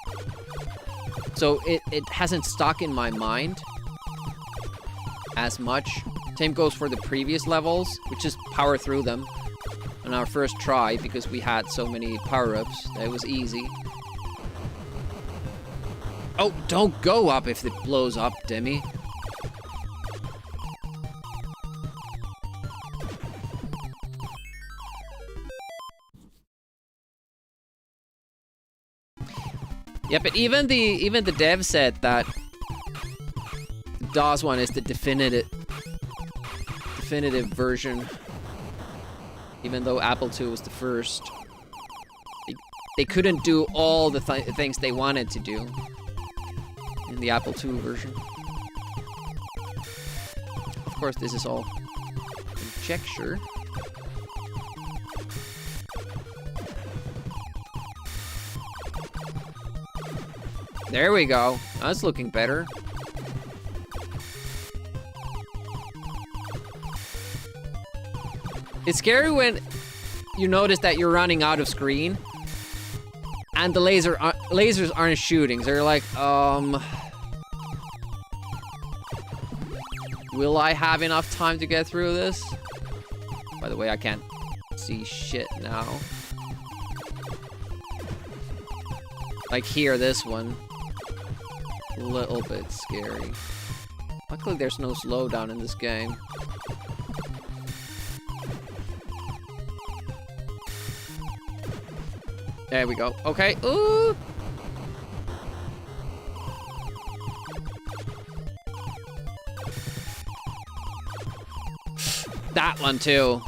So it hasn't stuck in my mind as much. Same goes for the previous levels. We just power through them on our first try because we had so many power-ups that it was easy. Oh, don't go up if it blows up, Demi. Yeah, but even the dev said that the DOS one is the definitive version. Even though Apple II was the first. They couldn't do all the things they wanted to do in the Apple II version. Of course, this is all conjecture. There we go. That's looking better. It's scary when you notice that you're running out of screen and the lasers aren't shooting. So they're like, will I have enough time to get through this? By the way, I can't see shit now. Like here, this one. A little bit scary. Luckily, there's no slowdown in this game. There we go. Okay. Ooh. That one too.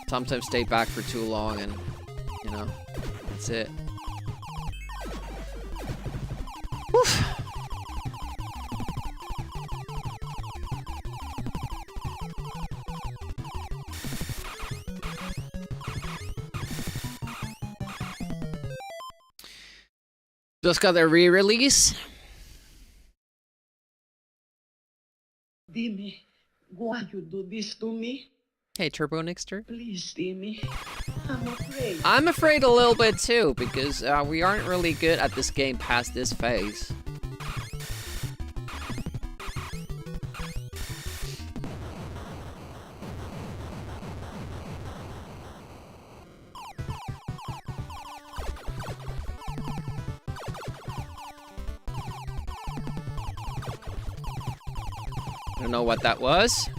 Sometimes stay back for too long and, you know, that's it. Oof. Just got a re-release. Dime, why you do this to me? Hey, Turbo Nixter. Please, Dime. I'm afraid. I'm afraid a little bit too, because we aren't really good at this game past this phase. I don't know what that was.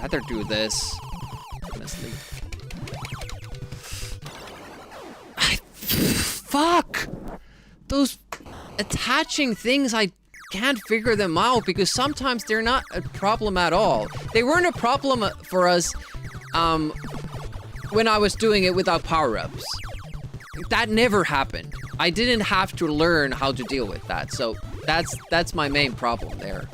I'd rather do this, honestly. Fuck! Those attaching things, I can't figure them out because sometimes they're not a problem at all. They weren't a problem for us when I was doing it without power-ups. That never happened. I didn't have to learn how to deal with that, so that's my main problem there.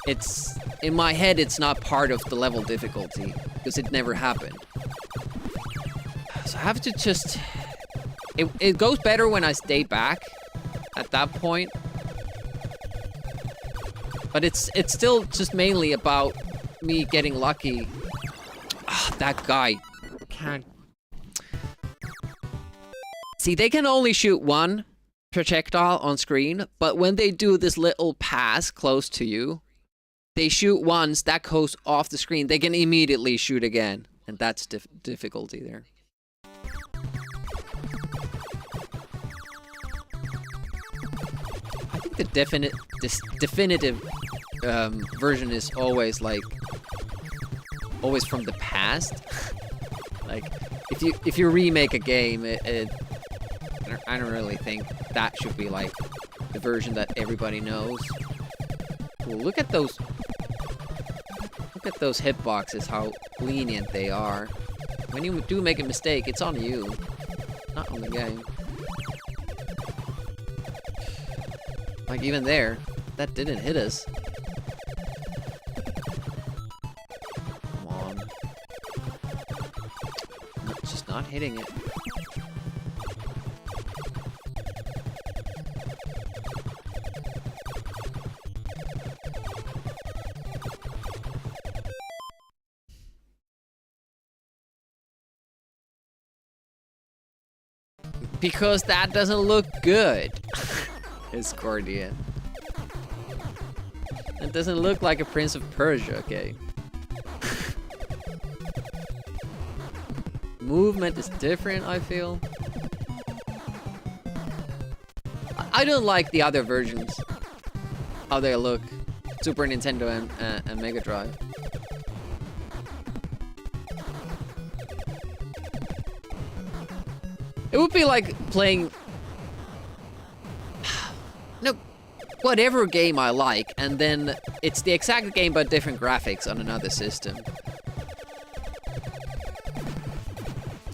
It's in my head, it's not part of the level difficulty because it never happened. So I have to just... It goes better when I stay back at that point. But it's still just mainly about me getting lucky. Ah, that guy can't... See, they can only shoot one projectile on screen, but when they do this little pass close to you, they shoot once, that goes off the screen, they can immediately shoot again. And that's difficulty there. I think the definitive version is always like... always from the past. Like, if you remake a game, I don't really think that should be like the version that everybody knows. Well, look at those hitboxes, how lenient they are. When you do make a mistake, it's on you, not on the game. Like even there, that didn't hit us. Come on. No, just not hitting it. Because that doesn't look good. Escordia. It doesn't look like a Prince of Persia, okay? Movement is different, I feel. I don't like the other versions. How they look. Super Nintendo and Mega Drive. It would be like playing... no, whatever game I like, and then it's the exact game but different graphics on another system.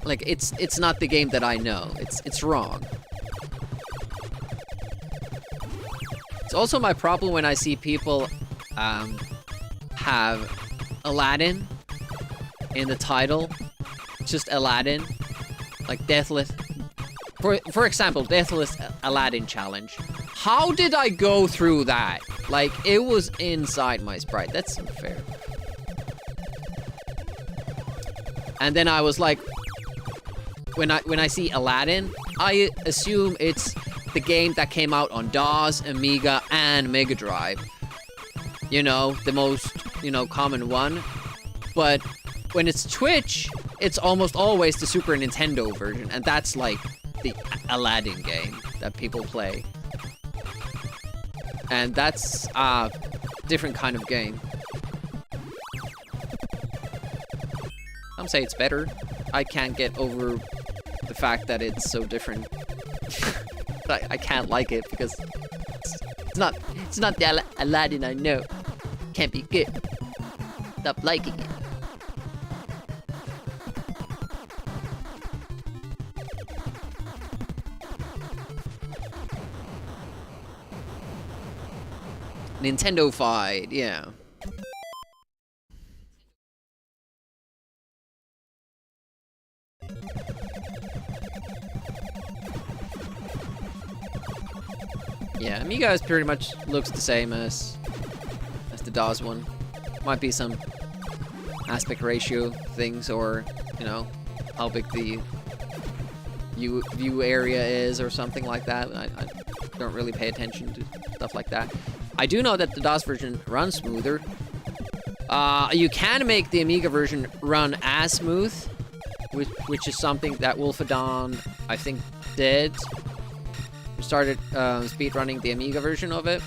Like, it's not the game that I know. It's wrong. It's also my problem when I see people have Aladdin in the title. Just Aladdin. Like Deathless. For example, Deathless Aladdin challenge. How did I go through that? Like, it was inside my sprite. That's unfair. And then I was like, when I see Aladdin, I assume it's the game that came out on DOS, Amiga, and Mega Drive. You know, the most, common one. But when it's Twitch, it's almost always the Super Nintendo version, and that's like the Aladdin game that people play. And that's a different kind of game. Some say it's better. I can't get over the fact that it's so different. I can't like it because it's not the Aladdin I know. Can't be good. Stop liking it. Nintendo fight, yeah. Yeah, Amiga is pretty much looks the same as the DOS one. Might be some aspect ratio things, or how big the view area is, or something like that. I don't really pay attention to stuff like that. I do know that the DOS version runs smoother. You can make the Amiga version run as smooth, which is something that Wolfadon, I think, did. We started speedrunning the Amiga version of it.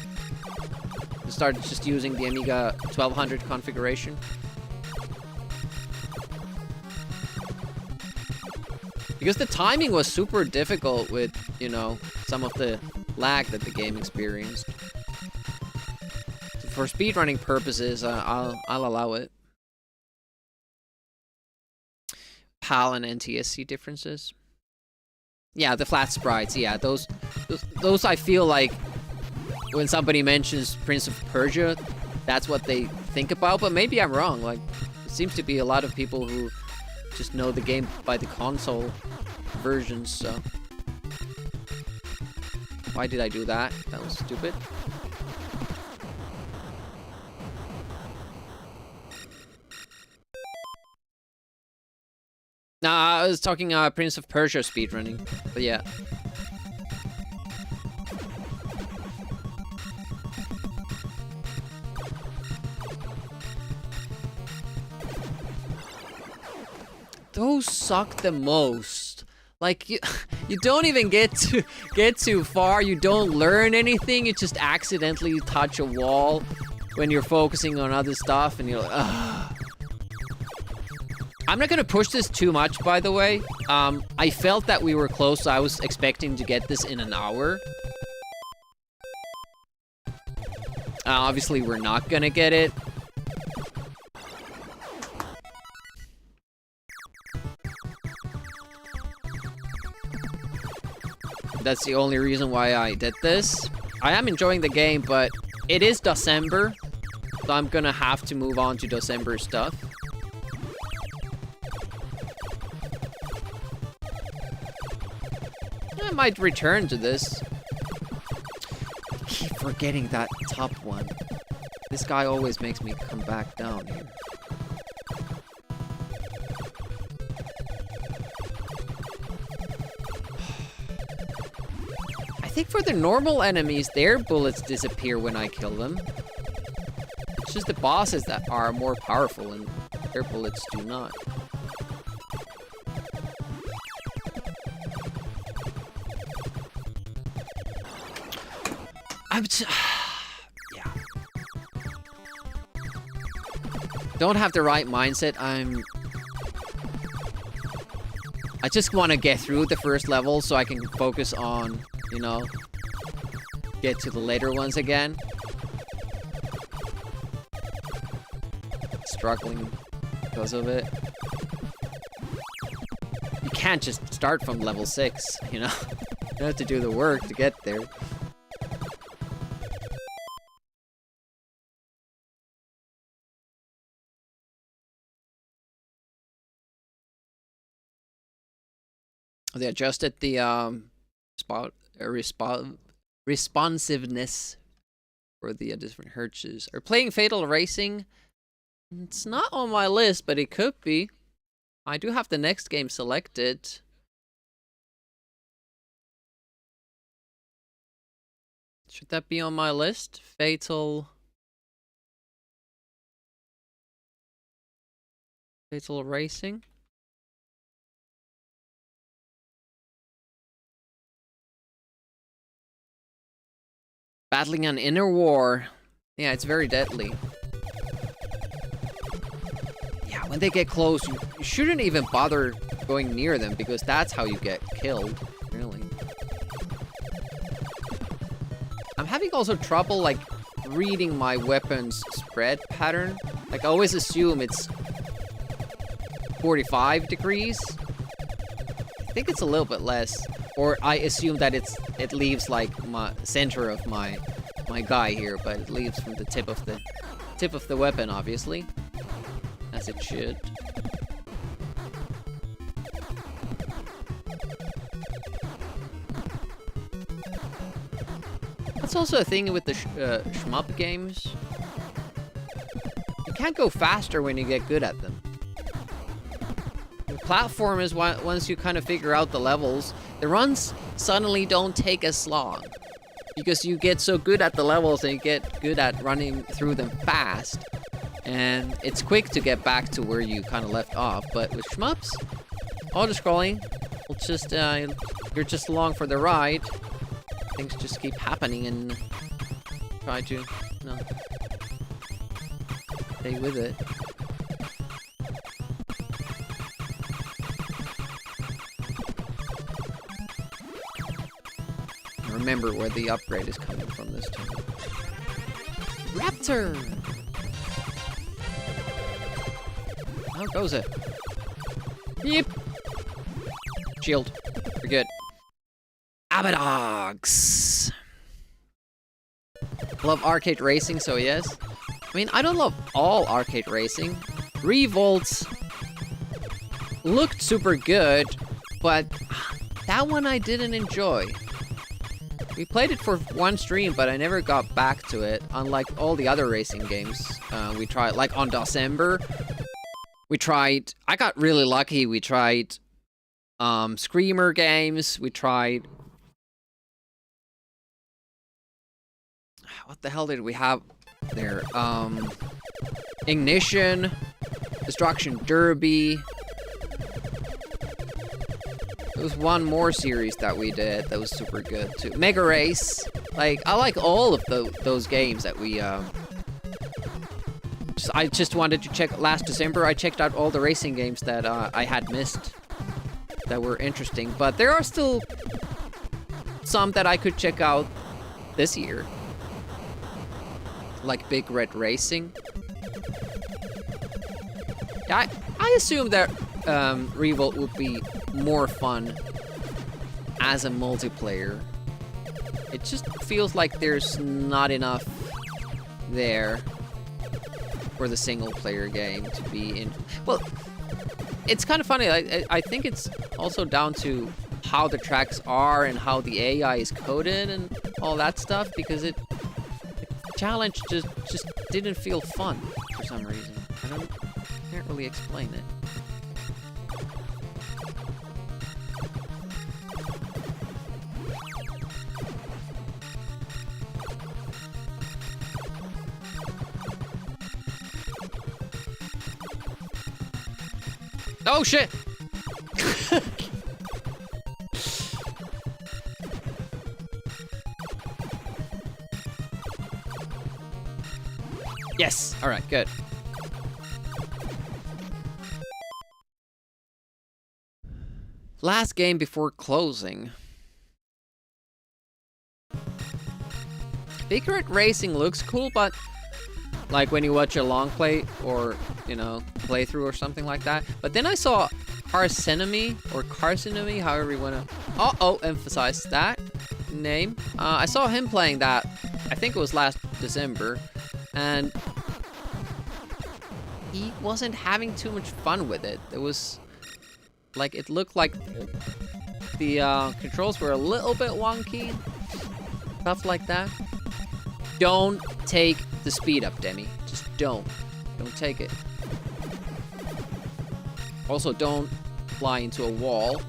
We started just using the Amiga 1200 configuration. Because the timing was super difficult with, some of the lag that the game experienced. So for speedrunning purposes, I'll allow it. PAL and NTSC differences. Yeah, the flat sprites. Yeah, those I feel like when somebody mentions Prince of Persia, that's what they think about. But maybe I'm wrong. Like, it seems to be a lot of people who just know the game by the console versions. So why did I do that? That was stupid. Nah, I was talking Prince of Persia speedrunning, but yeah. Those suck the most. Like, you don't even get too far. You don't learn anything. You just accidentally touch a wall when you're focusing on other stuff, and you're like, ugh. I'm not gonna push this too much, by the way. I felt that we were close, so I was expecting to get this in an hour. Obviously, we're not gonna get it. That's the only reason why I did this. I am enjoying the game, but it is DOSember, so I'm gonna have to move on to DOSember stuff. I might return to this. I keep forgetting that top one. This guy always makes me come back down here. I think for the normal enemies, their bullets disappear when I kill them. It's just the bosses that are more powerful and their bullets do not. Yeah. Don't have the right mindset. I just want to get through the first level so I can focus on, you know, get to the later ones again. Struggling because of it. You can't just start from level 6, you know? You have to do the work to get there. They adjusted the responsiveness for the different hertzes. Are playing Fatal Racing? It's not on my list, but it could be. I do have the next game selected. Should that be on my list? Fatal Racing? Battling an inner war. Yeah, it's very deadly. Yeah, when they get close, you shouldn't even bother going near them because that's how you get killed, really. I'm having also trouble, like, reading my weapon's spread pattern. Like, I always assume it's 45 degrees. I think it's a little bit less. Or I assume that it leaves like my center of my guy here, but it leaves from the tip of the weapon, obviously, as it should. That's also a thing with the shmup games. You can't go faster when you get good at them. The platform is once you kind of figure out the levels, the runs suddenly don't take as long. Because you get so good at the levels and you get good at running through them fast. And it's quick to get back to where you kind of left off. But with shmups, auto-scrolling, will just, you're just along for the ride. Things just keep happening and try to, you know, stay with it. remember where the upgrade is coming from this time. Raptor! How goes it? Yep. Shield. We're good. Abadox! Love arcade racing, so yes. I mean, I don't love all arcade racing. Revolts looked super good, but that one I didn't enjoy. We played it for one stream, but I never got back to it, unlike all the other racing games we tried. Like on DOSember, we tried... I got really lucky. We tried Screamer games. We tried... What the hell did we have there? Ignition, Destruction Derby. There was one more series that we did that was super good too. Mega Race. Like, I like all of those games that we I just wanted to check. Last December I checked out all the racing games that I had missed that were interesting, but there are still some that I could check out this year. Like Big Red Racing. Yeah, I assume that Revolt would be more fun as a multiplayer. It just feels like there's not enough there for the single player game to be in. Well, it's kind of funny. I think it's also down to how the tracks are and how the AI is coded and all that stuff, because the challenge just didn't feel fun for some reason. Can't really explain it. Oh shit! Yes! Alright, good. Last game before closing. Big Red Racing looks cool, but like when you watch a long play or, you know, playthrough or something like that. But then I saw Carcinomy, or Carcinomy, however you wanna emphasize that name. I saw him playing that, I think it was last December, and he wasn't having too much fun with it. It was like, it looked like the controls were a little bit wonky, stuff like that. Don't take the speed up, Demi. Just don't take it. Also, don't fly into a wall.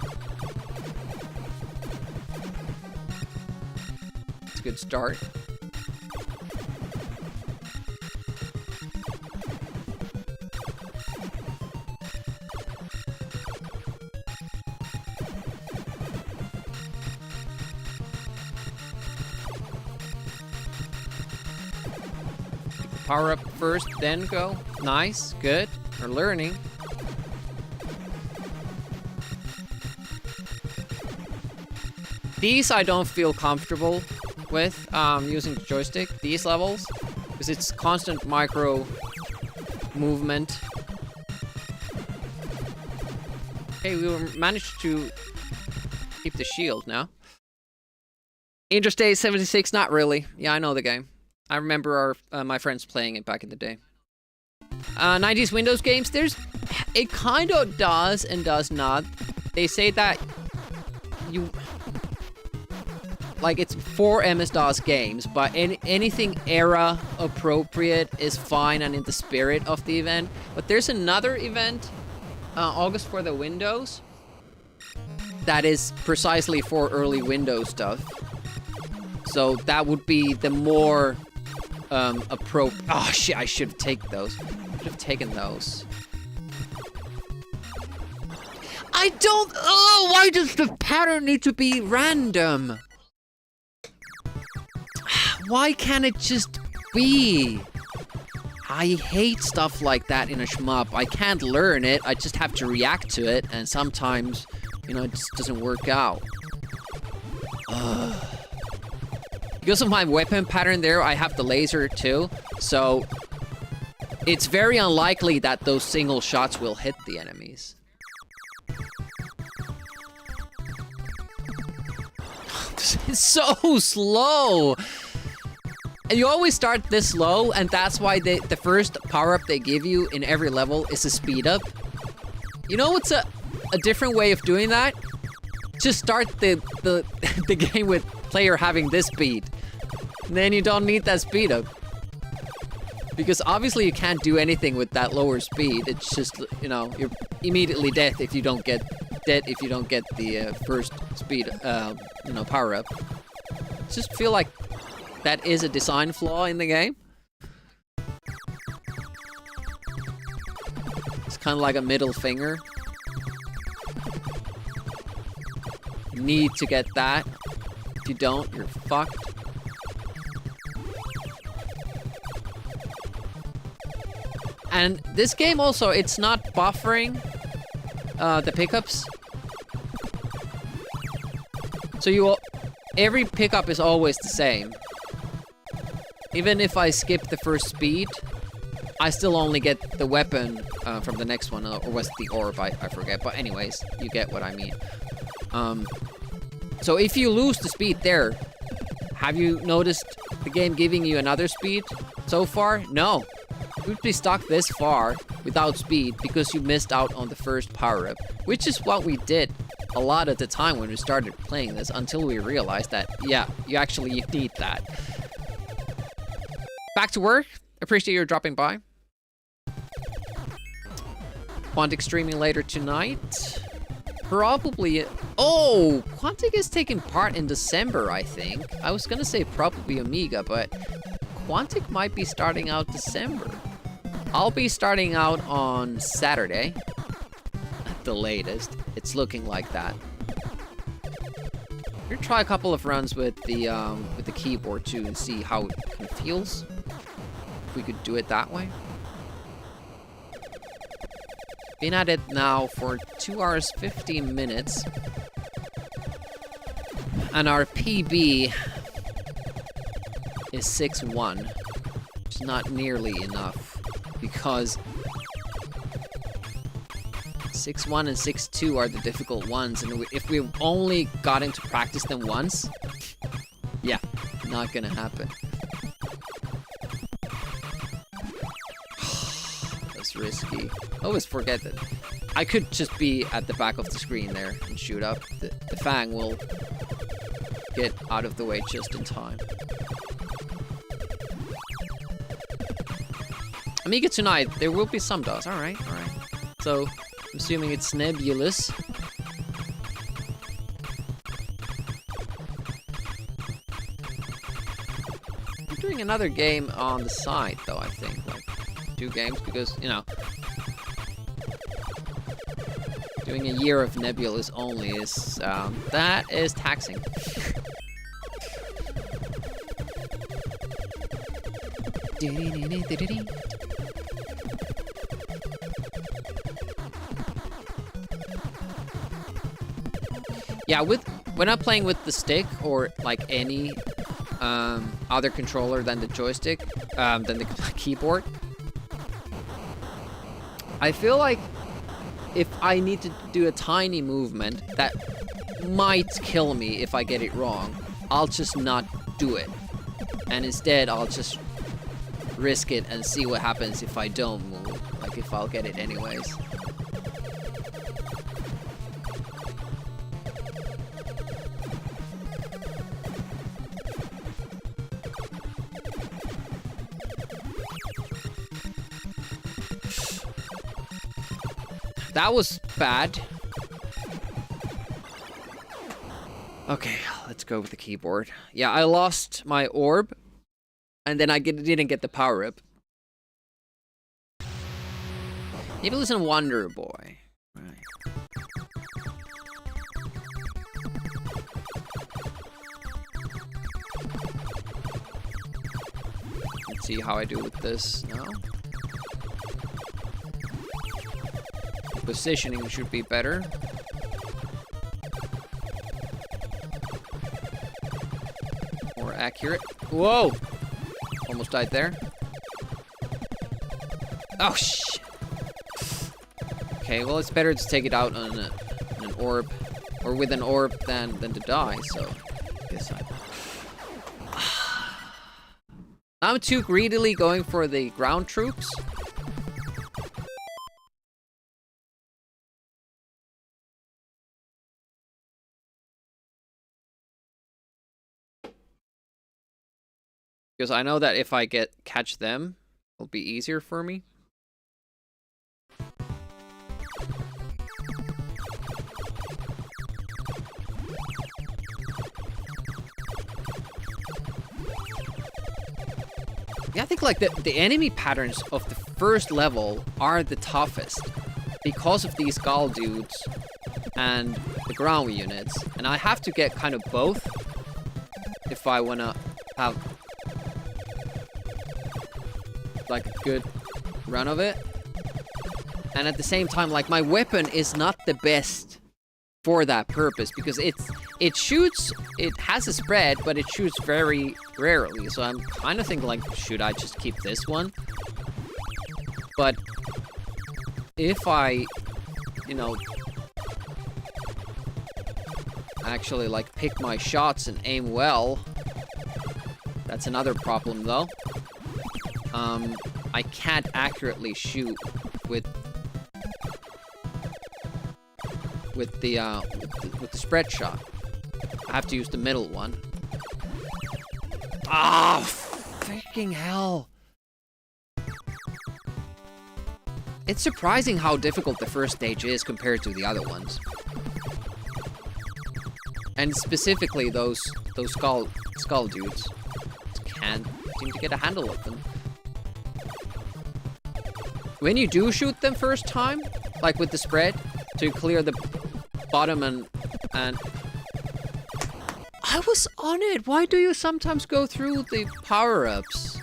It's a good start. Power up first, then go. Nice, good. We're learning. These I don't feel comfortable with using the joystick, these levels, because it's constant micro movement. Okay, we managed to keep the shield now. Interstate 76, not really. Yeah, I know the game. I remember my friends playing it back in the day. 90s Windows games, it kind of does and does not. They say that it's for MS-DOS games, but anything era appropriate is fine and in the spirit of the event. But there's another event, August for the Windows, that is precisely for early Windows stuff. So that would be the more appropriate. Oh shit! I should have taken those. I should have taken those. I don't. Oh, why does the pattern need to be random? Why can't it just be? I hate stuff like that in a shmup. I can't learn it. I just have to react to it, and sometimes, you know, it just doesn't work out. Ugh. Because of my weapon pattern there, I have the laser too. So it's very unlikely that those single shots will hit the enemies. It's so slow. And you always start this slow, and that's why the first power-up they give you in every level is a speed up. You know what's a different way of doing that? Just start the game with player having this speed. And then you don't need that speed up. Because obviously you can't do anything with that lower speed. It's just, you know, you're immediately dead if you don't get the first speed, you know, power up. Just feel like that is a design flaw in the game. It's kind of like a middle finger. You need to get that. If you don't, you're fucked. And this game also, it's not buffering the pickups. So every pickup is always the same. Even if I skip the first speed, I still only get the weapon from the next one, or was it the orb? I forget. But anyways, you get what I mean. So if you lose the speed there, have you noticed the game giving you another speed so far? No. You'd be stuck this far without speed because you missed out on the first power-up, which is what we did a lot of the time when we started playing this, until we realized that, yeah, you need that. Back to work. Appreciate your dropping by. Quantic streaming later tonight. Probably... Oh! Quantic is taking part in DOSember, I think. I was gonna say probably Amiga, but Quantic might be starting out DOSember. I'll be starting out on Saturday. At the latest. It's looking like that. We're gonna try a couple of runs with the keyboard too and see how it feels. If we could do it that way. Been at it now for 2 hours 15 minutes. And our PB is 6-1. Which is not nearly enough. Because 6-1 and 6-2 are the difficult ones. And if we only got into practice them once, yeah, not gonna happen. That's risky. I always forget that. I could just be at the back of the screen there and shoot up. The Fang will get out of the way just in time. Amiga tonight, there will be some DOS. Alright, alright. So, I'm assuming it's nebulous. I'm doing another game on the side, though, I think. Like, 2 games, because, you know, doing a year of nebulous only is, that is taxing. Yeah, when I'm playing with the stick or like any other controller than the joystick, than the keyboard, I feel like if I need to do a tiny movement that might kill me if I get it wrong, I'll just not do it. And instead, I'll just risk it and see what happens if I don't move. Like, if I'll get it anyways. That was bad. Okay, let's go with the keyboard. Yeah, I lost my orb, and then I didn't get the power-up. Maybe listen to Wonder Boy. Right. Let's see how I do with this now. Positioning should be better. more accurate. Whoa! Almost died there. Oh, shit. Okay, well, it's better to take it out on an orb. Or with an orb than to die, so... I guess I'm too greedily going for the ground troops. Because I know that if I catch them, it'll be easier for me. Yeah, I think like the enemy patterns of the first level are the toughest because of these Skull dudes and the ground units. And I have to get kind of both if I want to have like a good run of it. And at the same time, like, my weapon is not the best for that purpose because it has a spread, but it shoots very rarely. So I'm kind of thinking, like, should I just keep this one? But if I, you know, actually, like, pick my shots and aim well, that's another problem, though. I can't accurately shoot with the spread shot. I have to use the middle one. Ah, freaking hell! It's surprising how difficult the first stage is compared to the other ones, and specifically those skull dudes. Can't seem to get a handle of them. When you do shoot them first time, like with the spread, to clear the bottom and... I was on it! Why do you sometimes go through the power-ups?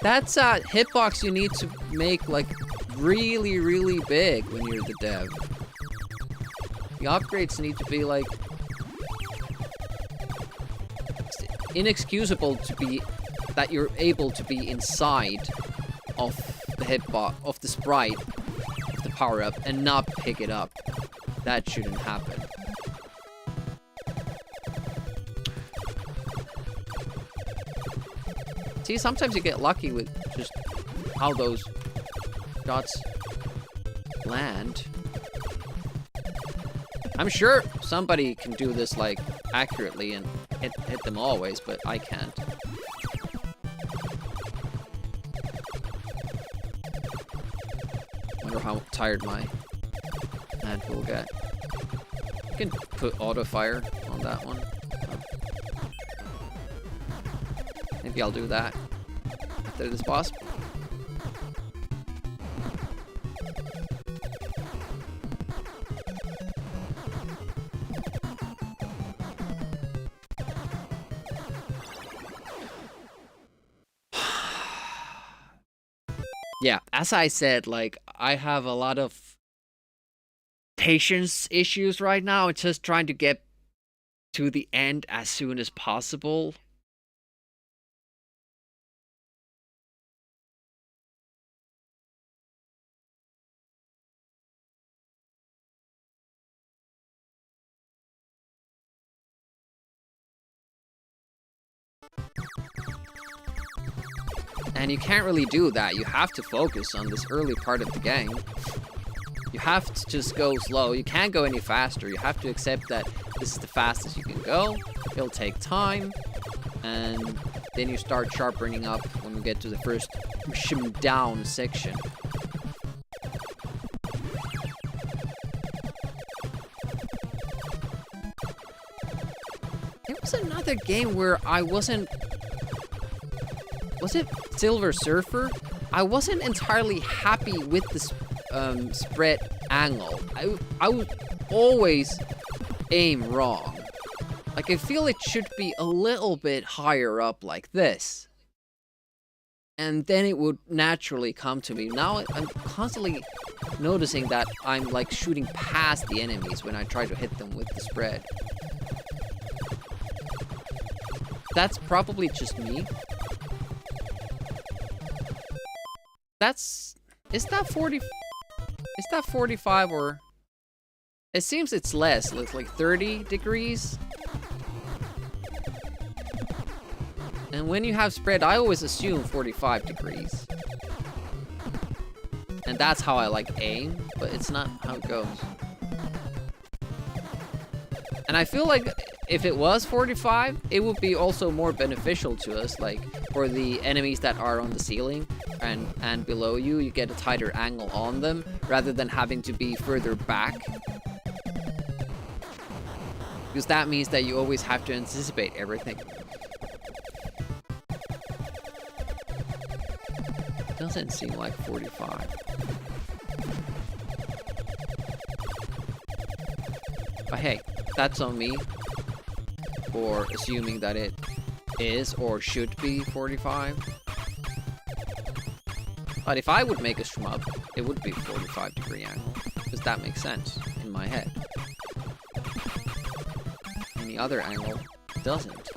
That's a hitbox you need to make, like, really, really big when you're the dev. The upgrades need to be, like... inexcusable to be... that you're able to be inside of the hitbox, of the sprite, of the power-up, and not pick it up. That shouldn't happen. See, sometimes you get lucky with just how those shots land. I'm sure somebody can do this, like, accurately and hit them always, but I can't. Wonder how tired my hand will get. You can put auto fire on that one. Maybe I'll do that after this boss. Yeah, as I said, like, I have a lot of patience issues right now. It's just trying to get to the end as soon as possible. And you can't really do that. You have to focus on this early part of the game. You have to just go slow. You can't go any faster. You have to accept that this is the fastest you can go. It'll take time. And then you start sharpening up when we get to the first shim down section. There was another game where I wasn't... Was it Silver Surfer? I wasn't entirely happy with the spread angle. I would always aim wrong. Like, I feel it should be a little bit higher up like this. And then it would naturally come to me. Now I'm constantly noticing that I'm, like, shooting past the enemies when I try to hit them with the spread. that's probably just me. Is that 40? Is that 45 or? It seems it's less. It's like 30 degrees. And when you have spread, I always assume 45 degrees. And that's how I like aim, but it's not how it goes. And I feel like if it was 45, it would be also more beneficial to us, like for the enemies that are on the ceiling and below you, you get a tighter angle on them rather than having to be further back. Because that means that you always have to anticipate everything. Doesn't seem like 45. But hey, that's on me for assuming that it is or should be 45. But if I would make a shmup, it would be 45-degree angle. Because that makes sense in my head. Any other angle doesn't.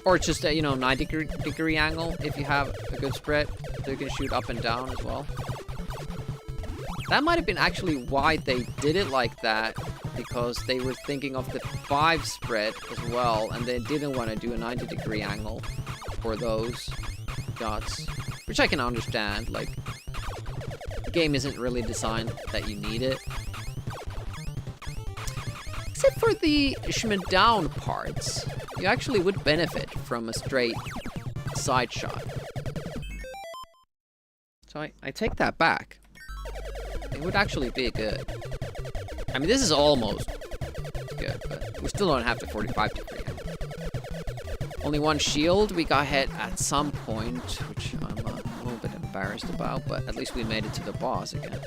Or just a, 90-degree angle if you have a good spread. So you can shoot up and down as well. That might have been actually why they did it like that. Because they were thinking of the 5 spread as well. And they didn't want to do a 90-degree angle for those dots. Which I can understand. Like, the game isn't really designed that you need it. Except for the down parts, you actually would benefit from a straight side shot. So I take that back. It would actually be good. I mean, this is almost good, but we still don't have the 45-degree angle. Only one shield we got hit at some point, which I'm a little bit embarrassed about, but at least we made it to the boss again.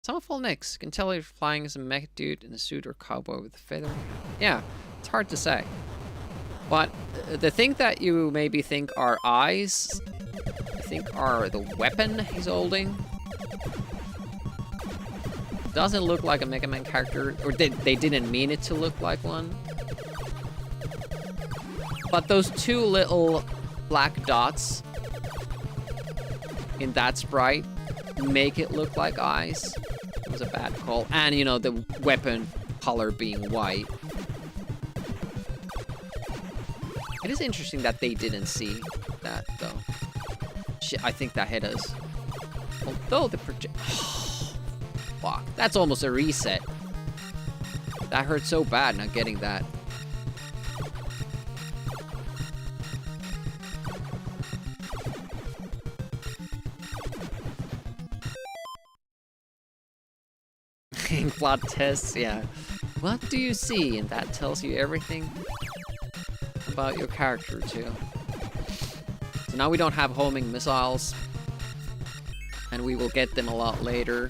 Summerfall Nix. Can tell if you're flying as a mech dude in a suit or cowboy with a feather. Yeah, it's hard to say. But the thing that you maybe think are eyes, I think are the weapon he's holding. Doesn't look like a Mega Man character, or they didn't mean it to look like one. But those 2 little black dots in that sprite make it look like eyes. It was a bad call. And, the weapon color being white. It is interesting that they didn't see that, though. Shit, I think that hit us. Although the project... Fuck. That's almost a reset. That hurt so bad not getting that. Plot tests, yeah. What do you see? And that tells you everything about your character, too. So now we don't have homing missiles. And we will get them a lot later.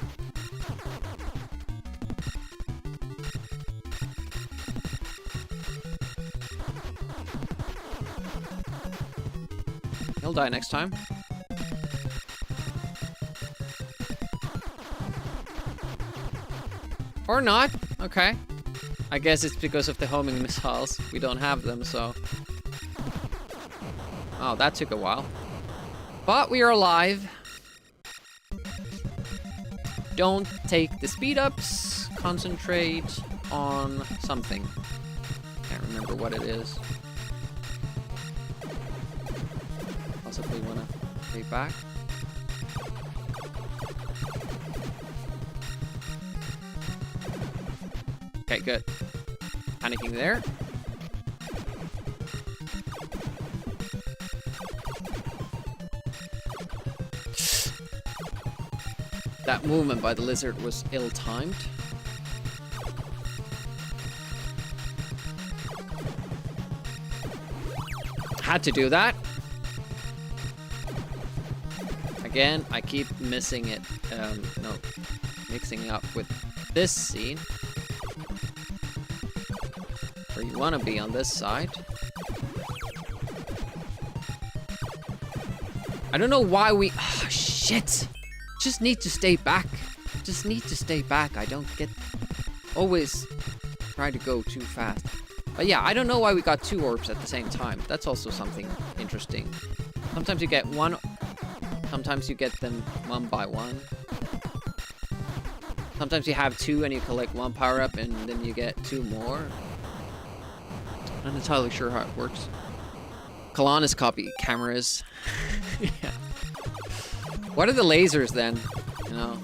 He'll die next time. Or not. Okay. I guess it's because of the homing missiles. We don't have them, so... Oh, that took a while. But we are alive. Don't take the speed ups. Concentrate on something. Can't remember what it is. Possibly wanna stay back. Okay, good. Panicking there. That movement by the lizard was ill-timed. Had to do that. Again, I keep missing it. Mixing up with this scene. Where you want to be on this side. I don't know why we... Oh, shit! just need to stay back. Just need to stay back. I don't get... Always try to go too fast. But yeah, I don't know why we got 2 orbs at the same time. That's also something interesting. Sometimes you get 1... Sometimes you get them 1 by 1. Sometimes you have 2 and you collect 1 power-up and then you get 2 more. Not entirely sure how it works. Kalanis copy cameras. Yeah. What are the lasers then? You know,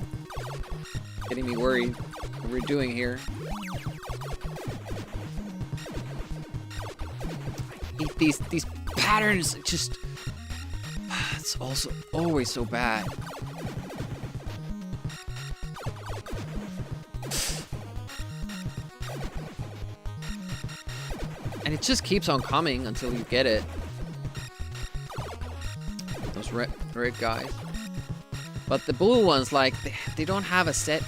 getting me worried. What we're doing here. I hate these patterns. Just, it's also always so bad. And it just keeps on coming until you get it. Those red guys. But the blue ones, like, they don't have a set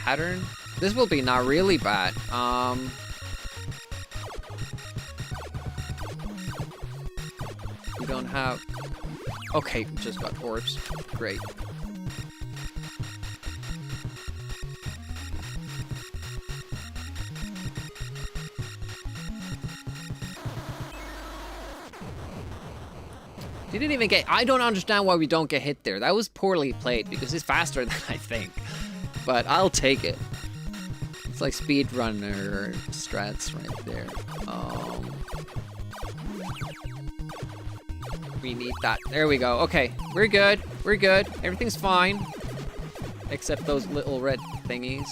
pattern. This will be not really bad. We don't have... Okay, we just got orbs. Great. Didn't even get... I don't understand why we don't get hit there. That was poorly played because it's faster than I think. But I'll take it. It's like speedrunner strats right there. We need that. There we go. Okay, we're good. We're good. Everything's fine. Except those little red thingies.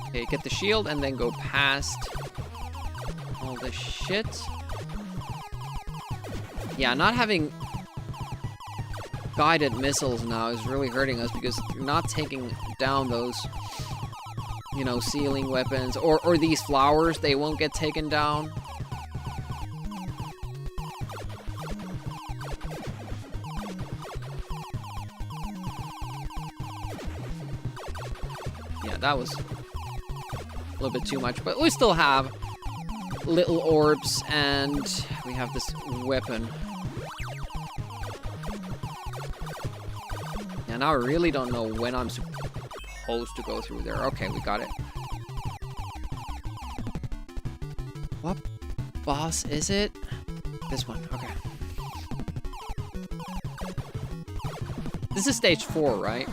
Okay, get the shield and then go past all this shit. Yeah, not having guided missiles now is really hurting us because you're not taking down those, you know, ceiling weapons or these flowers. They won't get taken down. Yeah, that was a little bit too much, but we still have little orbs and we have this weapon. Yeah, now I really don't know when I'm supposed to go through there. Okay, we got it. What boss is it? This one, okay. This is stage 4, right?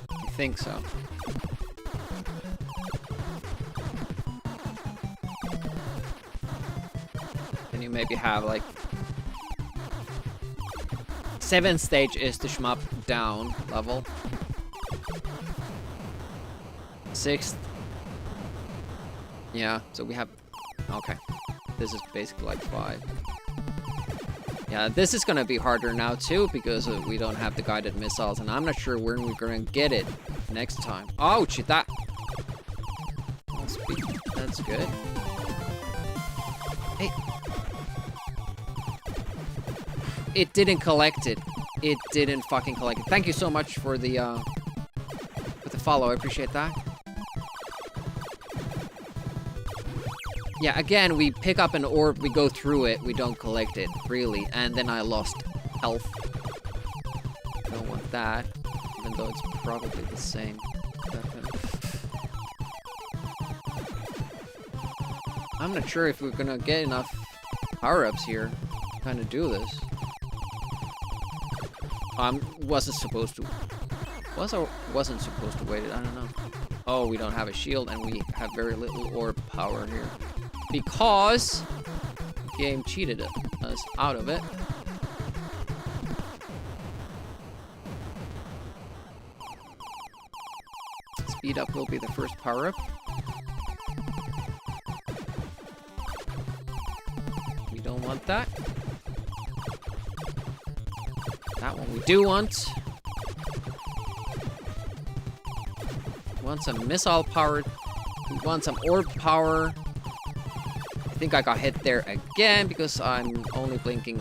I think so. Then you maybe have like 7th stage is the shmup down level. 6th. Yeah, so we have... Okay. This is basically like 5. Yeah, this is gonna be harder now too because we don't have the guided missiles and I'm not sure when we're gonna get it next time. Oh, shit, that... That's good. Hey. It didn't collect it. It didn't fucking collect it. Thank you so much for the follow. I appreciate that. Yeah, again, we pick up an orb, we go through it, we don't collect it, really, and then I lost health. Don't want that, even though it's probably the same weapon. I'm not sure if we're gonna get enough power-ups here to kind of do this. Wasn't supposed to. Was or wasn't supposed to wait it? I don't know. Oh, we don't have a shield, and we have very little orb power here. Because the game cheated us out of it. Speed up will be the first power up. We don't want that. That one we do want. We want some missile power. We want some orb power. I think I got hit there again because I'm only blinking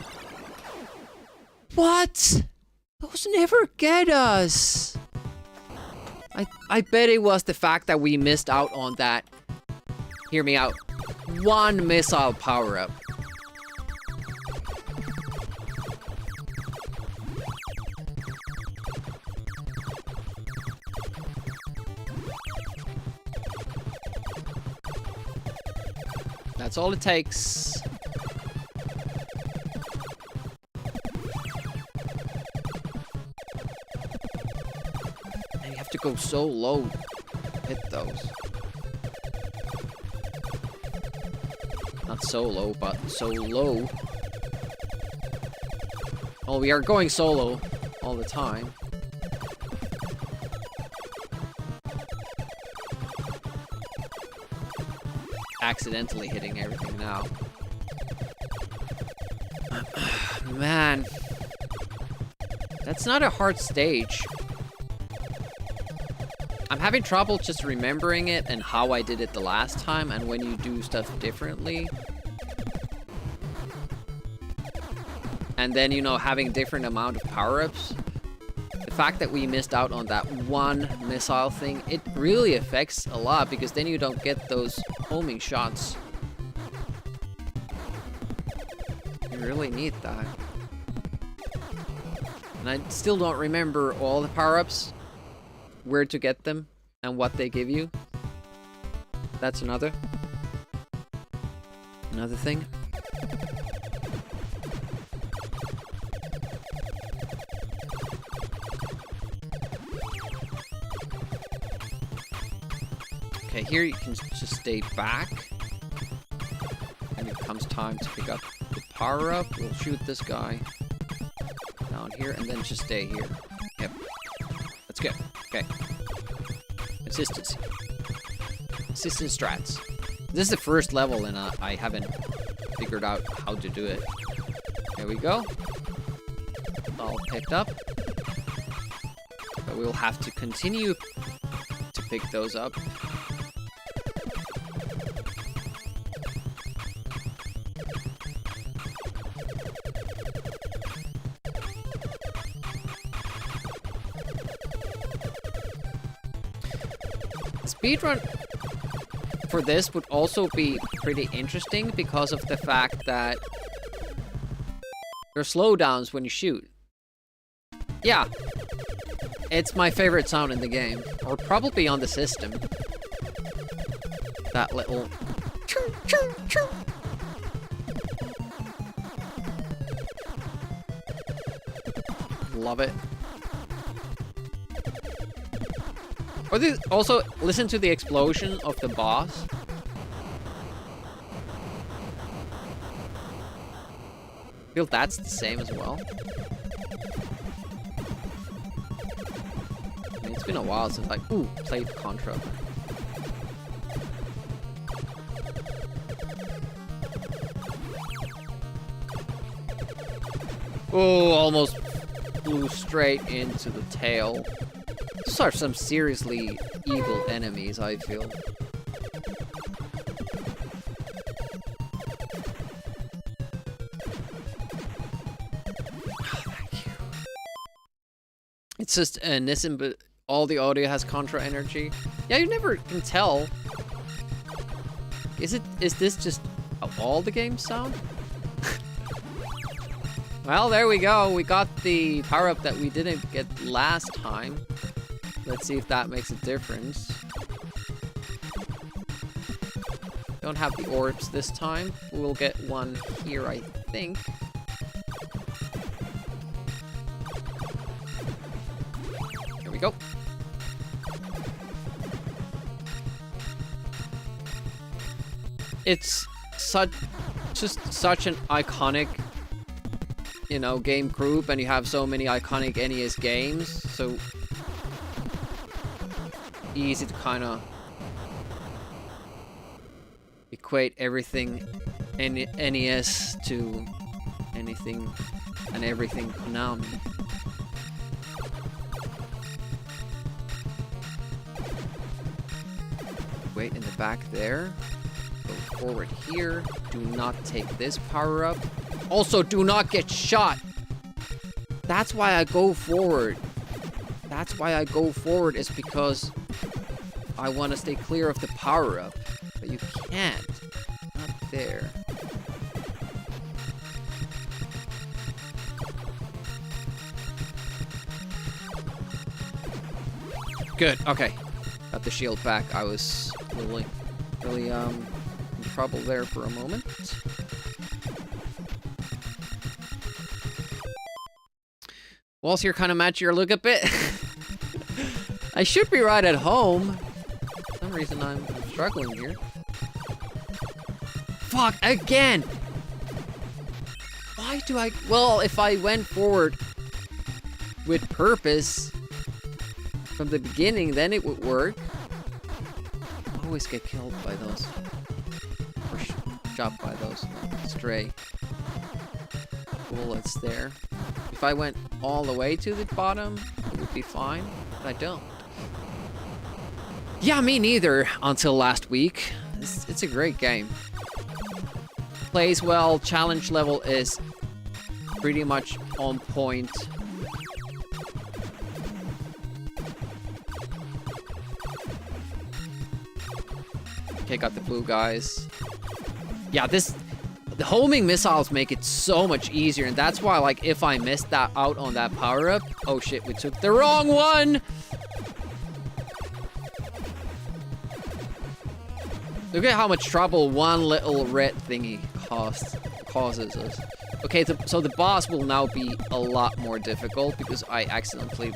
What? Those never get us. I bet it was the fact that we missed out on that. Hear me out. One missile power-up. That's all it takes. And you have to go so low to hit those. Not so low, but so low. Oh, we are going solo all the time. Accidentally hitting everything now. Man. That's not a hard stage. I'm having trouble just remembering it and how I did it the last time and when you do stuff differently. And then, you know, having different amount of power-ups. The fact that we missed out on that one missile thing, it really affects a lot because then you don't get those homing shots. You really need that. And I still don't remember all the power-ups, where to get them, and what they give you. That's another thing. Okay, here you can just stay back. And it comes time to pick up the power-up. We'll shoot this guy down here and then just stay here. Yep. That's good. Okay. Consistency. Consistent strats. This is the first level and I haven't figured out how to do it. There we go. All picked up. But we'll have to continue to pick those up. Speedrun for this would also be pretty interesting because of the fact that there are slowdowns when you shoot. Yeah, it's my favorite sound in the game, or probably on the system. That little choo choo choo. Love it. Or also, listen to the explosion of the boss. I feel that's the same as well. I mean, it's been a while since I played Contra. Oh, almost flew straight into the tail. These are some seriously evil enemies, I feel. Oh, thank you. It's just Nissan, but all the audio has Contra energy. Yeah, you never can tell. Is this just how all the games sound? Well, there we go. We got the power-up that we didn't get last time. Let's see if that makes a difference. Don't have the orbs this time. We'll get one here, I think. Here we go. It's just such an iconic, you know, game group, and you have so many iconic NES games, so easy to kind of equate everything NES to anything and everything Konami. Wait in the back there. Go forward here. Do not take this power up. Also, do not get shot. That's why I go forward. That's why I go forward, is because I want to stay clear of the power-up. But you can't. Not there. Good, okay. Got the shield back. I was really in trouble there for a moment. Walls here kind of match your look a bit. I should be right at home. For some reason I'm struggling here. Fuck, again! Why do I... Well, if I went forward with purpose from the beginning, then it would work. I always get killed by those. Or shot by those stray bullets there. If I went all the way to the bottom, it would be fine, but I don't. Yeah, me neither, until last week. It's a great game. Plays well, challenge level is pretty much on point. Okay, got the blue guys. Yeah, the homing missiles make it so much easier, and that's why, like, if I missed that out on that power-up... Oh shit, we took the wrong one! Look at how much trouble one little red thingy causes us. Okay, so the boss will now be a lot more difficult, because I accidentally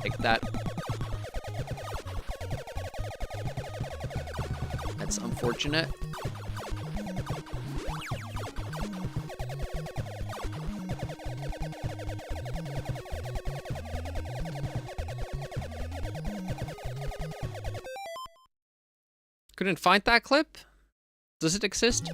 picked that. That's unfortunate. Couldn't find that clip? Does it exist?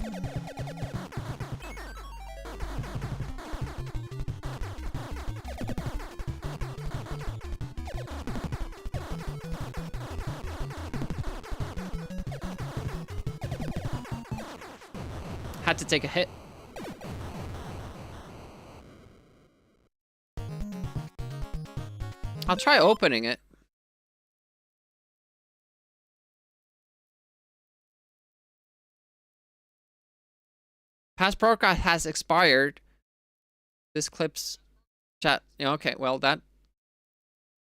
Had to take a hit. I'll try opening it. Past broadcast has expired. This clip's chat. Yeah, okay, well, that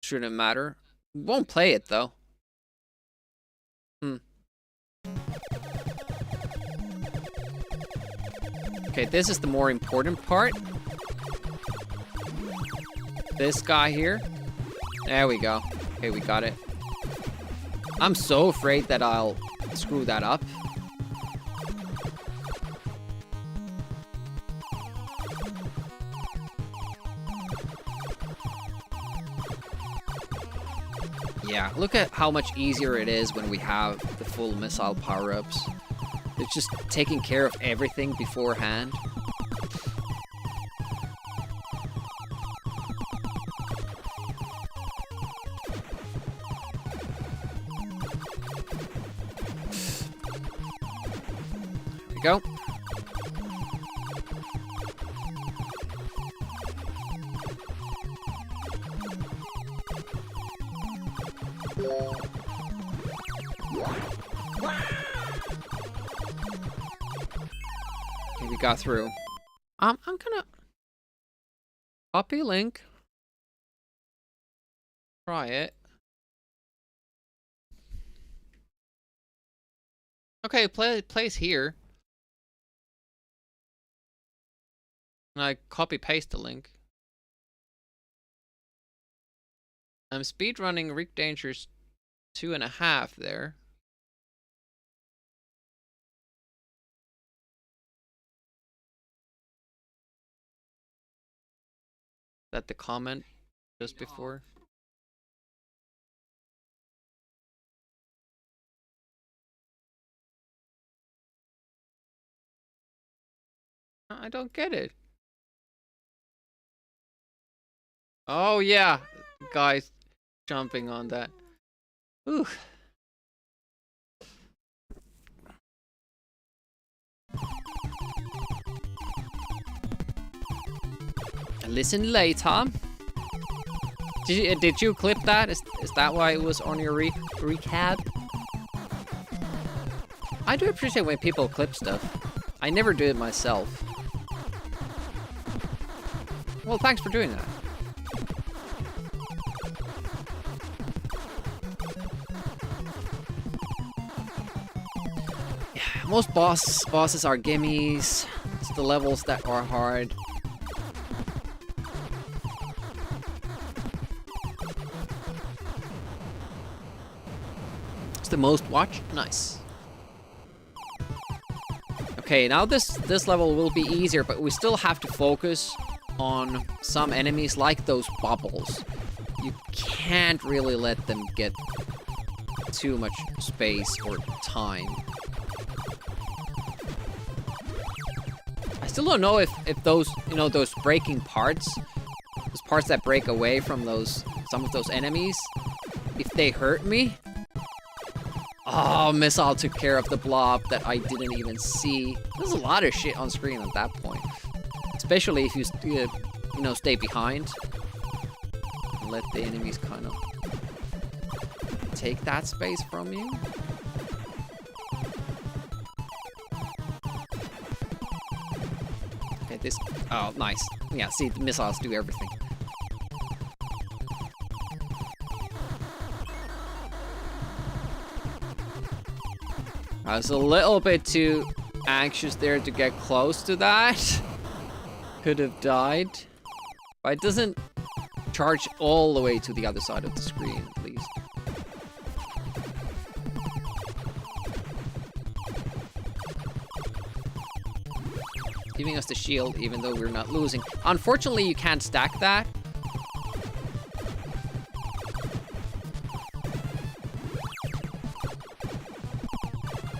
shouldn't matter. Won't play it, though. Okay, this is the more important part. This guy here. There we go. Okay, we got it. I'm so afraid that I'll screw that up. Yeah, look at how much easier it is when we have the full missile power-ups. It's just taking care of everything beforehand. There we go. Okay, we got through. I'm gonna copy link. Try it. Okay, it plays here. And I copy paste the link. I'm speedrunning Rick Danger's 2.5 there. That the comment just before? I don't get it. Oh yeah, guys jumping on that. Ooh. Listen later. Did you clip that? Is that why it was on your recap? I do appreciate when people clip stuff. I never do it myself. Well, thanks for doing that. Yeah, most bosses are gimmies. It's the levels that are hard. It's the most watched. Nice. Okay, now this level will be easier, but we still have to focus on some enemies like those bubbles. You can't really let them get too much space or time. I still don't know if those, you know, those breaking parts, those parts that break away from some of those enemies, if they hurt me. Oh, Missile took care of the blob that I didn't even see. There's a lot of shit on screen at that point. Especially if you, you know, stay behind. And let the enemies kind of take that space from you. Okay, this... Oh, nice. Yeah, see, the missiles do everything. I was a little bit too anxious there to get close to that. Could have died. But it doesn't charge all the way to the other side of the screen, at least. Giving us the shield, even though we're not losing. Unfortunately, you can't stack that.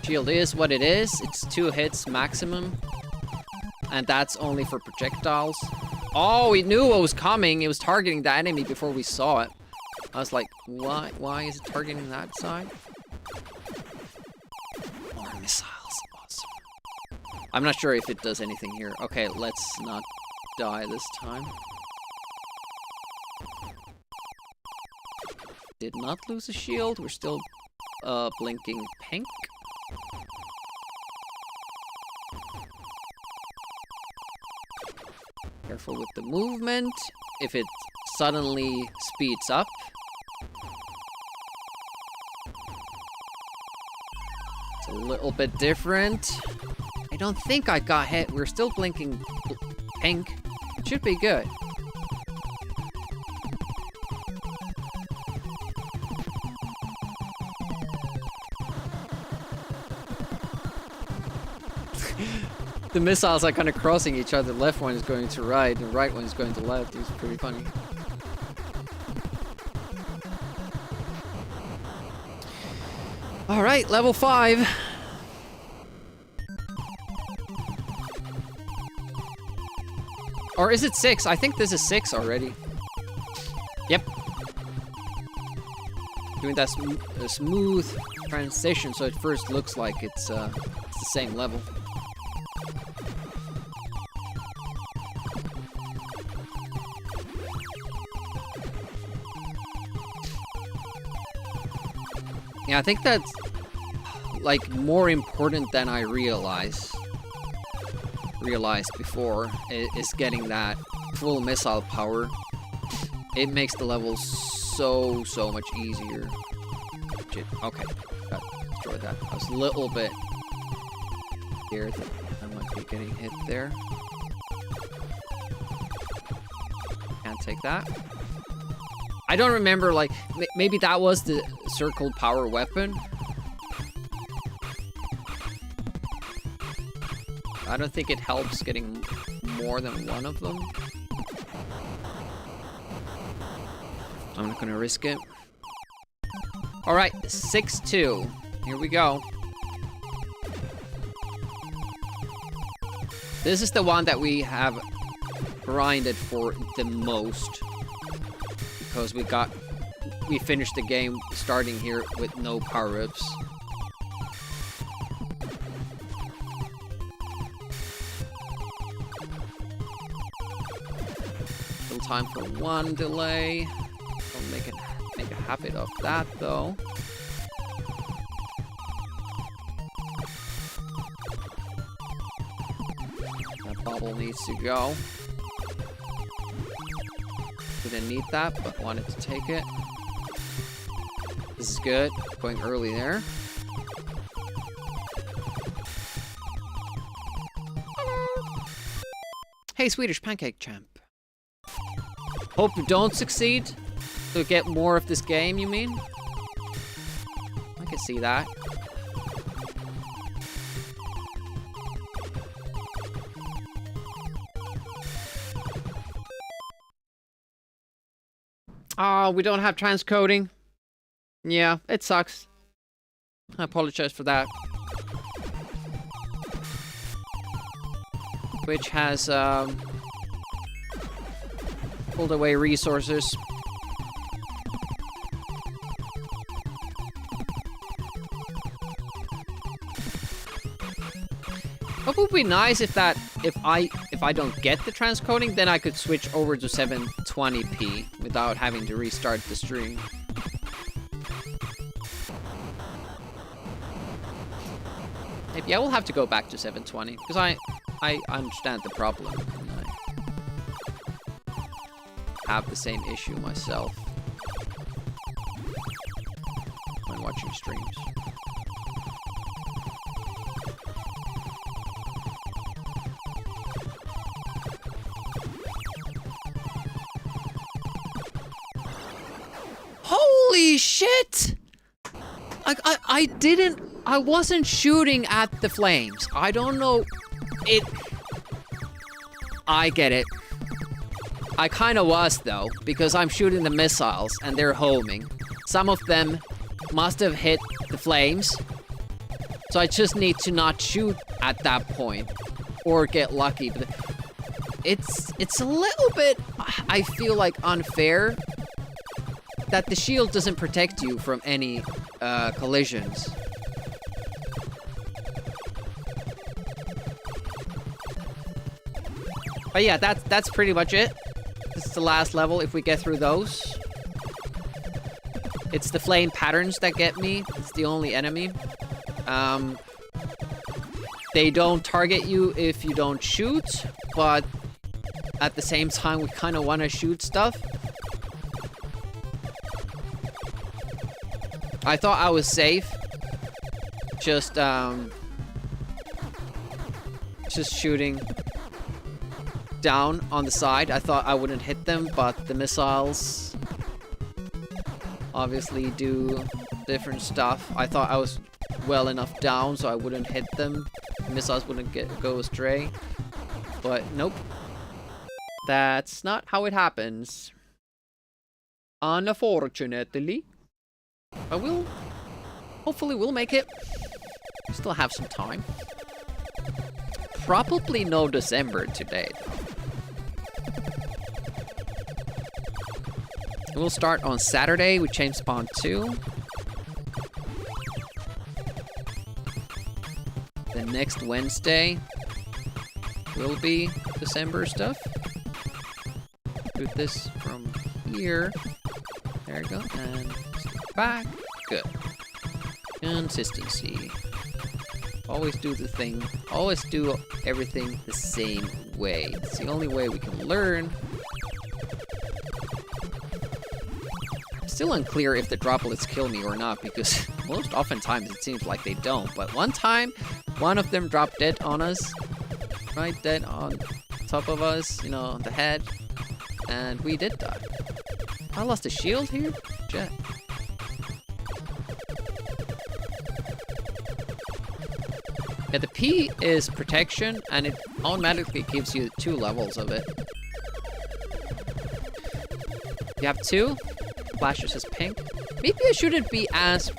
Shield is what it is. It's 2 hits maximum. And that's only for projectiles. Oh, we knew what was coming. It was targeting the enemy before we saw it. I was like, why is it targeting that side? More missiles. Awesome. I'm not sure if it does anything here. Okay, let's not die this time. Did not lose a shield. We're still blinking pink. Careful with the movement. If it suddenly speeds up. It's a little bit different. I don't think I got hit. We're still blinking pink. It should be good. The missiles are kind of crossing each other. The left one is going to right, and the right one is going to left. It's pretty funny. All right, level 5. Or is it 6? I think this is 6 already. Yep. Doing that smooth transition, so it first looks like it's the same level. Yeah, I think that's, like, more important than I realized before, is getting that full missile power. It makes the levels so much easier. Shit, okay. Got destroyed that. I was a little bit scared that I might be getting hit there. Can't take that. I don't remember, like, maybe that was the circle power weapon. I don't think it helps getting more than one of them. I'm not gonna risk it. Alright, 6-2. Here we go. This is the one that we have grinded for the most. Because we finished the game starting here with no power-ups. still time for one delay. Don't make a habit of that though. That bubble needs to go. Didn't need that, but wanted to take it. This is good. Going early there. Hey, Swedish Pancake Champ. Hope you don't succeed to get more of this game, you mean? I can see that. Oh, we don't have transcoding. Yeah, it sucks. I apologize for that. Which has pulled away resources. It would be nice if I don't get the transcoding, then I could switch over to 720p without having to restart the stream. Maybe I will have to go back to 720 because I understand the problem. I have the same issue myself when watching streams. Holy shit! I wasn't shooting at the flames. I don't know. I get it. I kinda was though, because I'm shooting the missiles and they're homing. Some of them must have hit the flames. So I just need to not shoot at that point. Or get lucky. But it's a little bit, I feel like, unfair that the shield doesn't protect you from any collisions. But yeah, that's pretty much it. This is the last level if we get through those. It's the flame patterns that get me. It's the only enemy. They don't target you if you don't shoot, but at the same time we kind of want to shoot stuff. I thought I was safe. Just shooting down on the side. I thought I wouldn't hit them, but the missiles obviously do different stuff. I thought I was well enough down so I wouldn't hit them. The missiles wouldn't go astray. But nope. That's not how it happens. Unfortunately. But hopefully we'll make it. We still have some time. Probably no DOSember today. We'll start on Saturday with Chain Spawn 2. The next Wednesday will be DOSember stuff. Do this from here. There we go. And back. Good. Consistency. Always do the thing. Always do everything the same way. It's the only way we can learn. Still unclear if the droplets kill me or not, because most oftentimes it seems like they don't. But one time, one of them dropped dead on us. Right, dead on top of us, you know, on the head. And we did die. I lost a shield here? Jet. Yeah, the P is protection, and it automatically gives you 2 levels of it. You have 2. Flashes as pink. Maybe I shouldn't be as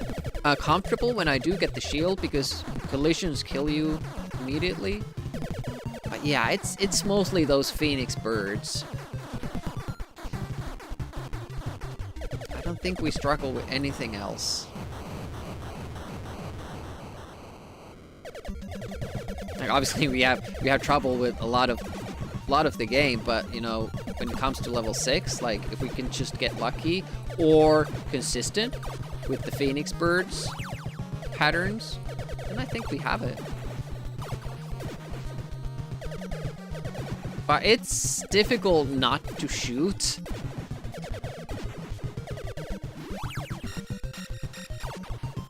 comfortable when I do get the shield, because collisions kill you immediately. But yeah, it's mostly those phoenix birds. I don't think we struggle with anything else. Like obviously we have trouble with a lot of lot of the game, but, you know, when it comes to level 6, like, if we can just get lucky or consistent with the Phoenix Birds patterns, then I think we have it. But it's difficult not to shoot.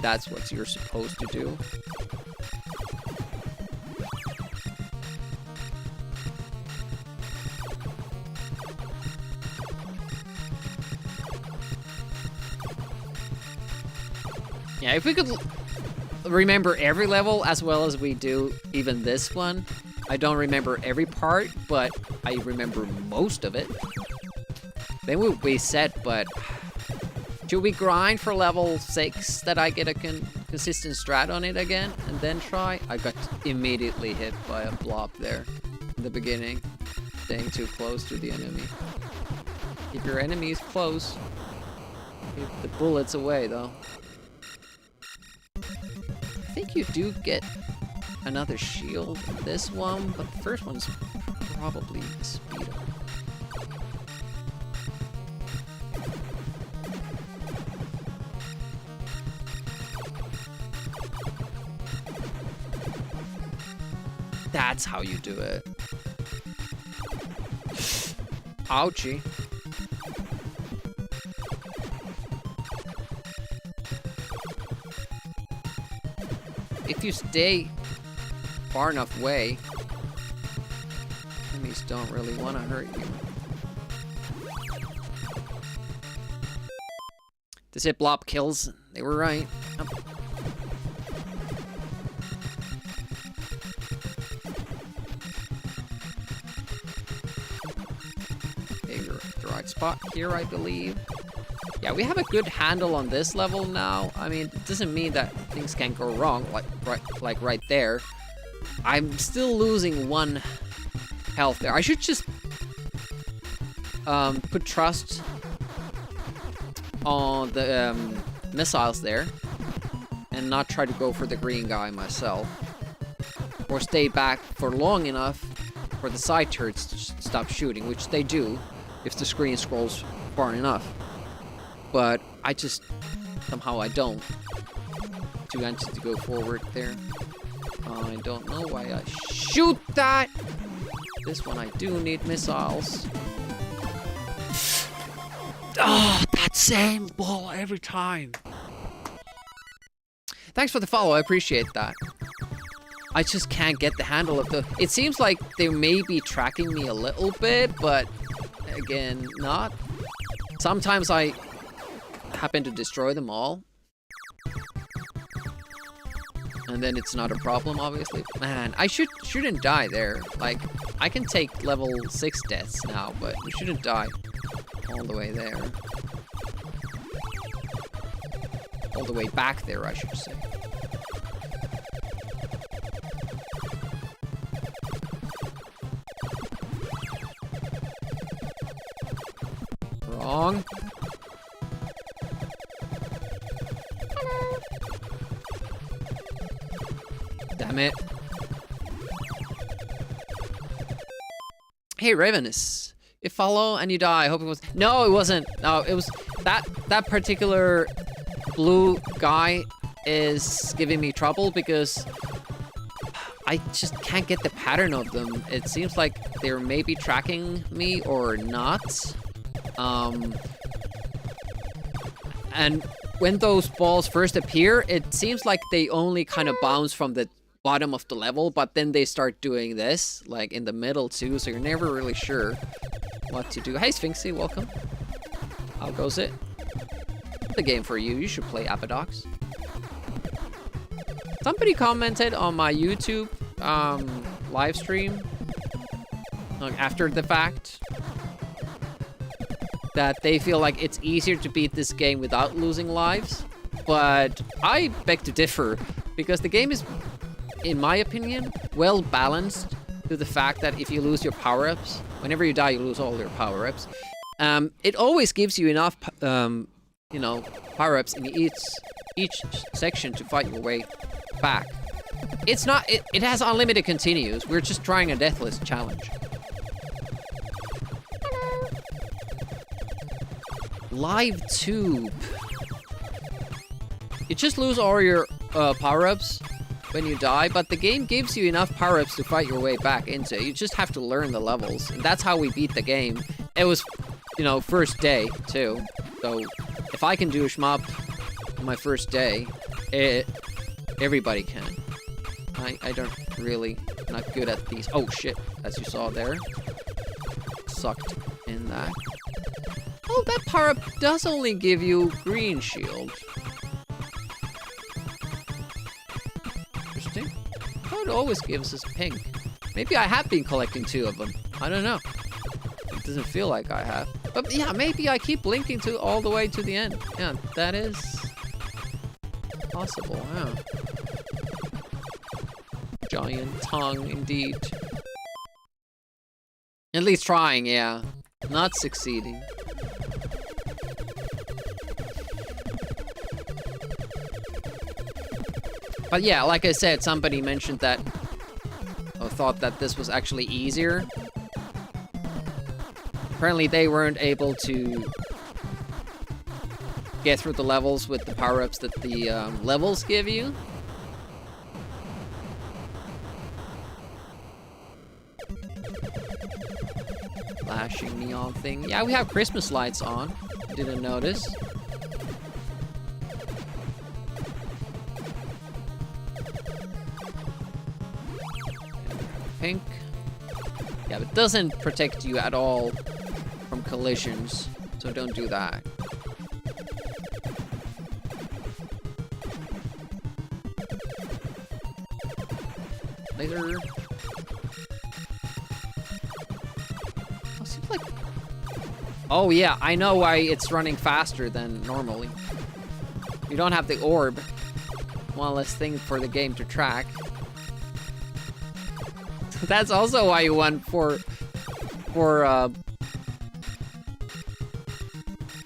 That's what you're supposed to do. Yeah, if we could remember every level as well as we do even this one. I don't remember every part, but I remember most of it. Then we'll be set, but should we grind for level 6 that I get a consistent strat on it again and then try? I got immediately hit by a blob there in the beginning, staying too close to the enemy. Keep your enemies close. Keep the bullets away, though. I think you do get another shield in this one, but the first one's probably a speed up. That's how you do it. Ouchie. If you stay far enough away, enemies don't really want to hurt you. The zip blob kills. They were right. Yep. Okay, you're at the right spot here, I believe. Yeah, we have a good handle on this level now. I mean, it doesn't mean that things can go wrong, like right there. I'm still losing 1 health there. I should just put trust on the missiles there and not try to go for the green guy myself. Or stay back for long enough for the side turrets to stop shooting, which they do if the screen scrolls far enough. But I just, somehow I don't. Too anxious to go forward there. I don't know why I shoot that! This one I do need missiles. Oh, that same ball every time. Thanks for the follow, I appreciate that. I just can't get the handle of the... It seems like they may be tracking me a little bit, but again, not. Sometimes I happen to destroy them all. And then it's not a problem, obviously. Man, I shouldn't die there. Like, I can take level 6 deaths now, but we shouldn't die all the way there. All the way back there, I should say. Wrong. Damn it. Hey, Ravenous. If follow and you die, I hope it was... No, it wasn't. No, it was... That particular blue guy is giving me trouble because I just can't get the pattern of them. It seems like they're maybe tracking me or not. And when those balls first appear, it seems like they only kind of bounce from the bottom of the level, but then they start doing this, like in the middle too, so you're never really sure what to do. Hey Sphinxy, welcome. How goes it? The game for you. You should play Abadox. Somebody commented on my YouTube live stream after the fact that they feel like it's easier to beat this game without losing lives, but I beg to differ because the game is, in my opinion, well balanced to the fact that if you lose your power-ups, whenever you die, you lose all your power-ups. It always gives you enough, you know, power-ups in each section to fight your way back. It's not, it has unlimited continues. We're just trying a Deathless challenge. Live tube. You just lose all your power-ups when you die, but the game gives you enough power-ups to fight your way back into it. You just have to learn the levels, and that's how we beat the game. It was, you know, first day, too. So, if I can do a shmup on my first day, everybody can. I don't really, not good at these. Oh shit, as you saw there. Sucked in that. Oh, that power-up does only give you green shield. Interesting. Oh, it always gives us pink. Maybe I have been collecting 2 of them. I don't know. It doesn't feel like I have. But yeah, maybe I keep blinking to all the way to the end. Yeah, that is possible, yeah. Giant tongue, indeed. At least trying, yeah. Not succeeding. But yeah, like I said, somebody mentioned that, or thought that this was actually easier. Apparently they weren't able to get through the levels with the power-ups that the levels give you. Flashing neon thing. Yeah, we have Christmas lights on. Didn't notice. Pink. Yeah, but it doesn't protect you at all from collisions, so don't do that. Later. Oh, seems like... Oh yeah, I know why it's running faster than normally. You don't have the orb. One less thing for the game to track. That's also why you want for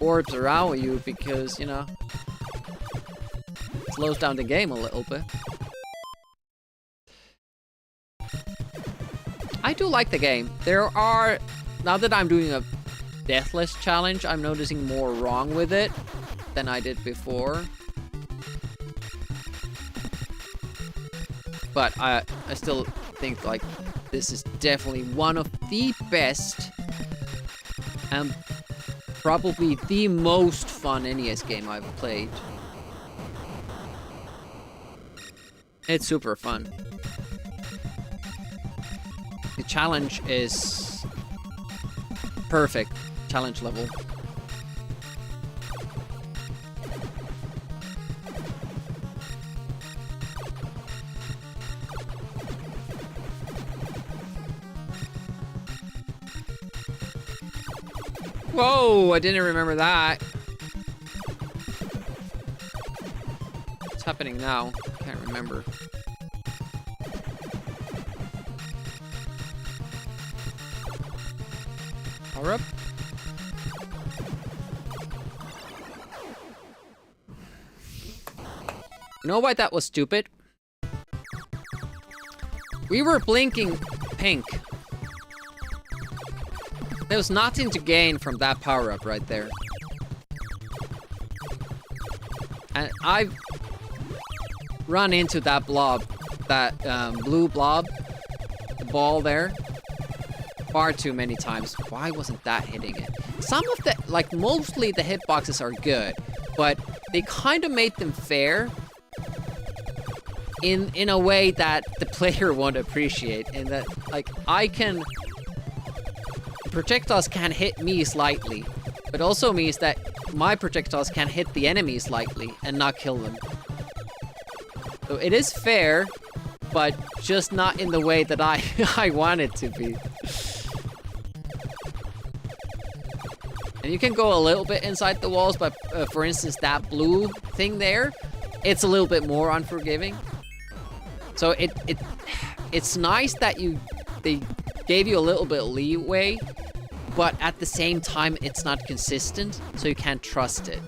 orbs around you, because, you know, it slows down the game a little bit. I do like the game. There are, now that I'm doing a Deathless challenge, I'm noticing more wrong with it than I did before. But I still think, like, this is definitely one of the best and probably the most fun NES game I've played. It's super fun. The challenge is perfect. Challenge level. Whoa, I didn't remember that. What's happening now? Can't remember. Power up. You know why that was stupid? We were blinking pink. There was nothing to gain from that power-up right there. And I've run into that blob, that blue blob, the ball there, far too many times. Why wasn't that hitting it? Some of the, like, mostly the hitboxes are good, but they kind of made them fair in a way that the player won't appreciate, in that, like, projectiles can hit me slightly, but also means that my projectiles can hit the enemy slightly and not kill them. So it is fair, but just not in the way that I want it to be. And you can go a little bit inside the walls, but for instance, that blue thing there, it's a little bit more unforgiving. So it's nice that they gave you a little bit of leeway, but at the same time, it's not consistent, so you can't trust it.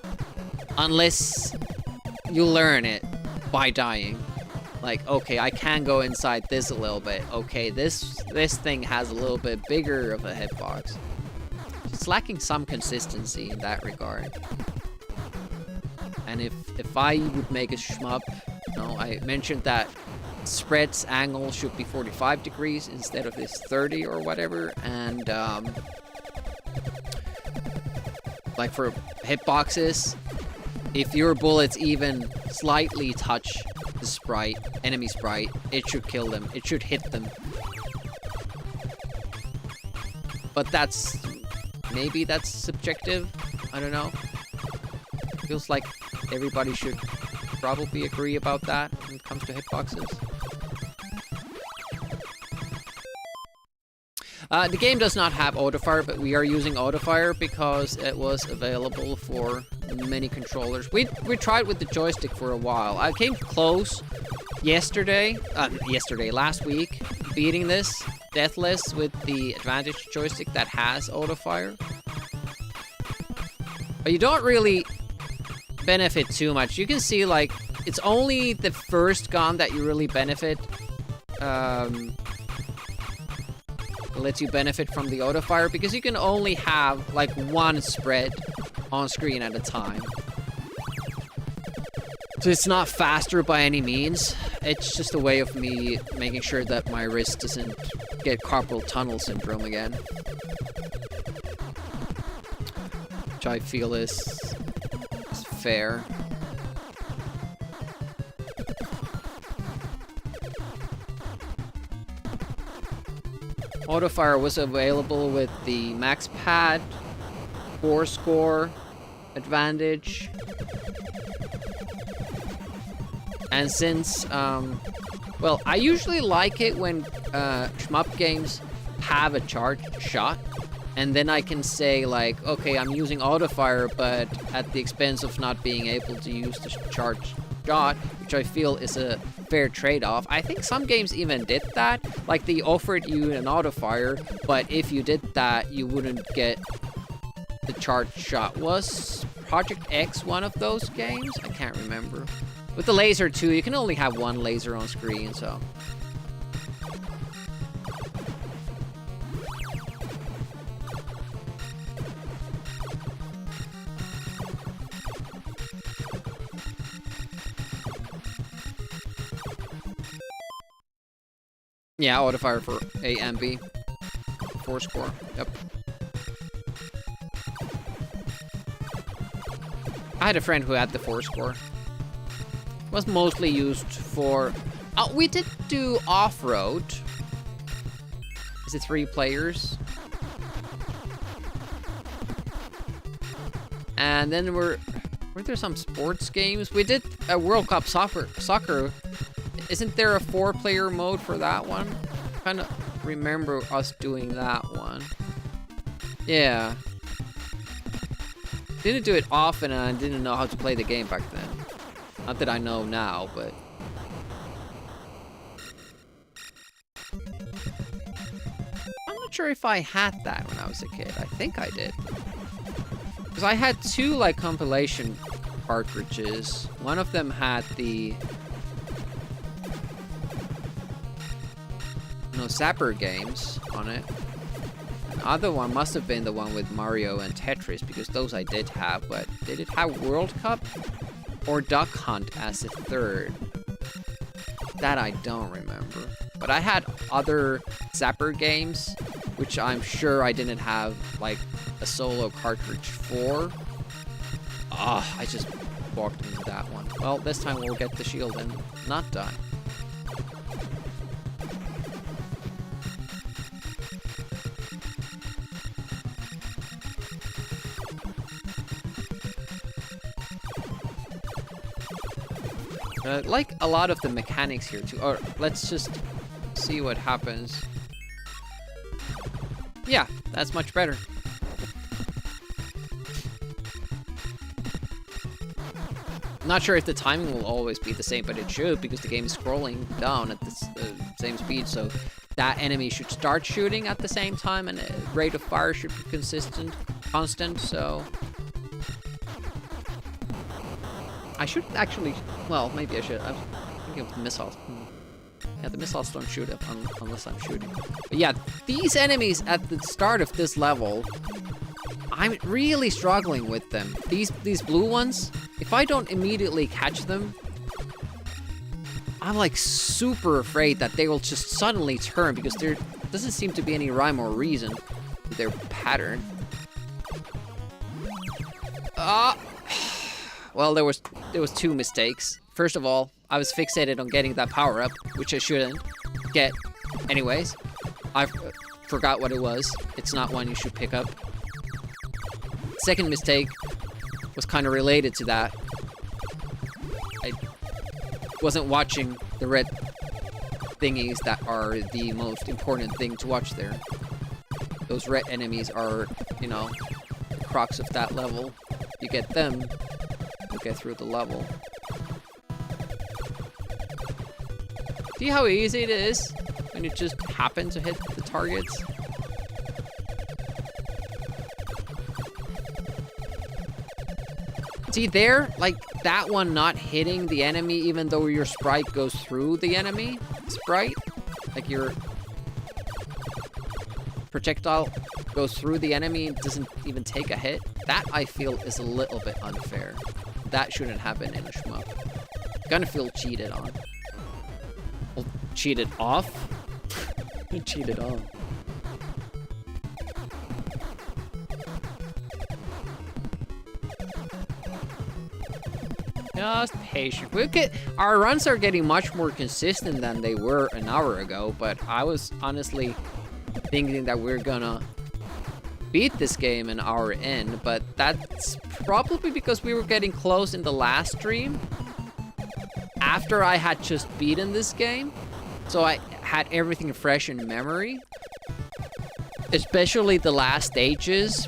Unless you learn it by dying. Like, okay, I can go inside this a little bit. Okay, this thing has a little bit bigger of a hitbox. it's lacking some consistency in that regard. And if I would make a shmup, you know, I mentioned that spread's angle should be 45 degrees instead of this 30 or whatever, and like for hitboxes, if your bullets even slightly touch the sprite, enemy sprite, it should kill them. It should hit them. But maybe that's subjective. I don't know. Feels like everybody should probably agree about that when it comes to hitboxes. The game does not have autofire, but we are using autofire because it was available for many controllers. We tried with the joystick for a while. I came close last week, beating this Deathless with the Advantage joystick that has autofire. But you don't really benefit too much. You can see, like, it's only the first gun that you really benefit. Lets you benefit from the autofire because you can only have like one spread on screen at a time. So it's not faster by any means. It's just a way of me making sure that my wrist doesn't get carpal tunnel syndrome again. Which I feel is fair. Autofire was available with the max pad, 4-score, advantage. And since, well, I usually like it when shmup games have a charged shot. And then I can say, like, okay, I'm using autofire, but at the expense of not being able to use the charged shot, which I feel is a fair trade-off. I think some games even did that. Like, they offered you an autofire, but if you did that, you wouldn't get the charged shot. Was Project X one of those games? I can't remember. With the laser, too, you can only have one laser on screen, so... Yeah, autofire for A and B. 4-score. Yep. I had a friend who had the 4-score. It was mostly used for... Oh, we did do off-road. Is it 3 players? And then were there some sports games? We did a World Cup soccer. Isn't there a 4-player mode for that one? I kind of remember us doing that one. Yeah. Didn't do it often, and I didn't know how to play the game back then. Not that I know now, but... I'm not sure if I had that when I was a kid. I think I did. Because I had 2, like, compilation cartridges. One of them had the... Zapper games on it. The other one must have been the one with Mario and Tetris, because those I did have, but did it have World Cup or Duck Hunt as a third? That I don't remember. But I had other Zapper games, which I'm sure I didn't have, like, a solo cartridge for. Ah, I just walked into that one. Well, this time we'll get the shield and not die. Like a lot of the mechanics here too. Or let's just see what happens. Yeah, that's much better. I'm not sure if the timing will always be the same, but it should, because the game is scrolling down at the same speed, so that enemy should start shooting at the same time, and the rate of fire should be constant, so... I should actually... Well, maybe I should. I was thinking of the missiles. Yeah, the missiles don't shoot up unless I'm shooting. But yeah, these enemies at the start of this level I'm really struggling with them. These blue ones, if I don't immediately catch them, I'm like super afraid that they will just suddenly turn because there doesn't seem to be any rhyme or reason to their pattern. Well, there was 2 mistakes. First of all, I was fixated on getting that power up, which I shouldn't get. Anyways, I forgot what it was. It's not one you should pick up. Second mistake was kind of related to that. I wasn't watching the red thingies that are the most important thing to watch there. Those red enemies are, you know, the crux of that level. You get them, you get through the level. See how easy it is when you just happen to hit the targets? See there, like that one not hitting the enemy even though your sprite goes through the enemy sprite? Like your projectile goes through the enemy and doesn't even take a hit? That I feel is a little bit unfair. That shouldn't happen in a shmup. Gonna feel cheated on. Well, cheated off? Cheated on. Just patient. Our runs are getting much more consistent than they were an hour ago, but I was honestly thinking that we're gonna beat this game an hour in, but that's probably because we were getting close in the last stream after I had just beaten this game, so I had everything fresh in memory, especially the last stages.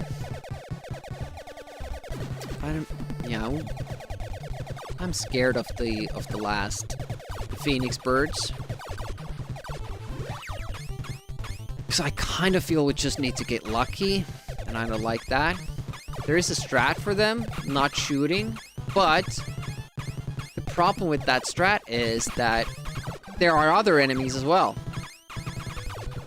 I'm scared of the last Phoenix birds. Because I kind of feel we just need to get lucky, and I don't like that. There is a strat for them, not shooting, but the problem with that strat is that there are other enemies as well.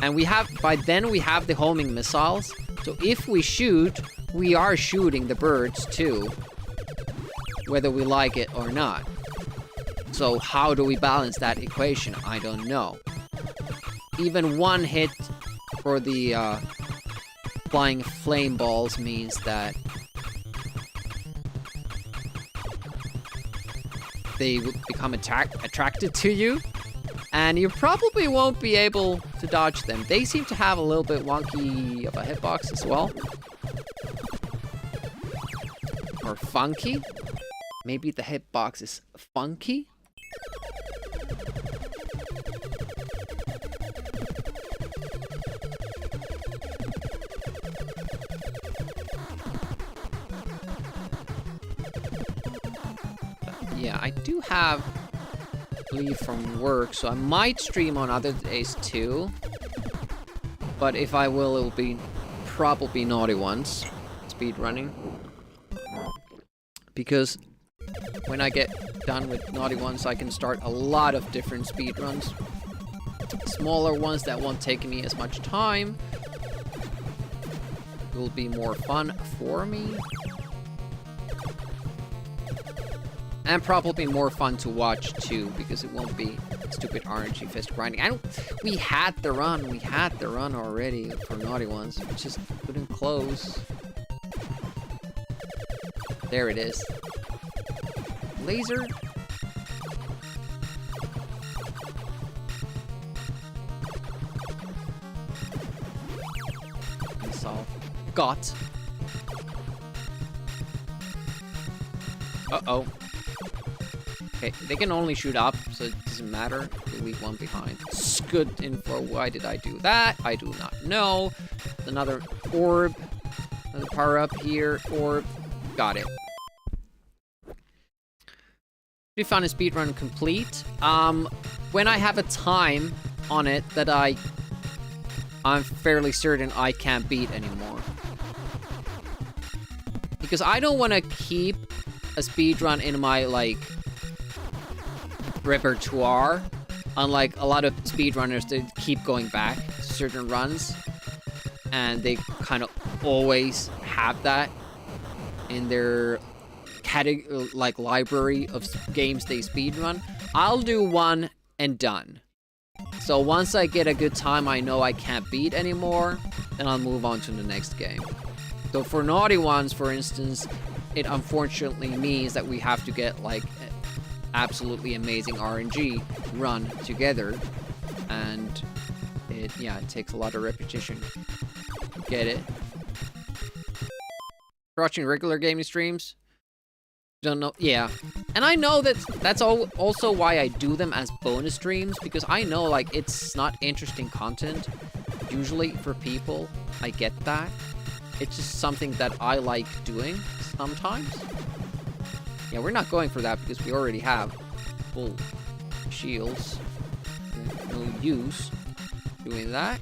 And by then we have the homing missiles, so if we shoot, we are shooting the birds too, whether we like it or not. So how do we balance that equation? I don't know. Even one hit for the flying flame balls means that they will become attracted to you, and you probably won't be able to dodge them. They seem to have a little bit wonky of a hitbox as well. Or funky. Maybe the hitbox is funky? Yeah, I do have leave from work, so I might stream on other days too. But if I will, it will be probably Naughty Ones speed running. Because when I get done with Naughty Ones, I can start a lot of different speed runs. Smaller ones that won't take me as much time. Will be more fun for me. And probably more fun to watch too, because it won't be stupid RNG fist grinding. We had the run already for Naughty Ones. We just couldn't close. There it is. Laser. Missile. Got. Uh-oh. Okay, they can only shoot up, so it doesn't matter. They leave one behind. Good info. Why did I do that? I do not know. Another orb. Another power up here. Orb. Got it. We found a speedrun complete. When I have a time on it that I'm fairly certain I can't beat anymore. Because I don't want to keep a speedrun in my, like, repertoire, unlike a lot of speedrunners that keep going back to certain runs. and they kind of always have that in their like library of games they speedrun. I'll do one and done. So once I get a good time I know I can't beat anymore, then I'll move on to the next game. So for naughty ones, for instance, it unfortunately means that we have to get like absolutely amazing RNG run together, and it takes a lot of repetition. Get it? Watching regular gaming streams? Don't know. Yeah, and I know that's also why I do them as bonus streams, because I know like it's not interesting content usually for people. I get that. It's just something that I like doing sometimes. Yeah, we're not going for that because we already have full shields. No use doing that.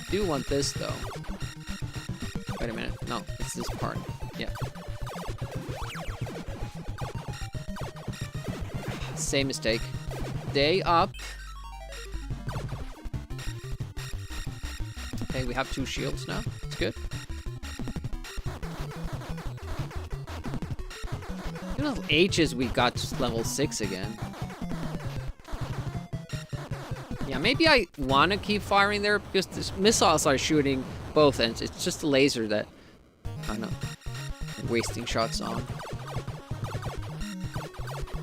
Do want this though. Wait a minute. No, it's this part. Yeah. Same mistake. Day up. Okay, we have 2 shields now. It's good. You know, H's we got to level 6 again. Yeah, maybe I want to keep firing there because the missiles are shooting both ends. It's just the laser that I don't know, I'm wasting shots on.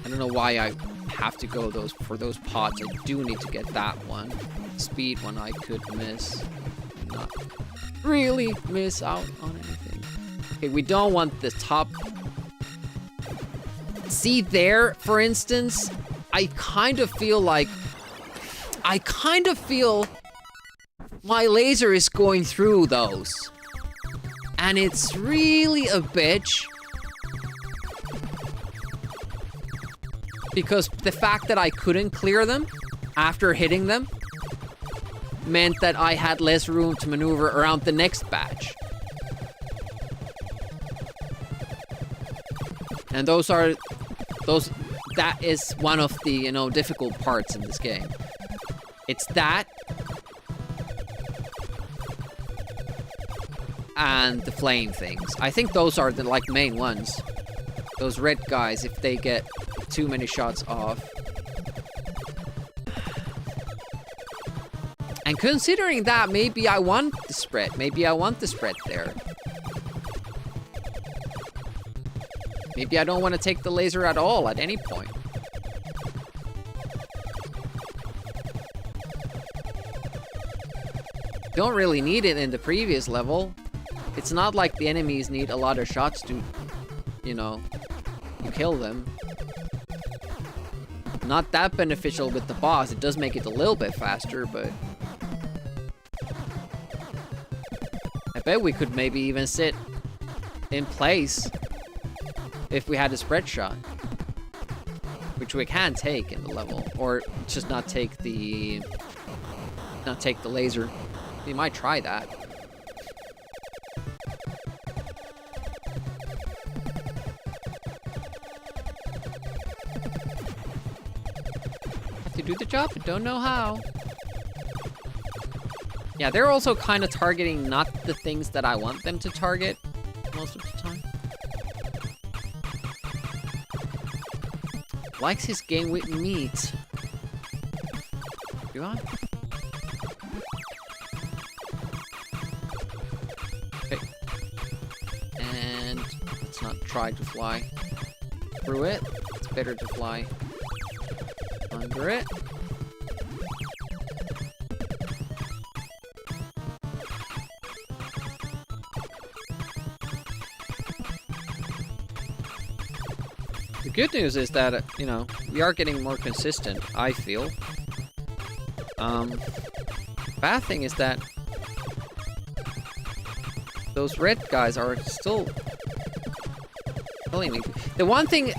I don't know why I have to go for those pods. I do need to get that one. Speed one I could miss. Not really miss out on anything. Okay, we don't want the top. See there, for instance, I kind of feel my laser is going through those. And it's really a bitch. Because the fact that I couldn't clear them after hitting them meant that I had less room to maneuver around the next batch. And that is one of the, you know, difficult parts in this game. It's that and the flame things. I think those are the like main ones. Those red guys, if they get too many shots off. And considering that, maybe I want the spread. Maybe I want the spread there. Maybe I don't want to take the laser at all at any point. Don't really need it in the previous level. It's not like the enemies need a lot of shots to, you know, to kill them. Not that beneficial with the boss. It does make it a little bit faster, but I bet we could maybe even sit in place if we had a spread shot, which we can take in the level, or just not take the laser. We might try that. Have to do the job, but don't know how. Yeah, they're also kind of targeting not the things that I want them to target most of the time. Likes his game with meat. Do I? Okay. And let's not try to fly through it. It's better to fly under it. The good news is that, you know, we are getting more consistent, I feel. Bad thing is that those red guys are still killing me. The one thing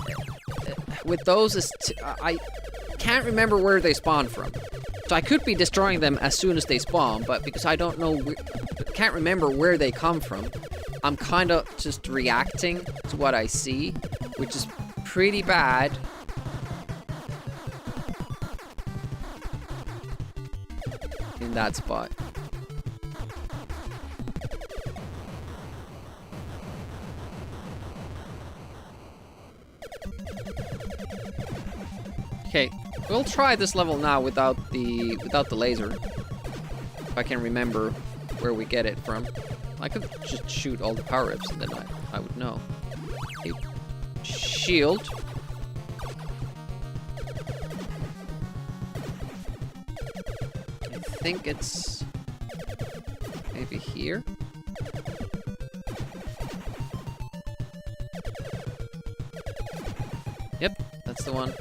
with those is I can't remember where they spawn from. So I could be destroying them as soon as they spawn, but because I don't know, can't remember where they come from, I'm kind of just reacting to what I see, which is pretty bad. In that spot. We'll try this level now without the laser. If I can remember where we get it from. I could just shoot all the power-ups and then I would know. Okay. Shield. I think it's maybe here. Yep, that's the one.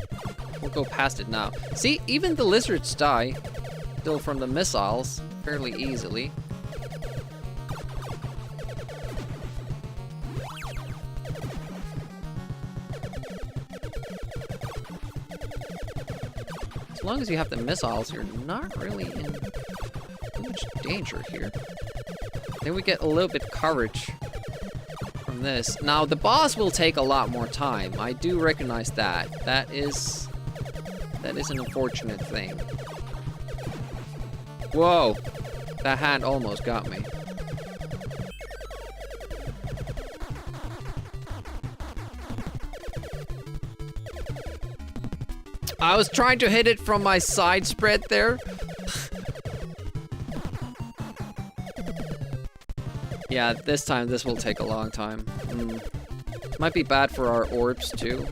We'll go past it now. See, even the lizards die still from the missiles fairly easily. As long as you have the missiles, you're not really in too much danger here. Then we get a little bit courage from this. Now, the boss will take a lot more time. I do recognize that. That is an unfortunate thing. Whoa! That hand almost got me. I was trying to hit it from my side spread there. Yeah, this time this will take a long time. Might be bad for our orbs too.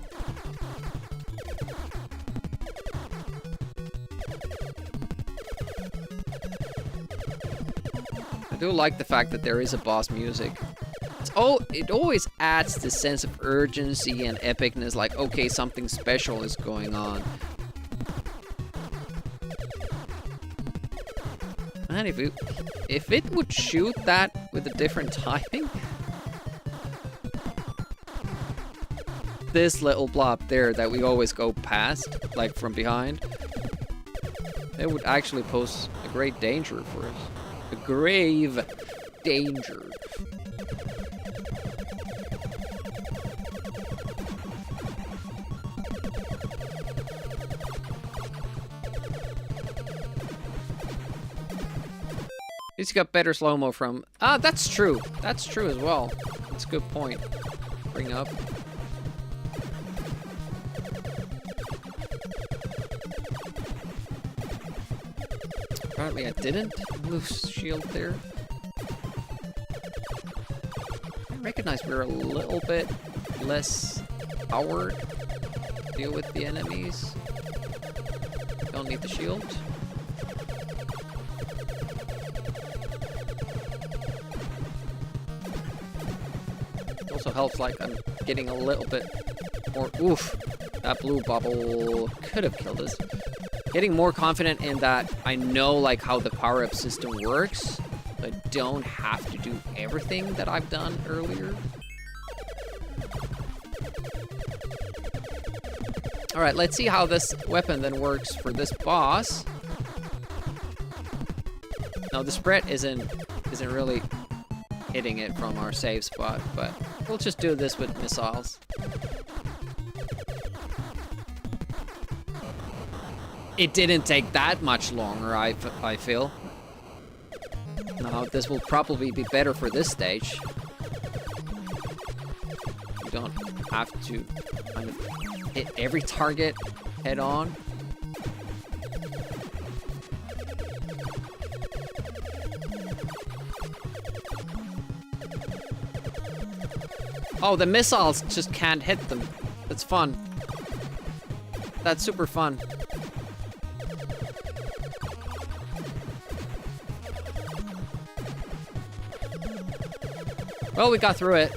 I do like the fact that there is a boss music. It always adds this sense of urgency and epicness, like, okay, something special is going on. Man, if it would shoot that with a different timing. This little blob there that we always go past, like from behind, it would actually pose a great danger for us. A grave danger. He's got better slow-mo from... Ah, that's true. That's true as well. That's a good point. Bring up. Apparently I didn't lose shield there. I recognize we're a little bit less powered to deal with the enemies. Don't need the shield. Also helps, like, I'm getting a little bit more... Oof! That blue bubble could have killed us. Getting more confident in that I know, like, how the power-up system works, but don't have to do everything that I've done earlier. Alright, let's see how this weapon then works for this boss. Now, the spread isn't really hitting it from our save spot, but we'll just do this with missiles. It didn't take that much longer, I feel. Now, this will probably be better for this stage. You don't have to kind of hit every target head on. Oh, the missiles just can't hit them. That's fun. That's super fun. Well, we got through it.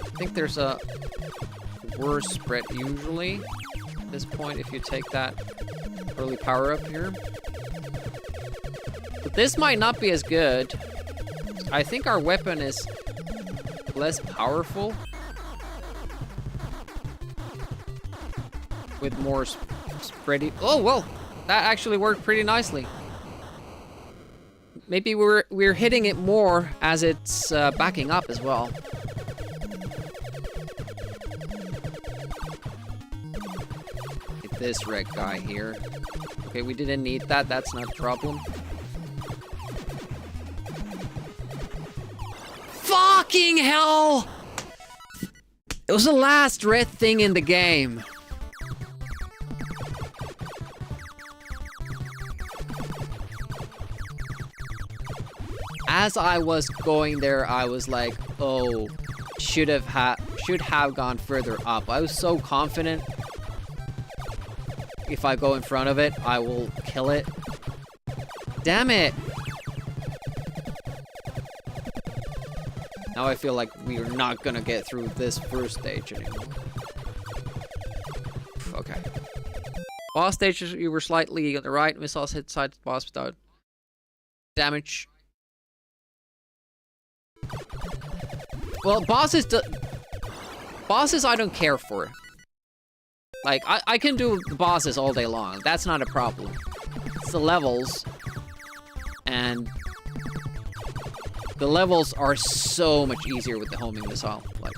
I think there's a worse spread usually at this point if you take that early power up here. But this might not be as good. I think our weapon is less powerful with more spready. Oh, well, that actually worked pretty nicely. Maybe we're hitting it more as it's backing up as well. Hit this red guy here. Okay, we didn't need that. That's not a problem. Fucking hell! It was the last red thing in the game. As I was going there, I was like, oh, should have gone further up. I was so confident. If I go in front of it, I will kill it. Damn it! Now I feel like we are not gonna get through this first stage anymore. Okay. Boss stages, you were slightly on the right. Missiles hit side boss without damage. Well, bosses I don't care for. Like, I can do the bosses all day long. That's not a problem. It's the levels. And the levels are so much easier with the homing missile. Like,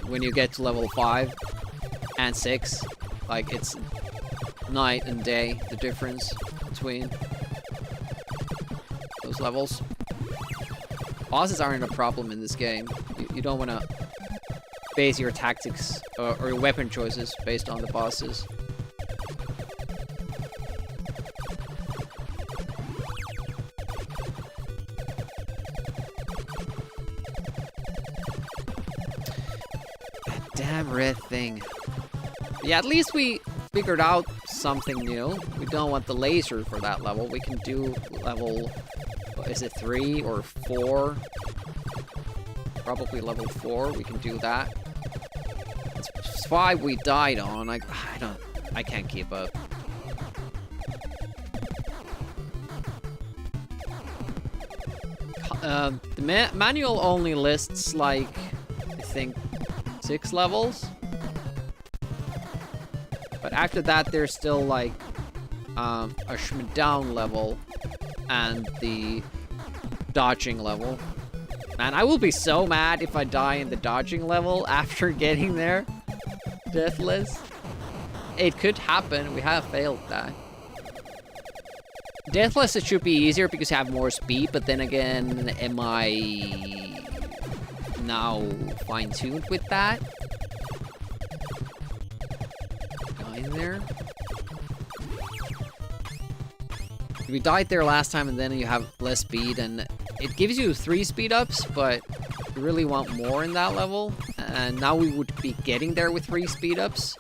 when you get to level 5 and 6, like, it's night and day, the difference between those levels. Bosses aren't a problem in this game. You don't want to base your tactics or your weapon choices based on the bosses. That damn red thing. Yeah, at least we figured out something new. We don't want the laser for that level. We can do level... Is it 3 or 4? Probably level 4. We can do that. It's 5 we died on. I can't keep up. The manual only lists like, I think, 6 levels. But after that, there's still like a down level and the dodging level. Man, I will be so mad if I die in the dodging level after getting there. Deathless. It could happen. We have failed that. Deathless, it should be easier because you have more speed, but then again, am I now fine-tuned with that? Guy in there. We died there last time and then you have less speed, and it gives you 3 speed ups, but you really want more in that level. And now we would be getting there with 3 speed ups.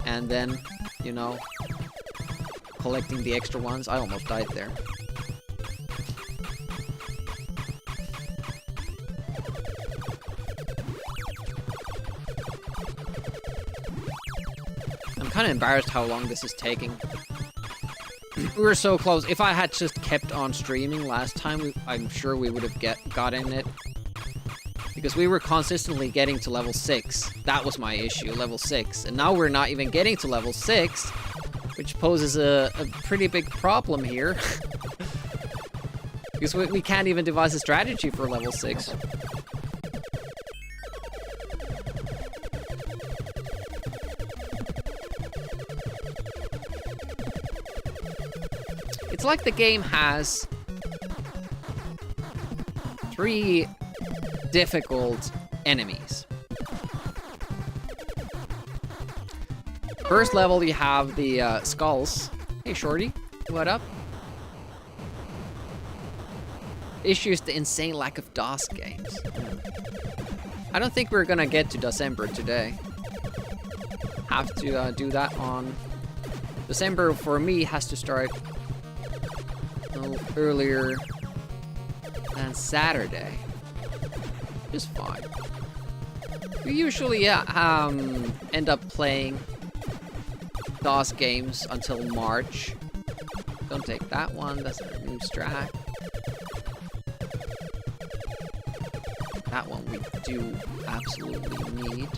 And then, you know, collecting the extra ones. I almost died there. I'm kind of embarrassed how long this is taking. We were so close. If I had just kept on streaming last time, I'm sure we would have gotten it. Because we were consistently getting to level 6. That was my issue, level 6. And now we're not even getting to level 6, which poses a pretty big problem here. Because we can't even devise a strategy for level 6. It's like the game has 3 difficult enemies. First level, you have the skulls. Hey, Shorty, what up? Issue is the insane lack of DOS games. I don't think we're gonna get to DOSember today. Have to do that on... DOSember, for me, has to start earlier than Saturday. Just fine. We usually end up playing DOS games until March. Don't take that one, that's our new strat. That one we do absolutely need.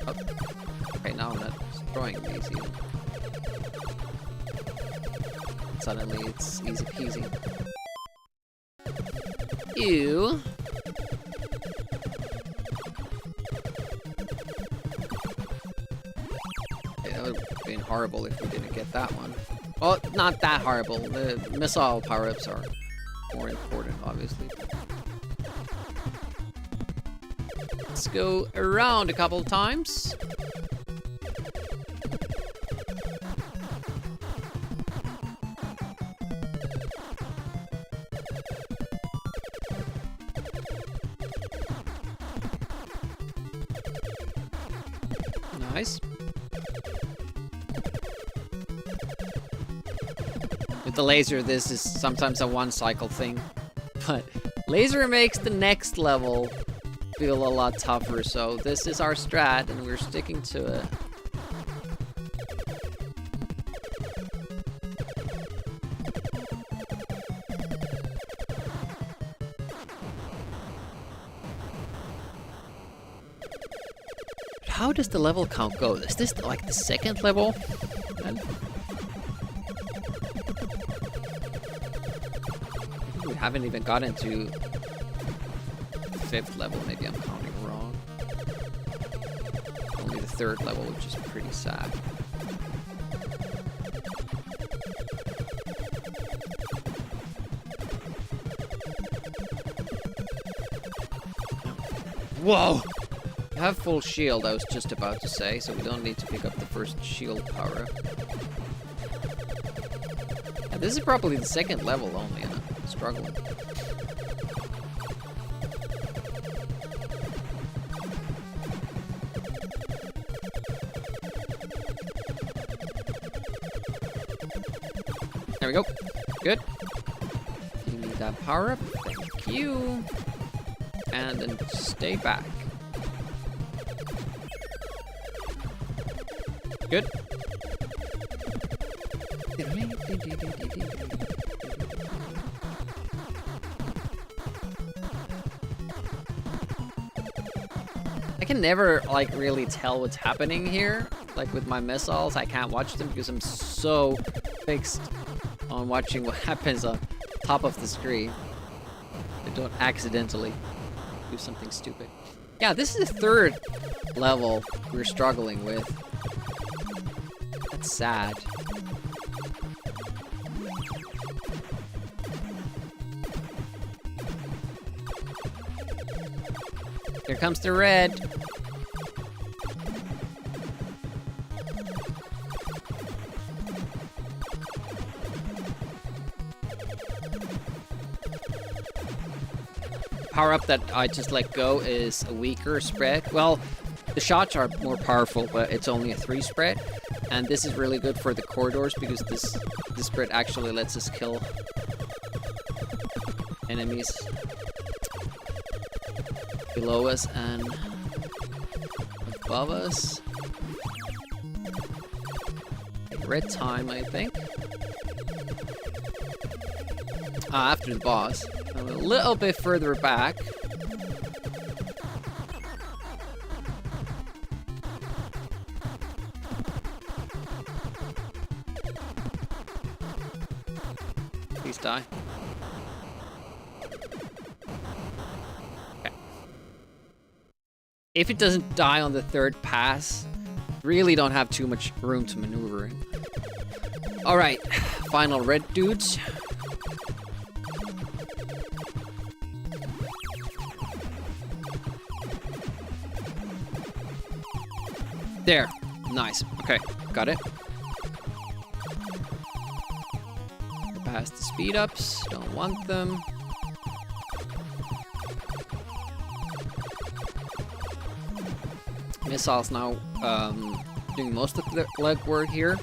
Oh. Okay, now I'm not destroying these even. Suddenly it's easy peasy. Ew. Okay, that would have been horrible if we didn't get that one. Well, not that horrible. The missile power-ups are more important, obviously. Let's go around a couple times. Nice. With the laser, this is sometimes a one-cycle thing, but laser makes the next level feel a lot tougher, so this is our strat, and we're sticking to it. How does the level count go? Is this like the second level? And we haven't even gotten to the 5th level. Maybe I'm counting wrong. Only the 3rd level, which is pretty sad. Whoa! I have full shield, I was just about to say, so we don't need to pick up the first shield power. And this is probably the 2nd level only, and I'm struggling. There we go. Good. You need that power up. Thank you. And then stay back. Good. I can never, like, really tell what's happening here. Like, with my missiles, I can't watch them because I'm so fixed on watching what happens on top of the screen. I don't accidentally do something stupid. Yeah, this is the 3rd level we're struggling with. That's sad. Here comes the red. Power up that I just let go is a weaker spread. Well, the shots are more powerful, but it's only a 3 spread. And this is really good for the corridors because this spread actually lets us kill enemies below us and above us. Red time, I think. After the boss. A little bit further back. Please die. Okay. If it doesn't die on the 3rd pass, really don't have too much room to maneuver in. Alright, final red dudes. There. Nice. Okay, got it. Past the speed ups. Don't want them. Missiles now doing most of the legwork here.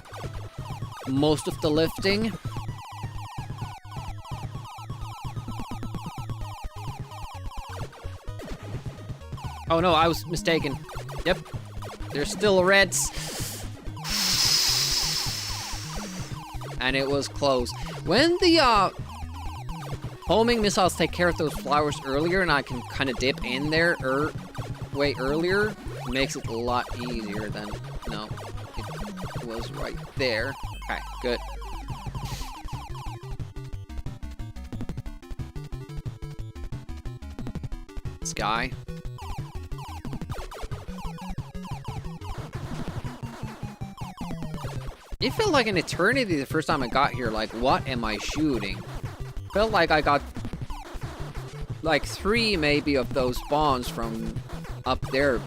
Most of the lifting. Oh no, I was mistaken. Yep. There's still reds. And it was close. When the homing missiles take care of those flowers earlier and I can kind of dip in there way earlier, it makes it a lot easier than, no, it was right there. Okay, good. This guy. It felt like an eternity the first time I got here. Like, what am I shooting? Felt like I got like 3 maybe of those spawns from up there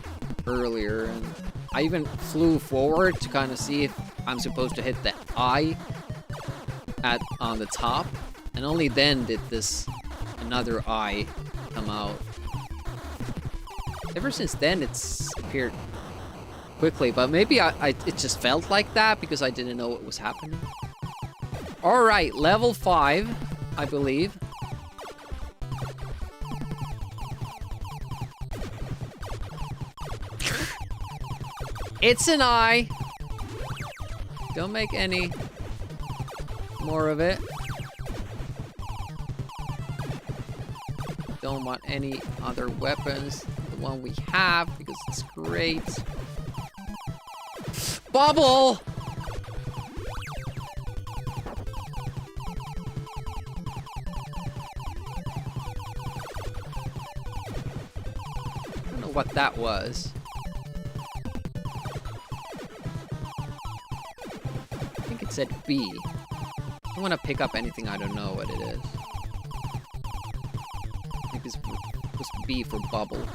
earlier, and I even flew forward to kind of see if I'm supposed to hit the eye on the top, and only then did this another eye come out. Ever since then, it's appeared quickly, but maybe it just felt like that because I didn't know what was happening. All right, level 5, I believe. It's an eye. Don't make any more of it. Don't want any other weapons. The one we have, because it's great. Bubble! I don't know what that was. I think it said B. I don't want to pick up anything I don't know what it is. I think it's supposed to be for bubble.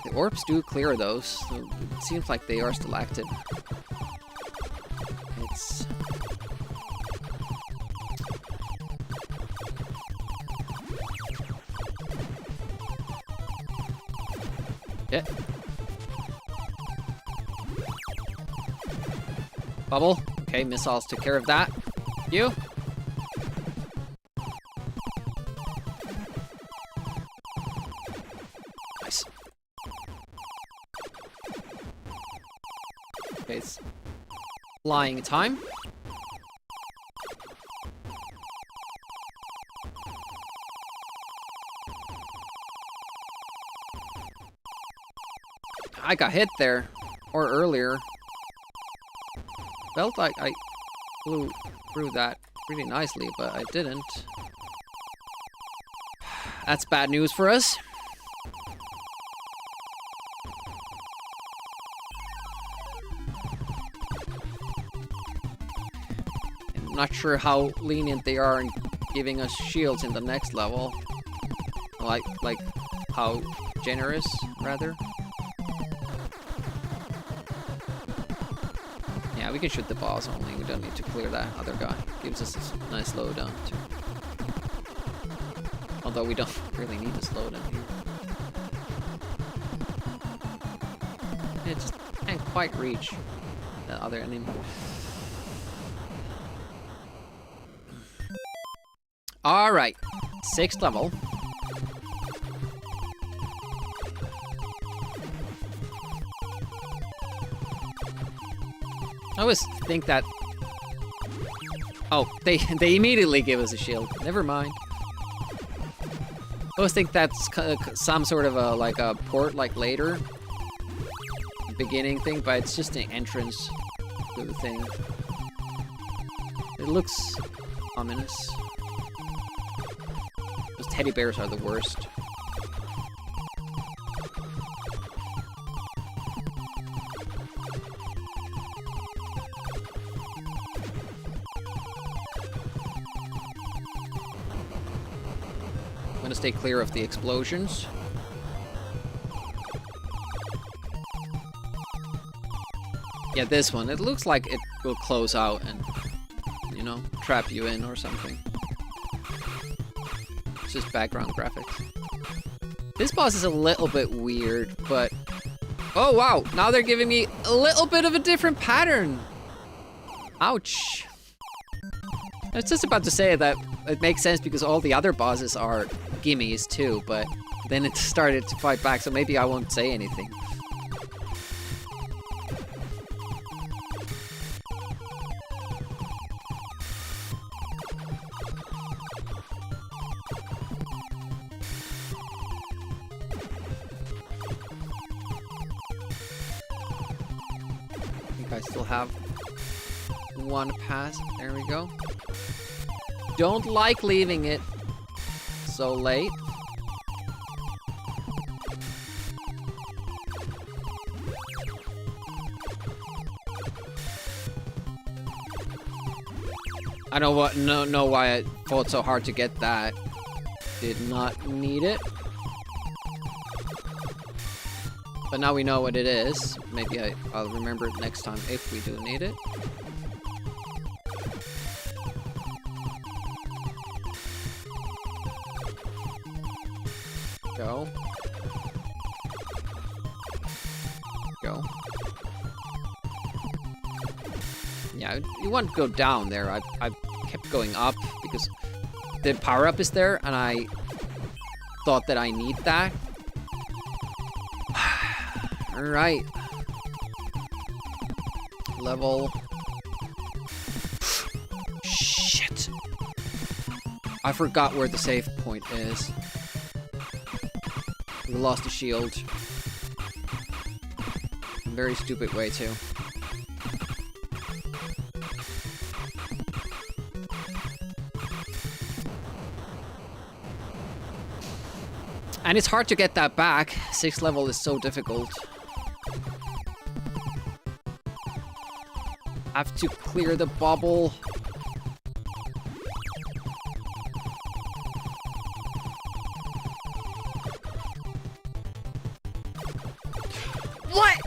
The orbs do clear those, so it seems like they are still active. It's... yeah. Bubble. Okay, missiles took care of that. You. Nice. Okay, it's flying time. I got hit there, or earlier. Felt like I flew through that pretty nicely, but I didn't. That's bad news for us. I'm not sure how lenient they are in giving us shields in the next level. Like how generous, rather. Yeah, we can shoot the boss only. We don't need to clear that other guy. Gives us a nice slowdown too. Although we don't really need a slowdown here. It just can't quite reach the other enemy. Alright, 6th level. I always think that... oh, they immediately give us a shield. Never mind. I always think that's some sort of a, like a port, like later. Beginning thing, but it's just an entrance to the thing. It looks ominous. Those teddy bears are the worst. I'm gonna stay clear of the explosions. Yeah, this one. It looks like it will close out and, you know, trap you in or something. It's just background graphics. This boss is a little bit weird, but... oh, wow! Now they're giving me a little bit of a different pattern! Ouch! I was just about to say that it makes sense because all the other bosses are gimmies too, but then it started to fight back, so maybe I won't say anything. I think I still have one pass. There we go. Don't like leaving it so late. I don't know why I fought so hard to get that. Did not need it. But now we know what it is. Maybe I'll remember it next time if we do need it. Go. Go. Yeah, you want to go down there. I kept going up because the power-up is there, and I thought that I need that. Alright. Level... Shit. I forgot where the save point is. We lost the shield. In a very stupid way, too. And it's hard to get that back. 6th level is so difficult. Have to clear the bubble. What?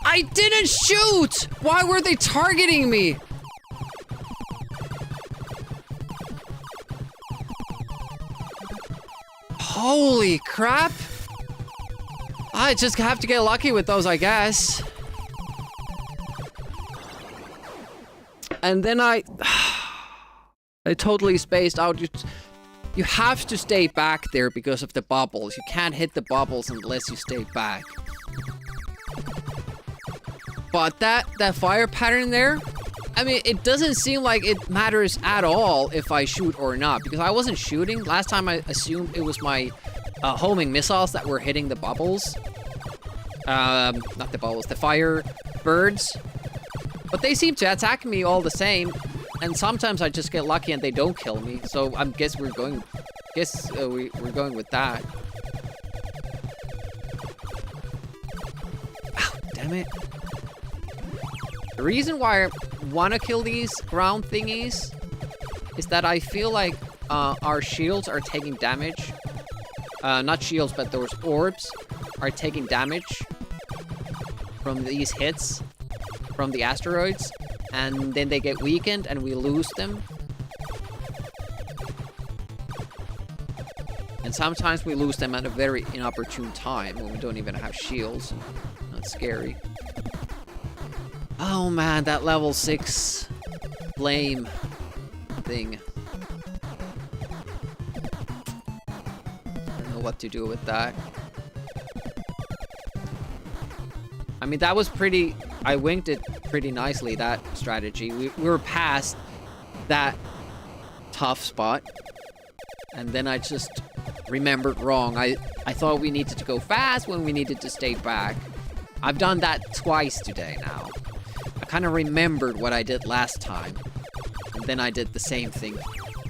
I didn't shoot! Why were they targeting me? Holy crap! I just have to get lucky with those, I guess. And then I totally spaced out. You have to stay back there because of the bubbles. You can't hit the bubbles unless you stay back. But that fire pattern there, I mean, it doesn't seem like it matters at all if I shoot or not, because I wasn't shooting. Last time I assumed it was my homing missiles that were hitting the bubbles. Not the bubbles, the fire birds. But they seem to attack me all the same, and sometimes I just get lucky and they don't kill me. So I guess we're going with that. Ow, damn it. The reason why I want to kill these ground thingies is that I feel like our shields are taking damage. Not shields, but those orbs are taking damage from these hits from the asteroids, and then they get weakened and we lose them. And sometimes we lose them at a very inopportune time when we don't even have shields. That's scary. Oh man, that level 6 flame thing. I don't know what to do with that. I mean, that was pretty... I winged it pretty nicely, that strategy. We were past that tough spot. And then I just remembered wrong. I thought we needed to go fast when we needed to stay back. I've done that twice today now. I kind of remembered what I did last time. And then I did the same thing,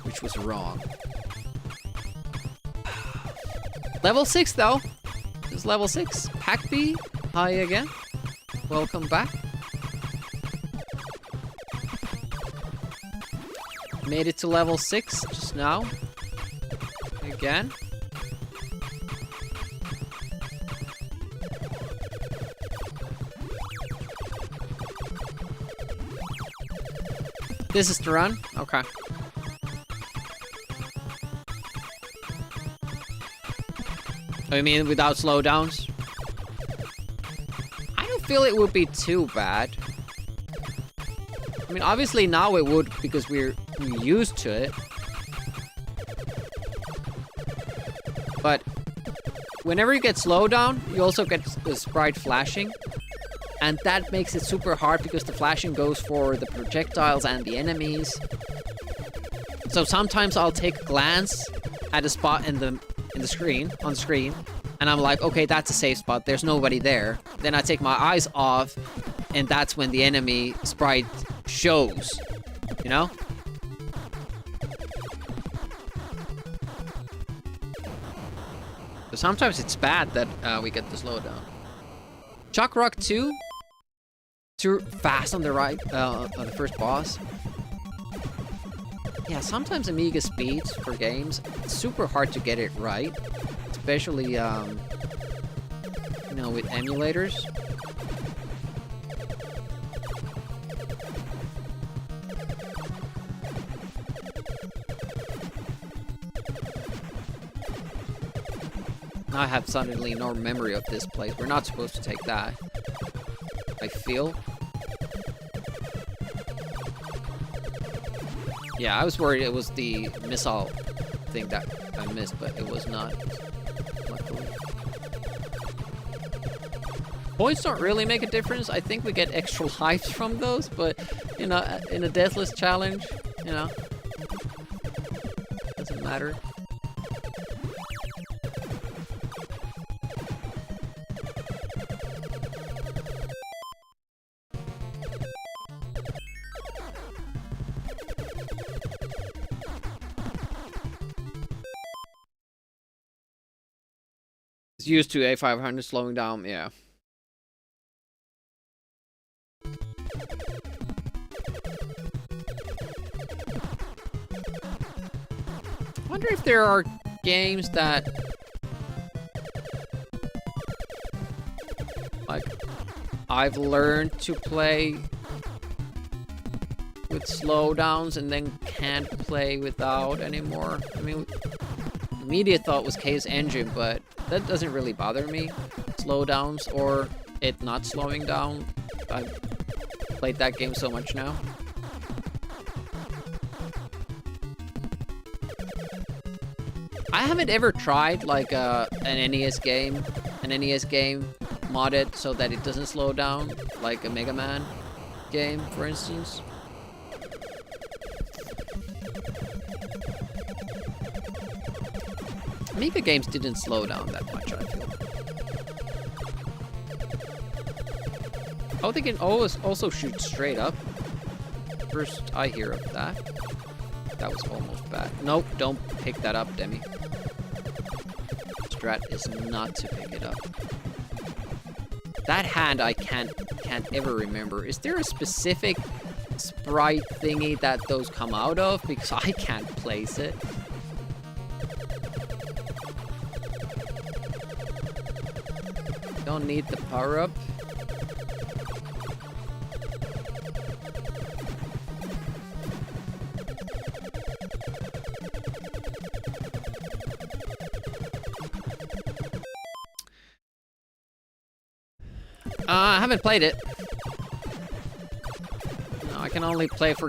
which was wrong. Level 6, though. This is level 6. Pack B. Hi again. Welcome back. Made it to level 6 just now. Again. This is the run? Okay. I mean, without slowdowns? I don't feel it would be too bad. I mean, obviously now it would because we're used to it. But whenever you get slowdown, you also get the sprite flashing. And that makes it super hard because the flashing goes for the projectiles and the enemies. So sometimes I'll take a glance at a spot on the screen, and I'm like, okay, that's a safe spot. There's nobody there. Then I take my eyes off, and that's when the enemy sprite shows. You know? So sometimes it's bad that we get the slowdown. Chuck Rock 2. Too fast on the right, on the first boss. Yeah, sometimes Amiga speeds for games, it's super hard to get it right. Especially, you know, with emulators. I have suddenly no memory of this place. We're not supposed to take that. I feel. Yeah, I was worried it was the missile thing that I missed, but it was not. Luckily. Points don't really make a difference. I think we get extra lives from those, but, you know, in a Deathless challenge, you know, doesn't matter. Used to A500 slowing down, yeah. I wonder if there are games that, like, I've learned to play with slowdowns and then can't play without anymore. I mean, immediate thought was Case Engine, but that doesn't really bother me. Slowdowns or it not slowing down. I've played that game so much now. I haven't ever tried like an NES game modded so that it doesn't slow down, like a Mega Man game, for instance. Amiga games didn't slow down that much, I feel. Oh, they can always also shoot straight up. First I hear of that. That was almost bad. Nope, don't pick that up, Demi. Strat is not to pick it up. That hand I can't ever remember. Is there a specific sprite thingy that those come out of? Because I can't place it. Don't need the power up. I haven't played it. No, I can only play for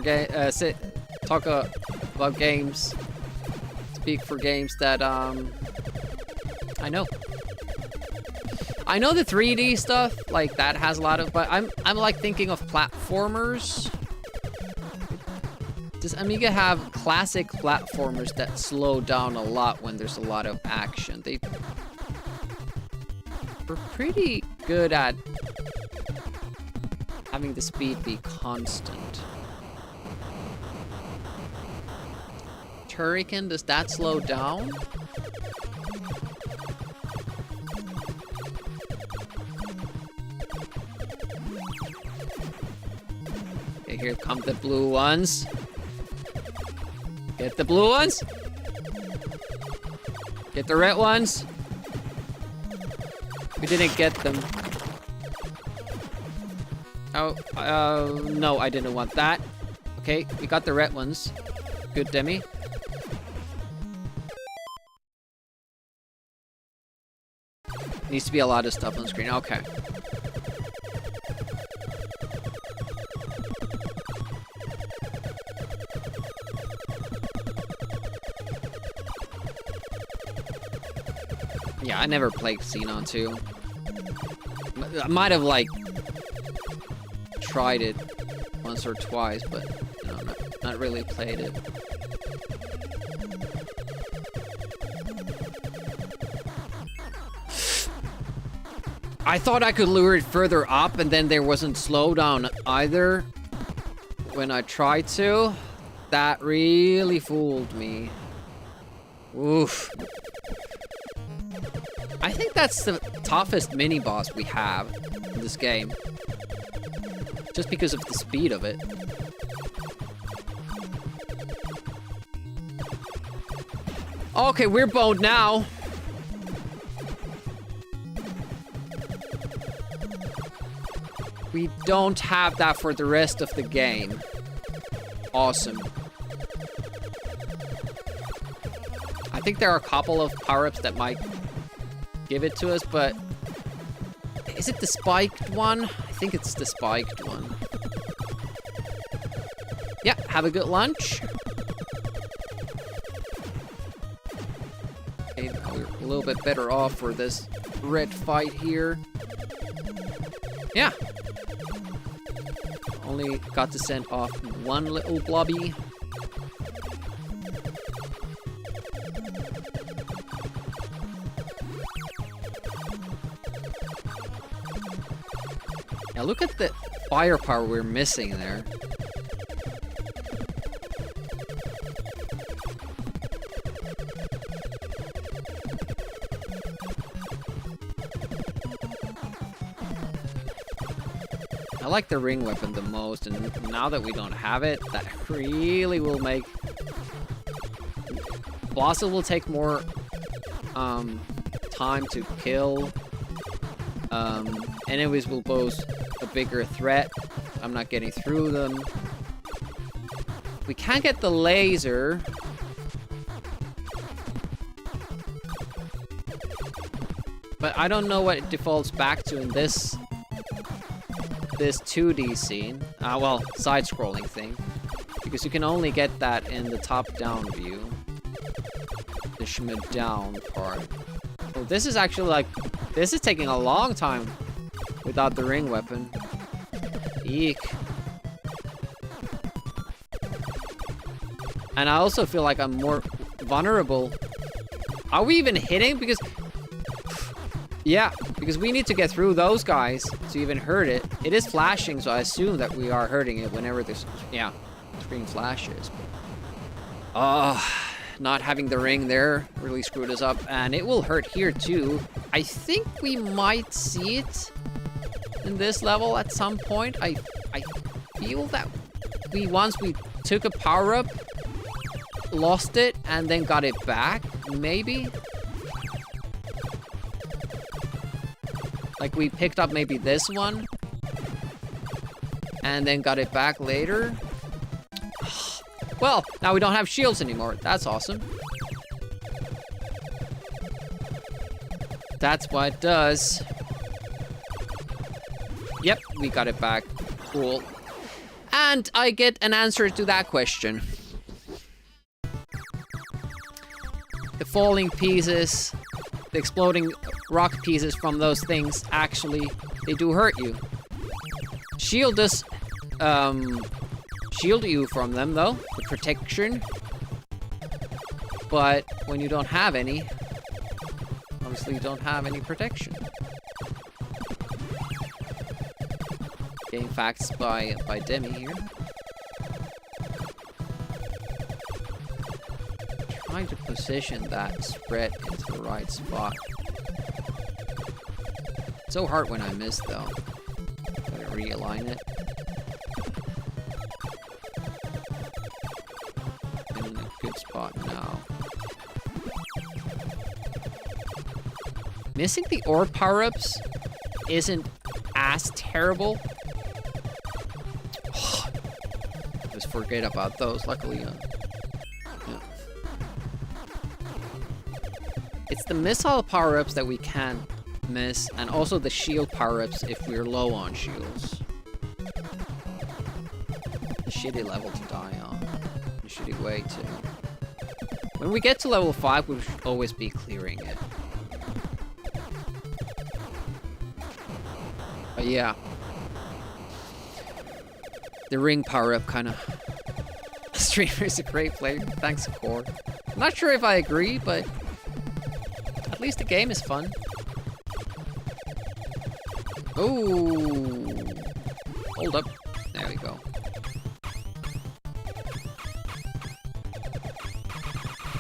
talk about games, speak for games that I know. I know the 3D stuff, like that has a lot of, but I'm like thinking of platformers. Does Amiga have classic platformers that slow down a lot when there's a lot of action? They were pretty good at having the speed be constant. Turrican, does that slow down? Okay, here come the blue ones. Get the blue ones. Get the red ones. We didn't get them. Oh, no, I didn't want that. Okay, we got the red ones. Good, Demi. Needs to be a lot of stuff on the screen. Okay. Yeah, I never played Xenon 2. I might have, like, tried it once or twice, but, you know, not really played it. I thought I could lure it further up, and then there wasn't slowdown either when I tried to. That really fooled me. Oof. I think that's the toughest mini-boss we have in this game. Just because of the speed of it. Okay, we're boned now. We don't have that for the rest of the game. Awesome. I think there are a couple of power-ups that might give it to us, but... Is it the spiked one? I think it's the spiked one. Yeah, have a good lunch. Okay, now we're a little bit better off for this red fight here. Yeah. Only got to send off one little blobby. Now look at the firepower we're missing there. I like the ring weapon the most, and now that we don't have it, that really will make... Bosses will take more time to kill. Enemies will pose a bigger threat. I'm not getting through them. We can't get the laser. But I don't know what it defaults back to in this 2D scene. Well, side-scrolling thing. Because you can only get that in the top-down view. The shmid-down part. Oh, this is actually like... This is taking a long time without the ring weapon. Eek. And I also feel like I'm more vulnerable. Are we even hitting? Because... Yeah, because we need to get through those guys to even hurt it. It is flashing, so I assume that we are hurting it whenever this, yeah, screen flashes. Not having the ring there really screwed us up, and it will hurt here too. I think we might see it in this level at some point. I feel that once we took a power-up, lost it, and then got it back, maybe? Like, we picked up maybe this one, and then got it back later. Well, now we don't have shields anymore. That's awesome. That's what it does. Yep, we got it back. Cool. And I get an answer to that question. The falling pieces... The exploding rock pieces from those things, actually, they do hurt you. Shield does, shield you from them, though. The protection. But when you don't have any, obviously you don't have any protection. Game facts by Demi here. Trying to position that spread into the right spot. It's so hard when I miss, though. Gotta realign it. I'm in a good spot now. Missing the orb power-ups isn't as terrible. Just forget about those, luckily. It's the missile power-ups that we can miss, and also the shield power-ups if we're low on shields. A shitty level to die on. A shitty way to... When we get to level 5, we should always be clearing it. But yeah. The ring power-up kind of... Streamer is a great player. Thanks, Core. I'm not sure if I agree, but... At least the game is fun. Ooh. Hold up. There we go.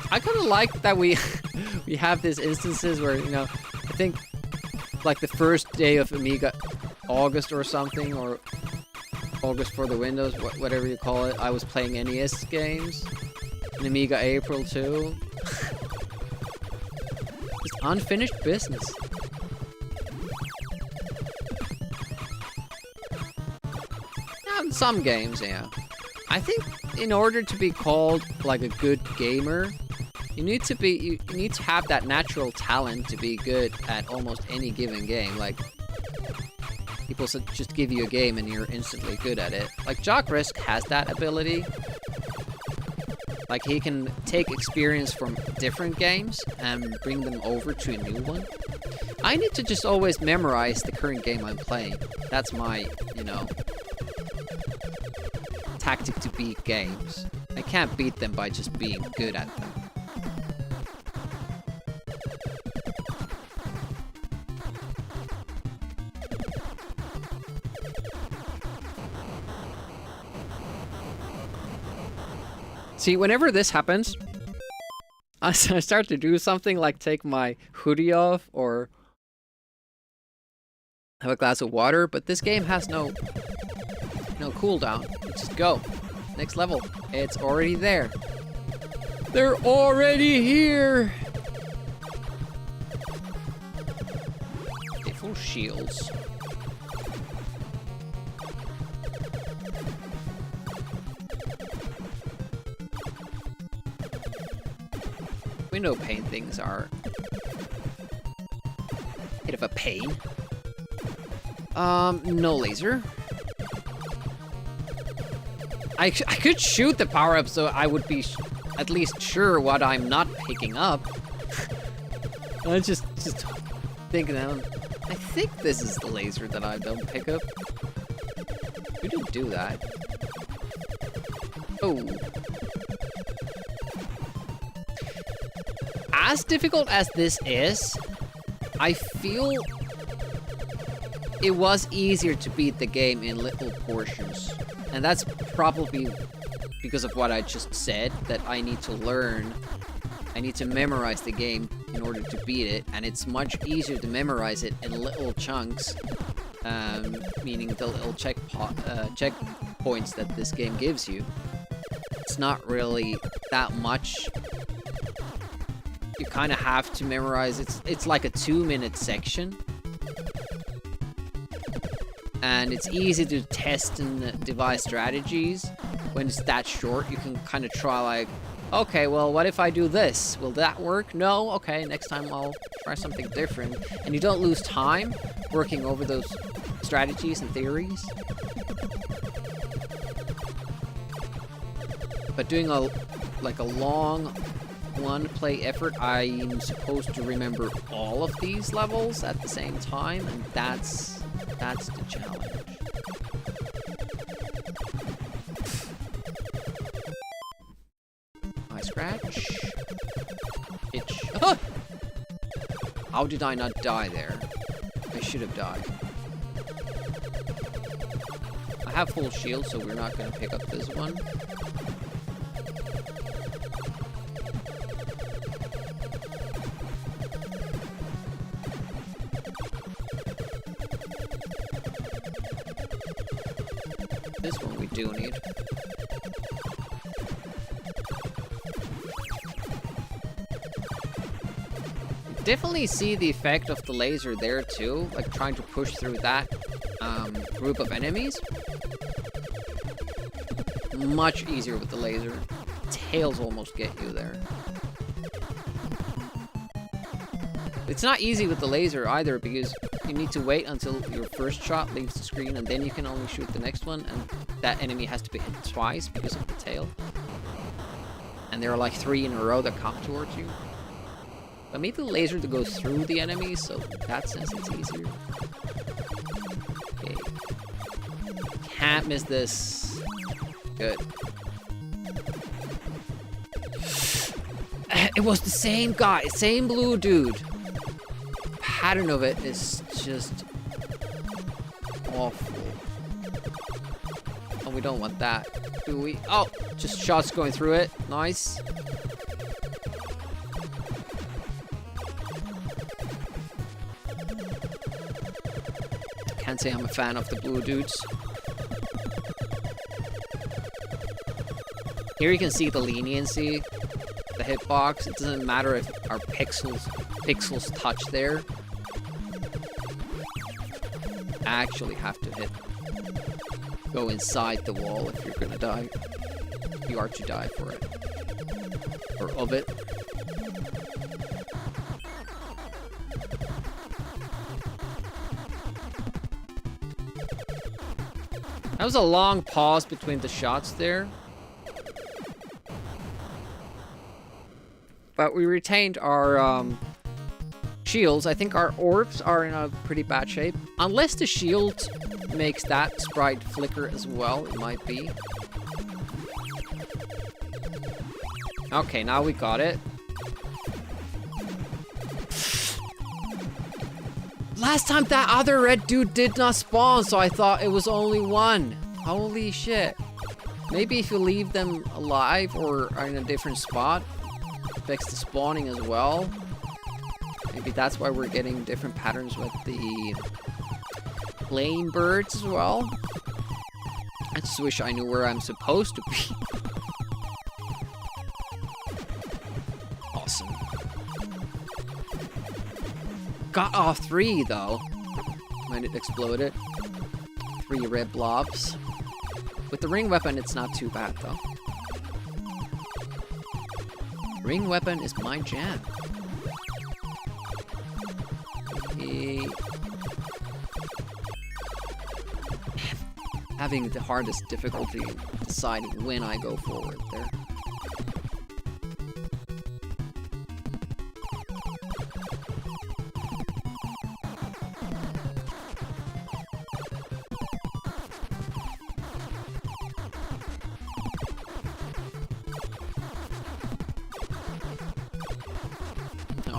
I kind of like that we have these instances where, you know, I think like the first day of Amiga August or something, or August for the Windows, whatever you call it, I was playing NES games. In Amiga April too. Unfinished business. Now, in some games, yeah. I think in order to be called like a good gamer, you need to have that natural talent to be good at almost any given game. Like, people just give you a game and you're instantly good at it. Like, Jock Risk has that ability. Like, he can take experience from different games and bring them over to a new one. I need to just always memorize the current game I'm playing. That's my, you know, tactic to beat games. I can't beat them by just being good at them. See, whenever this happens, I start to do something like take my hoodie off or have a glass of water, but this game has no cooldown. Just go. Next level. It's already there. They're already here! Okay, full shields. Window pane things are a bit of a pain. No laser. I could shoot the power-up so I would be at least sure what I'm not picking up. I just thinking that I think this is the laser that I don't pick up. We didn't do that. Oh. As difficult as this is, I feel it was easier to beat the game in little portions. And that's probably because of what I just said, that I need to learn, I need to memorize the game in order to beat it, and it's much easier to memorize it in little chunks, meaning the little checkpoints that this game gives you. It's not really that much. You kind of have to memorize. It's like a 2-minute section. And it's easy to test and devise strategies. When it's that short, you can kind of try like, okay, well, what if I do this? Will that work? No? Okay, next time I'll try something different. And you don't lose time working over those strategies and theories. But doing a long one-play effort, I'm supposed to remember all of these levels at the same time, and that's the challenge. I scratch. Itch. Ah! How did I not die there? I should have died. I have full shield, so we're not going to pick up this one. This one we do need. Definitely see the effect of the laser there too, like trying to push through that group of enemies. Much easier with the laser. Tails almost get you there. It's not easy with the laser either, because you need to wait until your first shot leaves the screen, and then you can only shoot the next one, and that enemy has to be hit twice because of the tail. And there are like 3 in a row that come towards you. But maybe the laser to go through the enemies, so in that sense it's easier. Okay. Can't miss this. Good. It was the same guy, same blue dude. Pattern of it is just awful. Oh, we don't want that, do we? Oh, just shots going through it. Nice. Can't say I'm a fan of the blue dudes. Here you can see the leniency, the hitbox. It doesn't matter if our pixels pixels touch there. Actually have to go inside the wall if you're gonna die. You are to die for it. Or of it. That was a long pause between the shots there. But we retained our shields. I think our orbs are in a pretty bad shape. Unless the shield makes that sprite flicker as well, it might be. Okay, now we got it. Last time that other red dude did not spawn, so I thought it was only one. Holy shit. Maybe if you leave them alive or are in a different spot, affects the spawning as well. Maybe that's why we're getting different patterns with the plane birds as well. I just wish I knew where I'm supposed to be. Awesome. Got off 3 though, when it exploded. 3 red blobs. With the ring weapon, it's not too bad though. Ring weapon is my jam. Having the hardest difficulty deciding when I go forward there.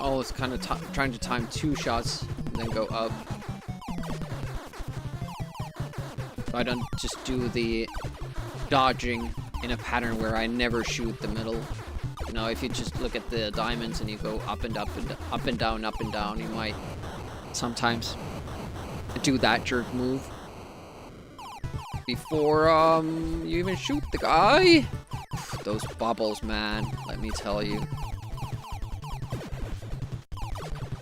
Oh, it's kind of trying to time 2 shots and then go up. So I don't just do the dodging in a pattern where I never shoot the middle. You know, if you just look at the diamonds and you go up and up and up and down, you might sometimes do that jerk move before you even shoot the guy. Those bubbles, man, let me tell you.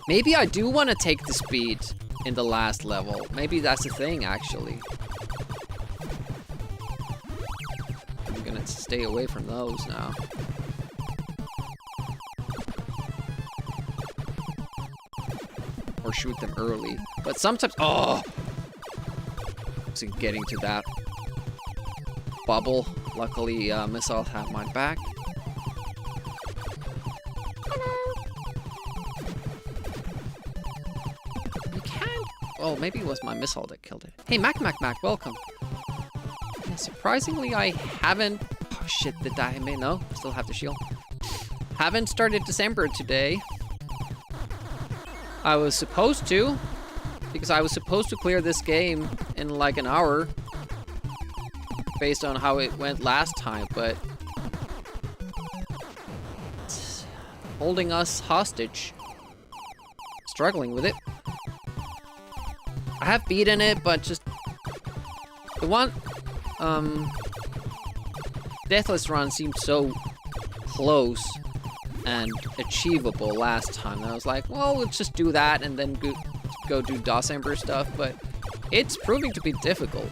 Maybe I do want to take the speed in the last level. Maybe that's the thing, actually. I'm gonna stay away from those now. Or shoot them early. But sometimes... Oh! So getting to that bubble. Luckily, missiles have my back. Oh, maybe it was my missile that killed it. Hey, Mac, welcome. Yeah, surprisingly, I haven't... Oh, shit, did I... No, still have the shield. Haven't started DOSember today. I was supposed to, because I was supposed to clear this game in like an hour, based on how it went last time, but... It's holding us hostage. Struggling with it. I have beaten it, but just the one Deathless run seemed so close and achievable last time that I was like, well, let's just do that and then go do DOSember stuff, but it's proving to be difficult.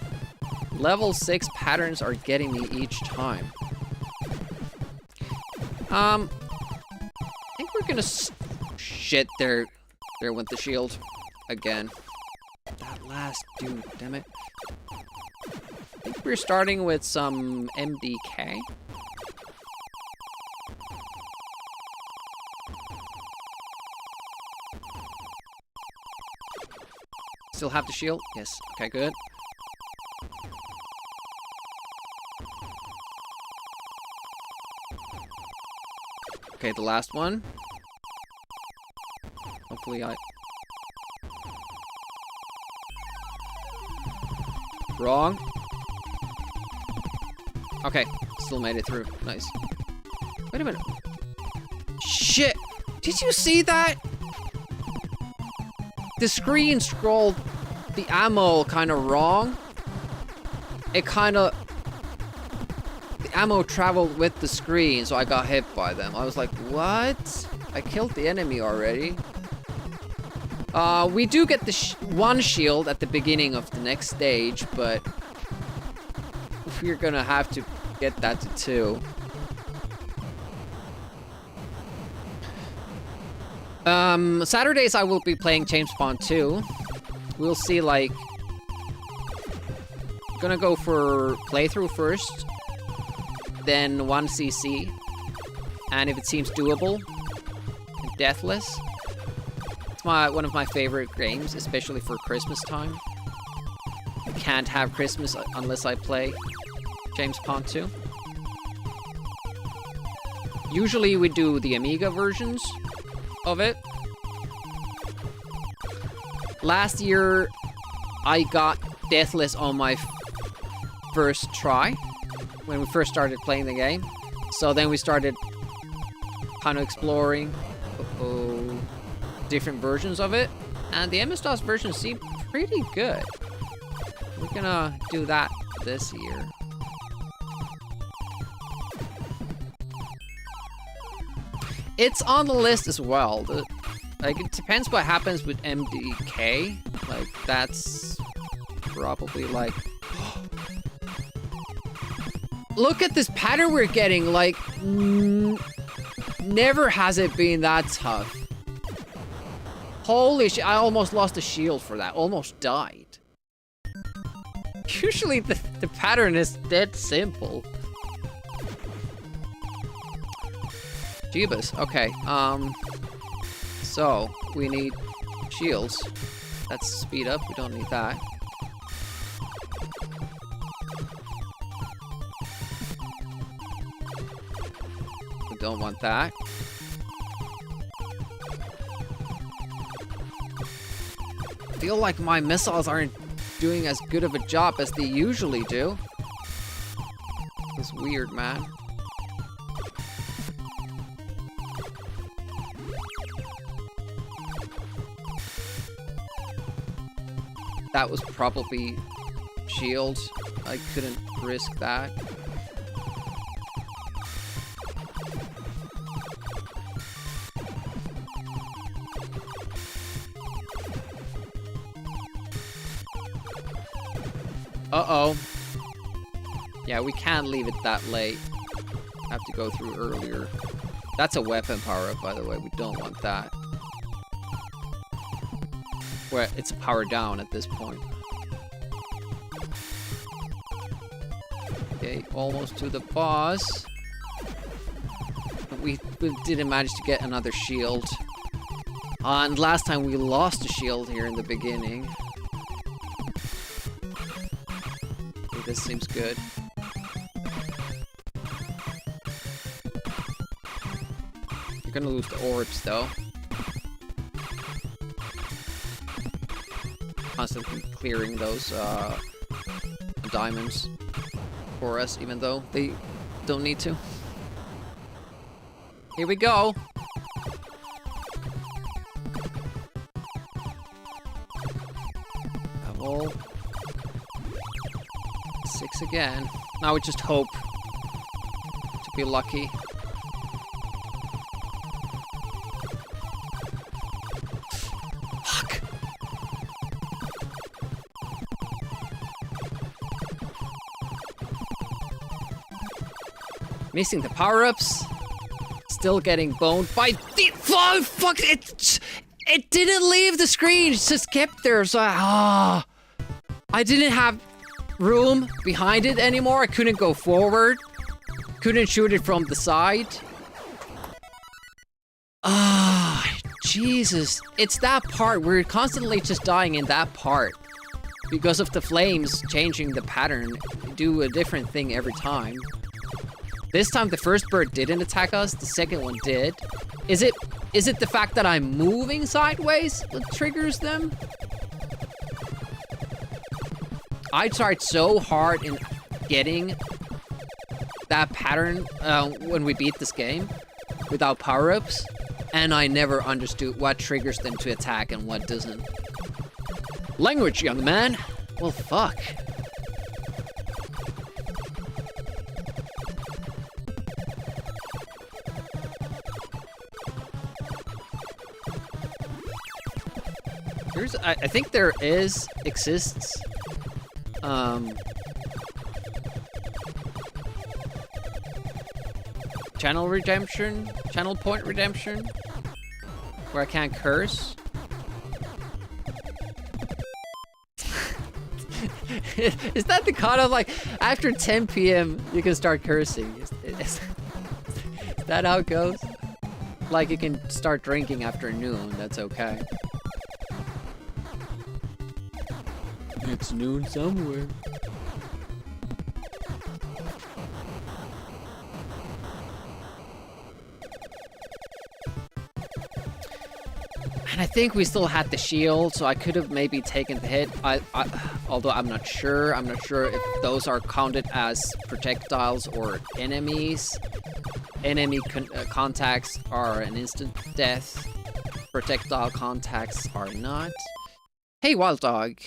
Level 6 patterns are getting me each time. I think we're gonna shit there went the shield again. That last dude, damn it. I think we're starting with some MDK. Still have the shield? Yes. Okay, good. Okay, the last one. Hopefully Wrong. Okay, still made it through. Nice. Wait a minute. Shit! Did you see that? The screen scrolled the ammo kind of wrong. The ammo traveled with the screen, so I got hit by them. I was like, what? I killed the enemy already. We do get the one shield at the beginning of the next stage, but we're gonna have to get that to 2. Saturdays I will be playing James Bond 2. We'll see, like... Gonna go for playthrough first, then 1 CC, and if it seems doable, Deathless. It's one of my favorite games, especially for Christmas time. I can't have Christmas unless I play James Bond 2. Usually we do the Amiga versions of it. Last year, I got Deathless on my first try, when we first started playing the game. So then we started kind of exploring different versions of it, and the MS-DOS version seemed pretty good. We're gonna do that this year. It's on the list as well. Like, it depends what happens with MDK. Like, that's probably like... Look at this pattern we're getting. Like, never has it been that tough. Holy shit, I almost lost a shield for that. Almost died. Usually the pattern is dead simple. Jeebus. Okay, so we need shields. Let's speed up, we don't need that. We don't want that. I feel like my missiles aren't doing as good of a job as they usually do. It's weird, man. That was probably shields. I couldn't risk that. Uh-oh. Yeah, we can't leave it that late. Have to go through earlier. That's a weapon power-up, by the way. We don't want that. Where it's a power down at this point. Okay, almost to the boss. We didn't manage to get another shield. And last time we lost a shield here in the beginning. Okay, this seems good. You're gonna lose the orbs though. Constantly clearing those diamonds for us, even though they don't need to. Here we go. Level 6 again. Now we just hope to be lucky. Fuck. Missing the power-ups. Still getting boned by the... Oh, fuck! It didn't leave the screen. It just kept there. So I didn't have room behind it anymore. I couldn't go forward. Couldn't shoot it from the side. Jesus. It's that part. We're constantly just dying in that part. Because of the flames changing the pattern. Do a different thing every time. This time the first bird didn't attack us, the second one did. Is it the fact that I'm moving sideways that triggers them? I tried so hard in getting that pattern when we beat this game without power-ups, and I never understood what triggers them to attack and what doesn't. Language, young man. Well, fuck. I think there exists channel point redemption, where I can't curse. Is that the kind of like after 10 p.m. you can start cursing? Is that how it goes? Like you can start drinking after noon, that's okay. It's noon somewhere. And I think we still had the shield, so I could have maybe taken the hit. Although I'm not sure. I'm not sure if those are counted as projectiles or enemies. Enemy contacts are an instant death. Projectile contacts are not. Hey, Wild Dog.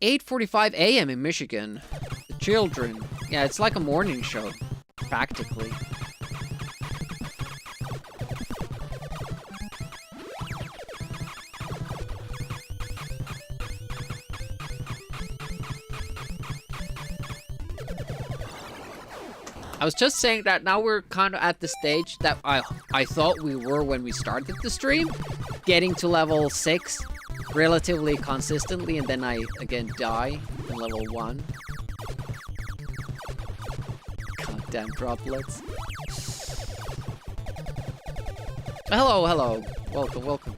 8:45 a.m. in Michigan. The children. Yeah, it's like a morning show, practically. I was just saying that now we're kind of at the stage that I thought we were when we started the stream, getting to level 6 relatively consistently, and then I again die in level 1. Goddamn droplets. Hello, hello. Welcome, welcome.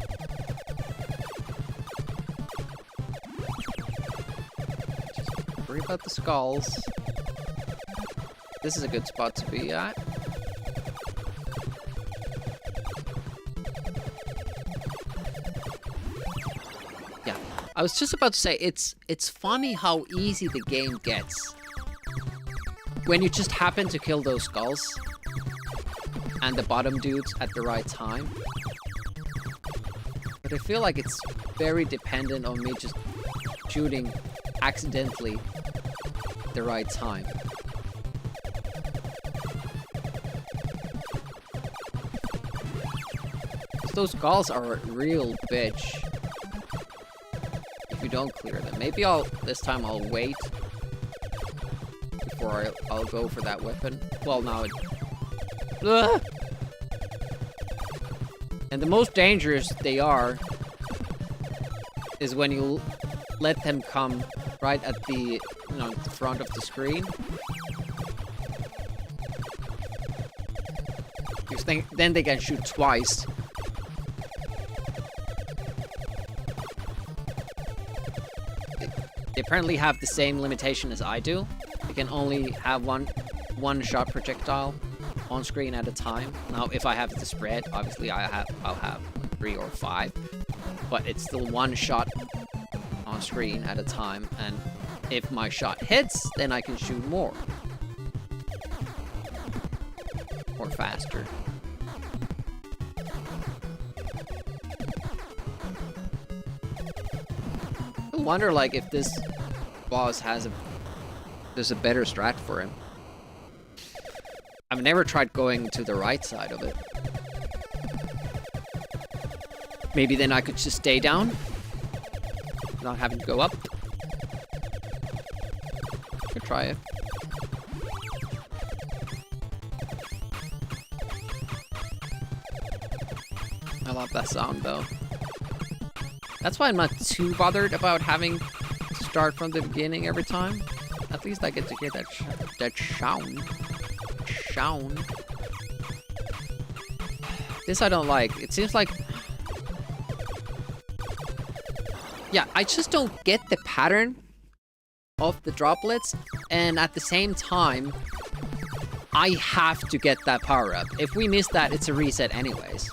Just worry about the skulls. This is a good spot to be at. Yeah, I was just about to say, it's funny how easy the game gets when you just happen to kill those skulls and the bottom dudes at the right time. But I feel like it's very dependent on me just shooting accidentally at the right time. Those skulls are a real bitch if you don't clear them. Maybe this time I'll wait before I'll go for that weapon. Well, now Ugh! And the most dangerous they are is when you let them come right at the, the front of the screen. Because then they can shoot twice. They apparently have the same limitation as I do. They can only have one shot projectile on screen at a time. Now, if I have the spread, obviously I'll have 3 or 5, but it's still one shot on screen at a time. And if my shot hits, then I can shoot more or faster. I wonder, like, if this boss there's a better strat for him. I've never tried going to the right side of it. Maybe then I could just stay down, not having to go up. Could try it. I love that sound, though. That's why I'm not too bothered about having to start from the beginning every time. At least I get to hear that sound. This I don't like. It seems like... Yeah, I just don't get the pattern of the droplets, and at the same time, I have to get that power up. If we miss that, it's a reset anyways.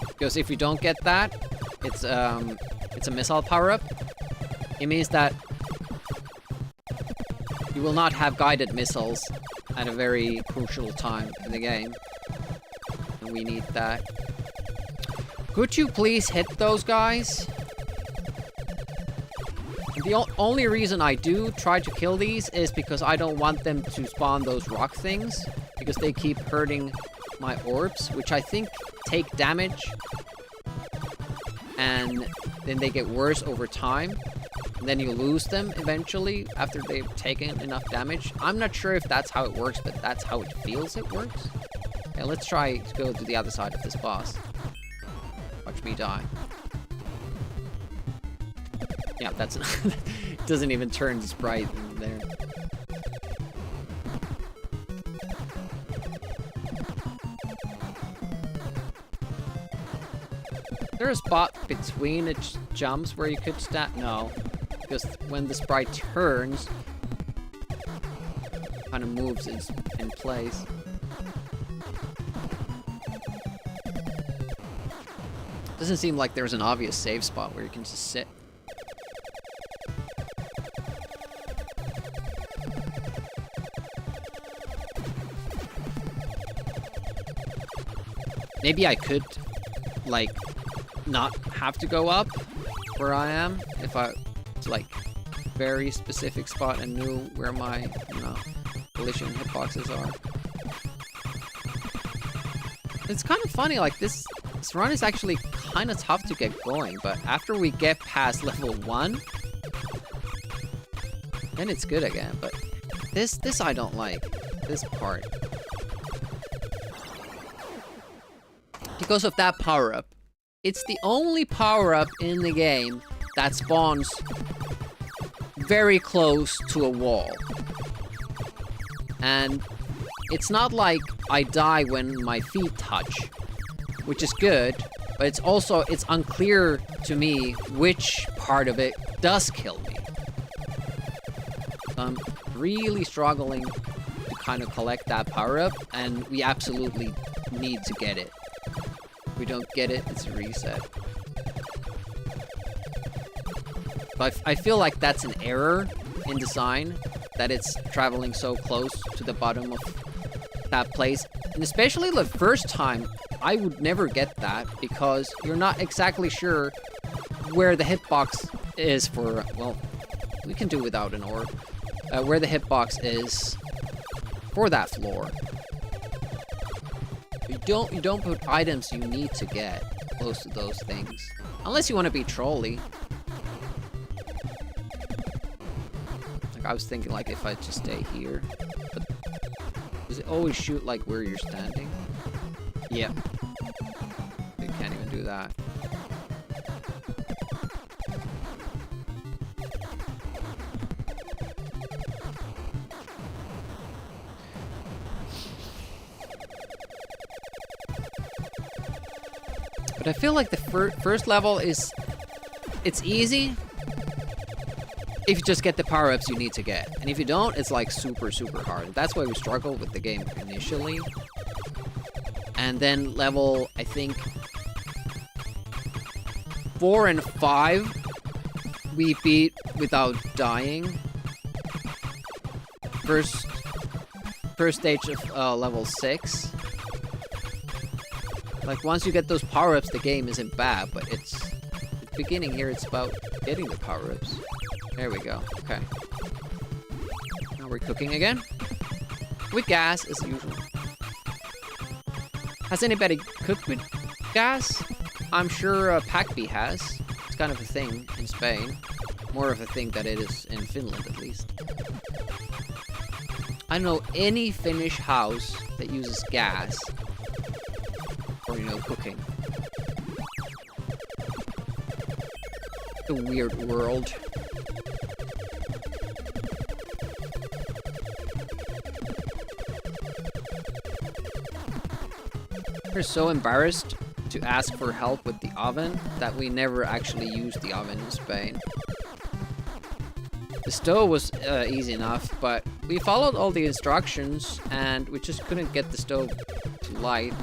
Because if you don't get that, it's a missile power-up. It means that you will not have guided missiles at a very crucial time in the game. And we need that. Could you please hit those guys? The only reason I do try to kill these is because I don't want them to spawn those rock things. because they keep hurting my orbs, which I think take damage, and then they get worse over time, and then you lose them eventually after they've taken enough damage. I'm not sure if that's how it works, but that's how it feels it works. Okay, let's try to go to the other side of this boss. Watch me die. Yeah, that's it doesn't even turn the sprite in there. Is there a spot between its jumps where you could stand? No, because when the sprite turns, kind of moves in place. Doesn't seem like there's an obvious save spot where you can just sit. Maybe I could, like, not have to go up where I am if I was, like, very specific spot and knew where my, you know, collision hitboxes are. It's kind of funny, like, this run is actually kind of tough to get going, but after we get past level 1, then it's good again. But this I don't like, this part. Because of that power-up. It's the only power-up in the game that spawns very close to a wall. And it's not like I die when my feet touch, which is good, but it's unclear to me which part of it does kill me. So I'm really struggling to kind of collect that power-up, and we absolutely need to get it. If we don't get it, it's a reset. But I feel like that's an error in design, that it's traveling so close to the bottom of that place. And especially the first time, I would never get that, because you're not exactly sure where the hitbox is for, well, we can do without an orb, where the hitbox is for that floor. You don't put items you need to get close to those things. Unless you want to be trolly. Like, I was thinking, like, if I just stay here. But does it always shoot, like, where you're standing? Yeah. You can't even do that. But I feel like the first level it's easy if you just get the power-ups you need to get. And if you don't, it's like super, super hard. That's why we struggled with the game initially. And then level, I think, 4 and 5, we beat without dying. First stage of level 6. Like, once you get those power-ups, the game isn't bad, but it's... At the beginning here, it's about getting the power-ups. There we go. Okay. Now we're cooking again. With gas, as usual. Has anybody cooked with gas? I'm sure Packby has. It's kind of a thing in Spain. More of a thing than it is in Finland, at least. I don't know any Finnish house that uses gas. Or, you know, cooking. It's a weird world. We're so embarrassed to ask for help with the oven that we never actually used the oven in Spain. The stove was easy enough, but we followed all the instructions and we just couldn't get the stove to light.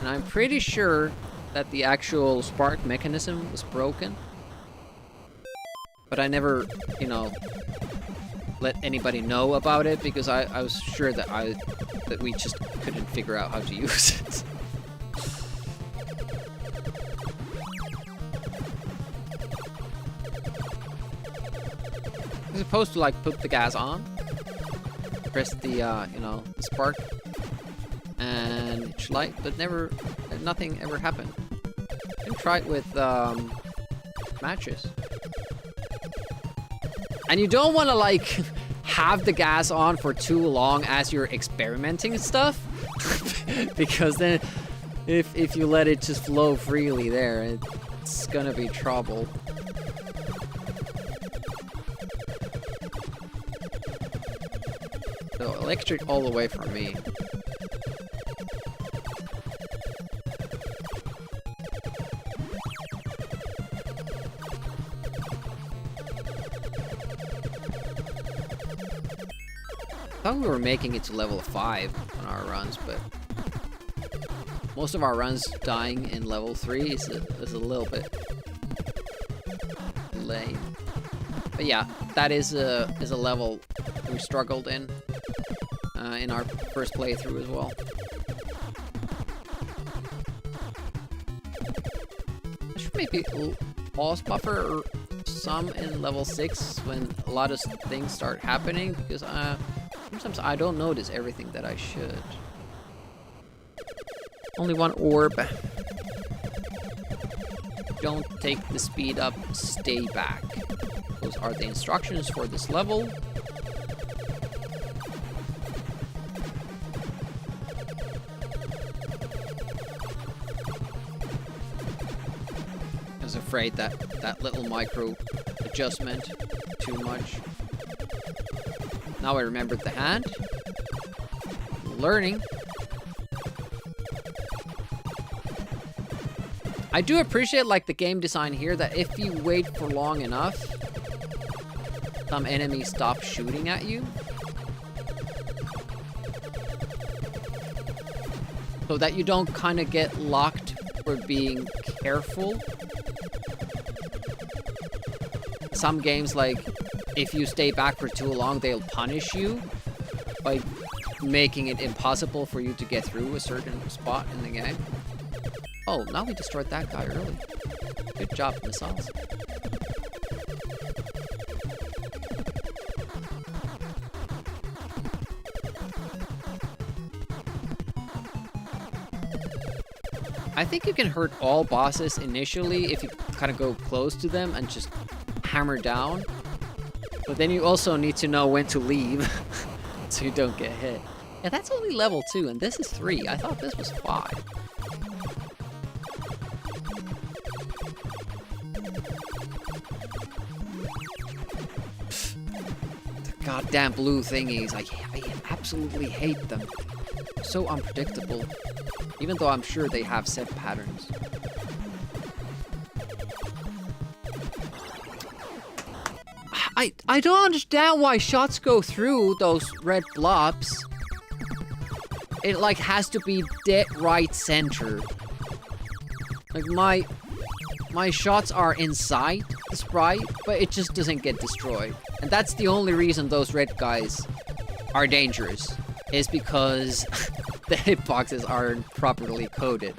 And I'm pretty sure that the actual spark mechanism was broken. But I never, you know, let anybody know about it because I was sure that we just couldn't figure out how to use it. You're supposed to, like, put the gas on. Press the, you know, the spark and but nothing ever happened. You can try it with matches. And you don't want to like have the gas on for too long as you're experimenting and stuff, because then if you let it just flow freely there, it's gonna be trouble. So electric all the way for me. I thought we were making it to level 5 on our runs, but most of our runs dying in level 3 is a little bit lame. But yeah, that is a level we struggled in our first playthrough as well. I should maybe pause buffer or some in level 6 when a lot of things start happening, because sometimes I don't notice everything that I should. Only one orb. Don't take the speed up, stay back. Those are the instructions for this level. I was afraid that little micro adjustment too much. Now I remembered the hand. Learning. I do appreciate like the game design here, that if you wait for long enough, some enemies stop shooting at you. So that you don't kind of get locked for being careful. Some games, like, if you stay back for too long, they'll punish you by making it impossible for you to get through a certain spot in the game. Oh, now we destroyed that guy early. Good job, missiles. I think you can hurt all bosses initially if you kind of go close to them and just hammer down. But then you also need to know when to leave so you don't get hit. Yeah, that's only level 2 and this is 3. I thought this was 5. The goddamn blue thingies. I absolutely hate them. So unpredictable. Even though I'm sure they have set patterns. I don't understand why shots go through those red blobs. It like has to be dead right center. Like my shots are inside the sprite, but it just doesn't get destroyed. And that's the only reason those red guys are dangerous, is because the hitboxes aren't properly coded.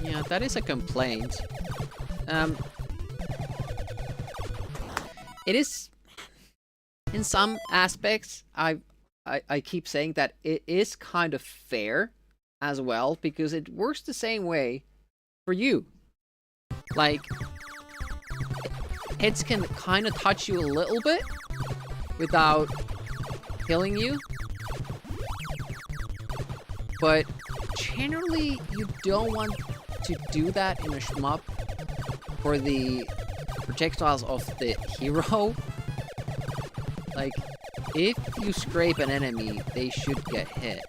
Yeah, that is a complaint. It is, in some aspects, I keep saying that it is kind of fair as well, because it works the same way for you. Like, hits can kind of touch you a little bit without killing you. But generally, you don't want to do that in a shmup for the projectiles of the hero. Like, if you scrape an enemy, they should get hit.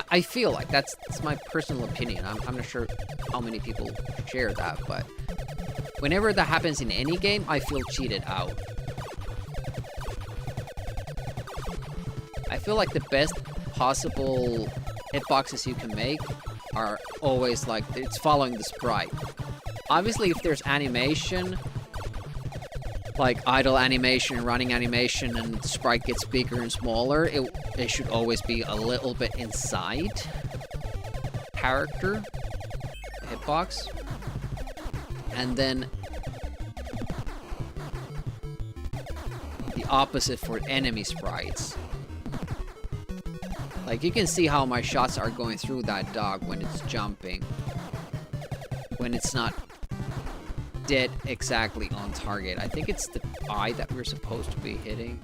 I feel like that's my personal opinion. I'm not sure how many people share that, but whenever that happens in any game, I feel cheated out. I feel like the best possible hitboxes you can make are always like, it's following the sprite. Obviously, if there's animation, like idle animation, running animation, and the sprite gets bigger and smaller, it should always be a little bit inside character, the hitbox. and then the opposite for enemy sprites. Like, you can see how my shots are going through that dog when it's jumping. When it's not dead exactly on target. I think it's the eye that we're supposed to be hitting.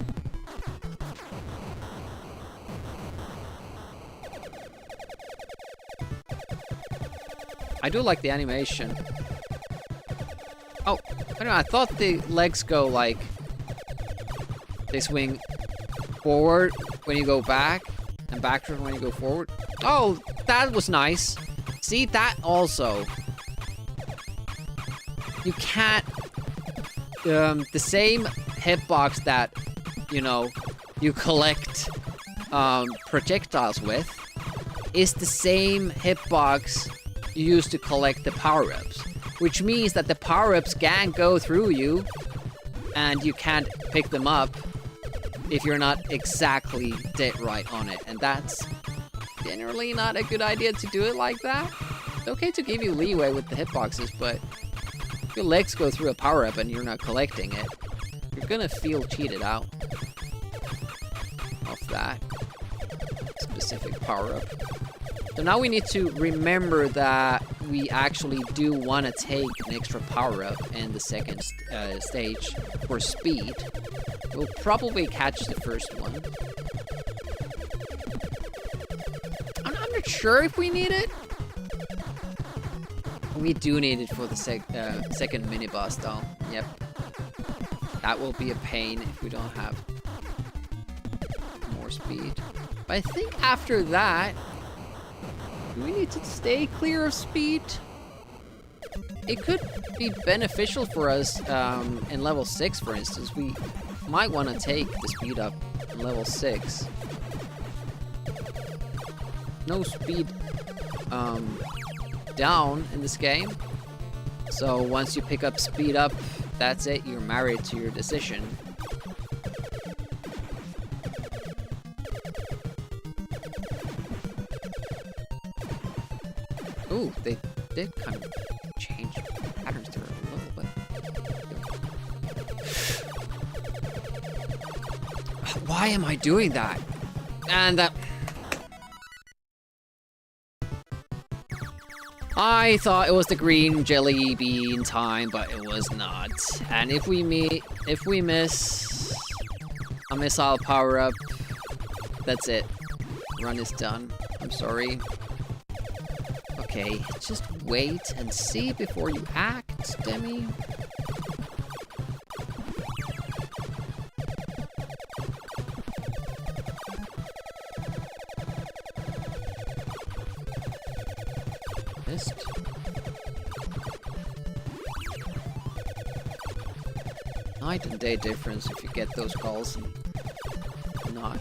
I do like the animation. Oh, I don't know, I thought the legs go like... They swing forward when you go back, and backward when you go forward. Oh, that was nice. See, that also. You can't... the same hitbox that, you know, you collect projectiles with is the same hitbox you use to collect the power-ups. Which means that the power-ups can go through you, and you can't pick them up if you're not exactly dead right on it. And that's generally not a good idea to do it like that. It's okay to give you leeway with the hitboxes, but if your legs go through a power-up and you're not collecting it, you're gonna feel cheated out of that specific power-up. So now we need to remember that we actually do want to take an extra power-up in the second stage for speed. We'll probably catch the first one. I'm not sure if we need it. We do need it for the second mini-boss though. Yep. That will be a pain if we don't have more speed. But I think after that, do we need to stay clear of speed? It could be beneficial for us in level 6, for instance. We might want to take the speed up in level 6. No speed down in this game. So once you pick up speed up, that's it. You're married to your decision. Ooh, they did kind of change patterns there a little bit. Why am I doing that? And I thought it was the green jelly bean time, but it was not. And if we miss a missile power up, that's it. Run is done. I'm sorry. Okay, just wait and see before you act, Demi. Missed. Night and day difference if you get those calls and not.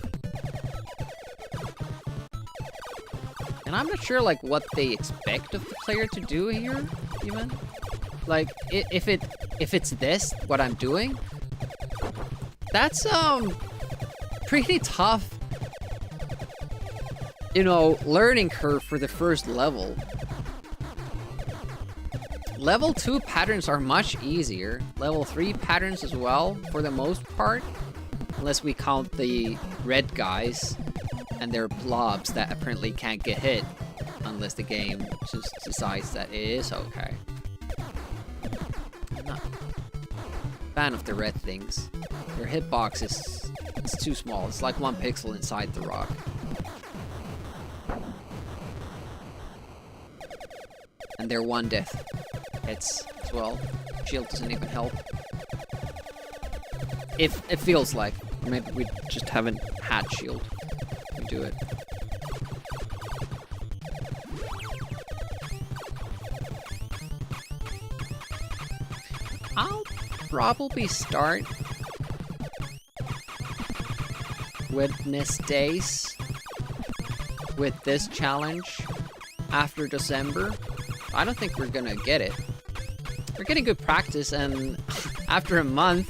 And I'm not sure, like, what they expect of the player to do here, even. Like, if it's this, what I'm doing, that's, pretty tough, you know, learning curve for the first level. Level 2 patterns are much easier. Level 3 patterns as well, for the most part. Unless we count the red guys. And they're blobs that apparently can't get hit unless the game just decides that it is okay. I'm not a fan of the red things. Their hitbox is too small. It's like 1 pixel inside the rock. And they're 1 death hits as well. Shield doesn't even help. It feels like. Maybe we just haven't had shield. Do it. I'll probably start Wednesdays with this challenge after DOSember. I don't think we're gonna get it. We're getting good practice, and after a month,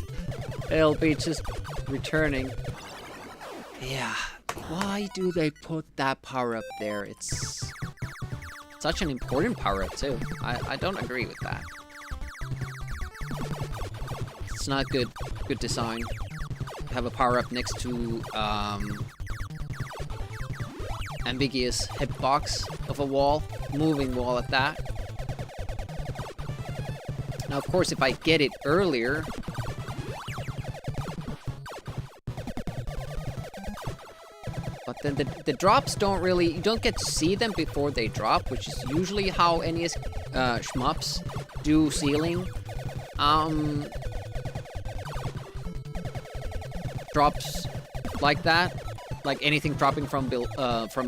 it'll be just returning. Yeah. Why do they put that power-up there? It's such an important power-up, too. I don't agree with that. It's not good design. Have a power-up next to ambiguous hitbox of a wall, moving wall at that. Now, of course, if I get it earlier, but then the drops don't really, you don't get to see them before they drop, which is usually how NES shmups do ceiling drops like that, like anything dropping from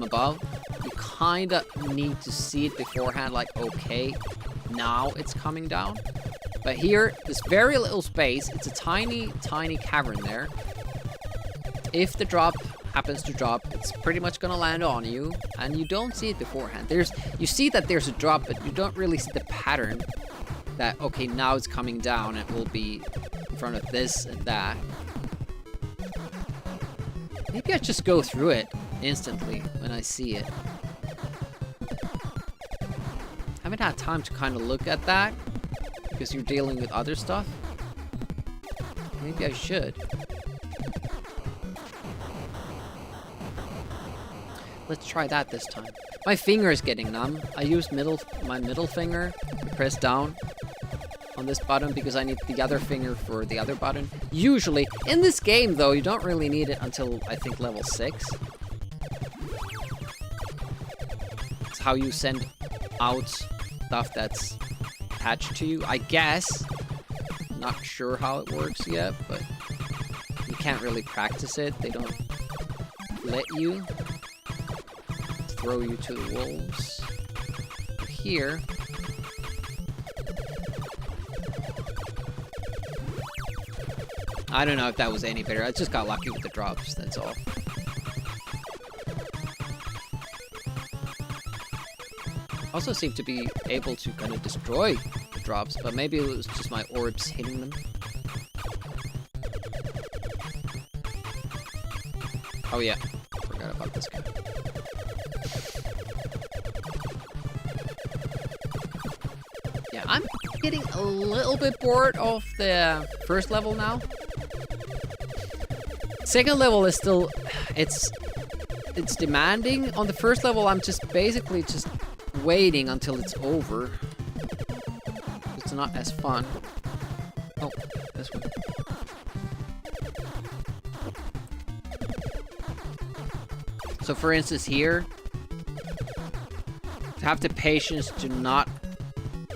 above. You kinda need to see it beforehand, like, okay, now it's coming down. But here, there's very little space. It's a tiny, tiny cavern there. If the drop happens to drop, it's pretty much gonna land on you, and you don't see it beforehand. You see that there's a drop, but you don't really see the pattern that, okay, now it's coming down, it will be in front of this and that. Maybe I just go through it instantly when I see it. Haven't had time to kind of look at that because you're dealing with other stuff. Maybe I should. Let's try that this time. My finger is getting numb. I use my middle finger to press down on this button because I need the other finger for the other button. Usually, in this game though, you don't really need it until, I think, level 6. It's how you send out stuff that's attached to you, I guess. Not sure how it works yet, but you can't really practice it. They don't let you. Throw you to the wolves. Here. I don't know if that was any better. I just got lucky with the drops, that's all. Also seem to be able to kind of destroy the drops, but maybe it was just my orbs hitting them. Oh yeah, forgot about this guy. Yeah, I'm getting a little bit bored of the first level now. Second level is still, it's demanding. On the first level, I'm just basically just waiting until it's over. It's not as fun. Oh, this one. So for instance here, to have the patience to not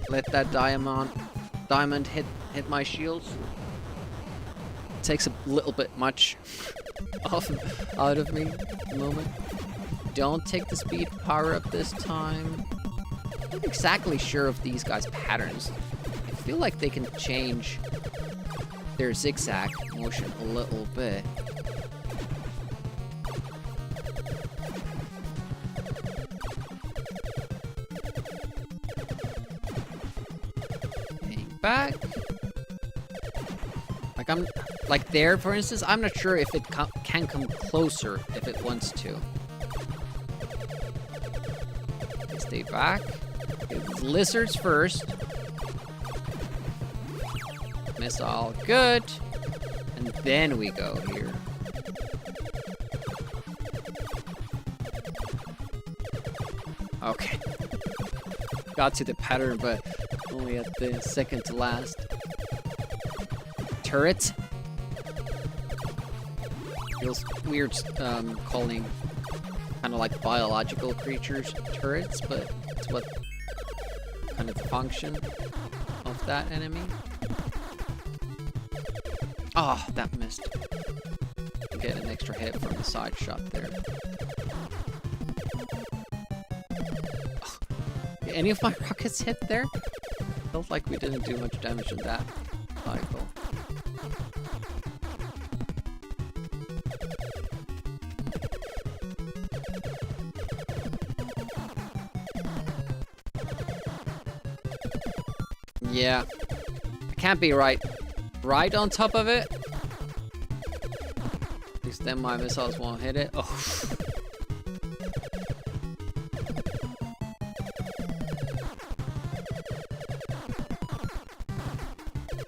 let that diamond hit my shields. It takes a little bit much out of me at the moment. Don't take the speed power up this time. I'm not exactly sure of these guys' patterns. I feel like they can change their zigzag motion a little bit. Back. Like I'm like there, for instance, I'm not sure if it can come closer if it wants to. Okay, stay back. Okay, lizards first. Missile, good. And then we go here. Okay. Got to the pattern, but only at the second to last. Turret. Feels weird calling kind of like biological creatures turrets, but it's what kind of the function of that enemy. Oh, that missed. Get an extra hit from the side shot there. Oh, did any of my rockets hit there? Felt like we didn't do much damage in that cycle. Yeah, I can't be right on top of it. At least then my missiles won't hit it. Oh.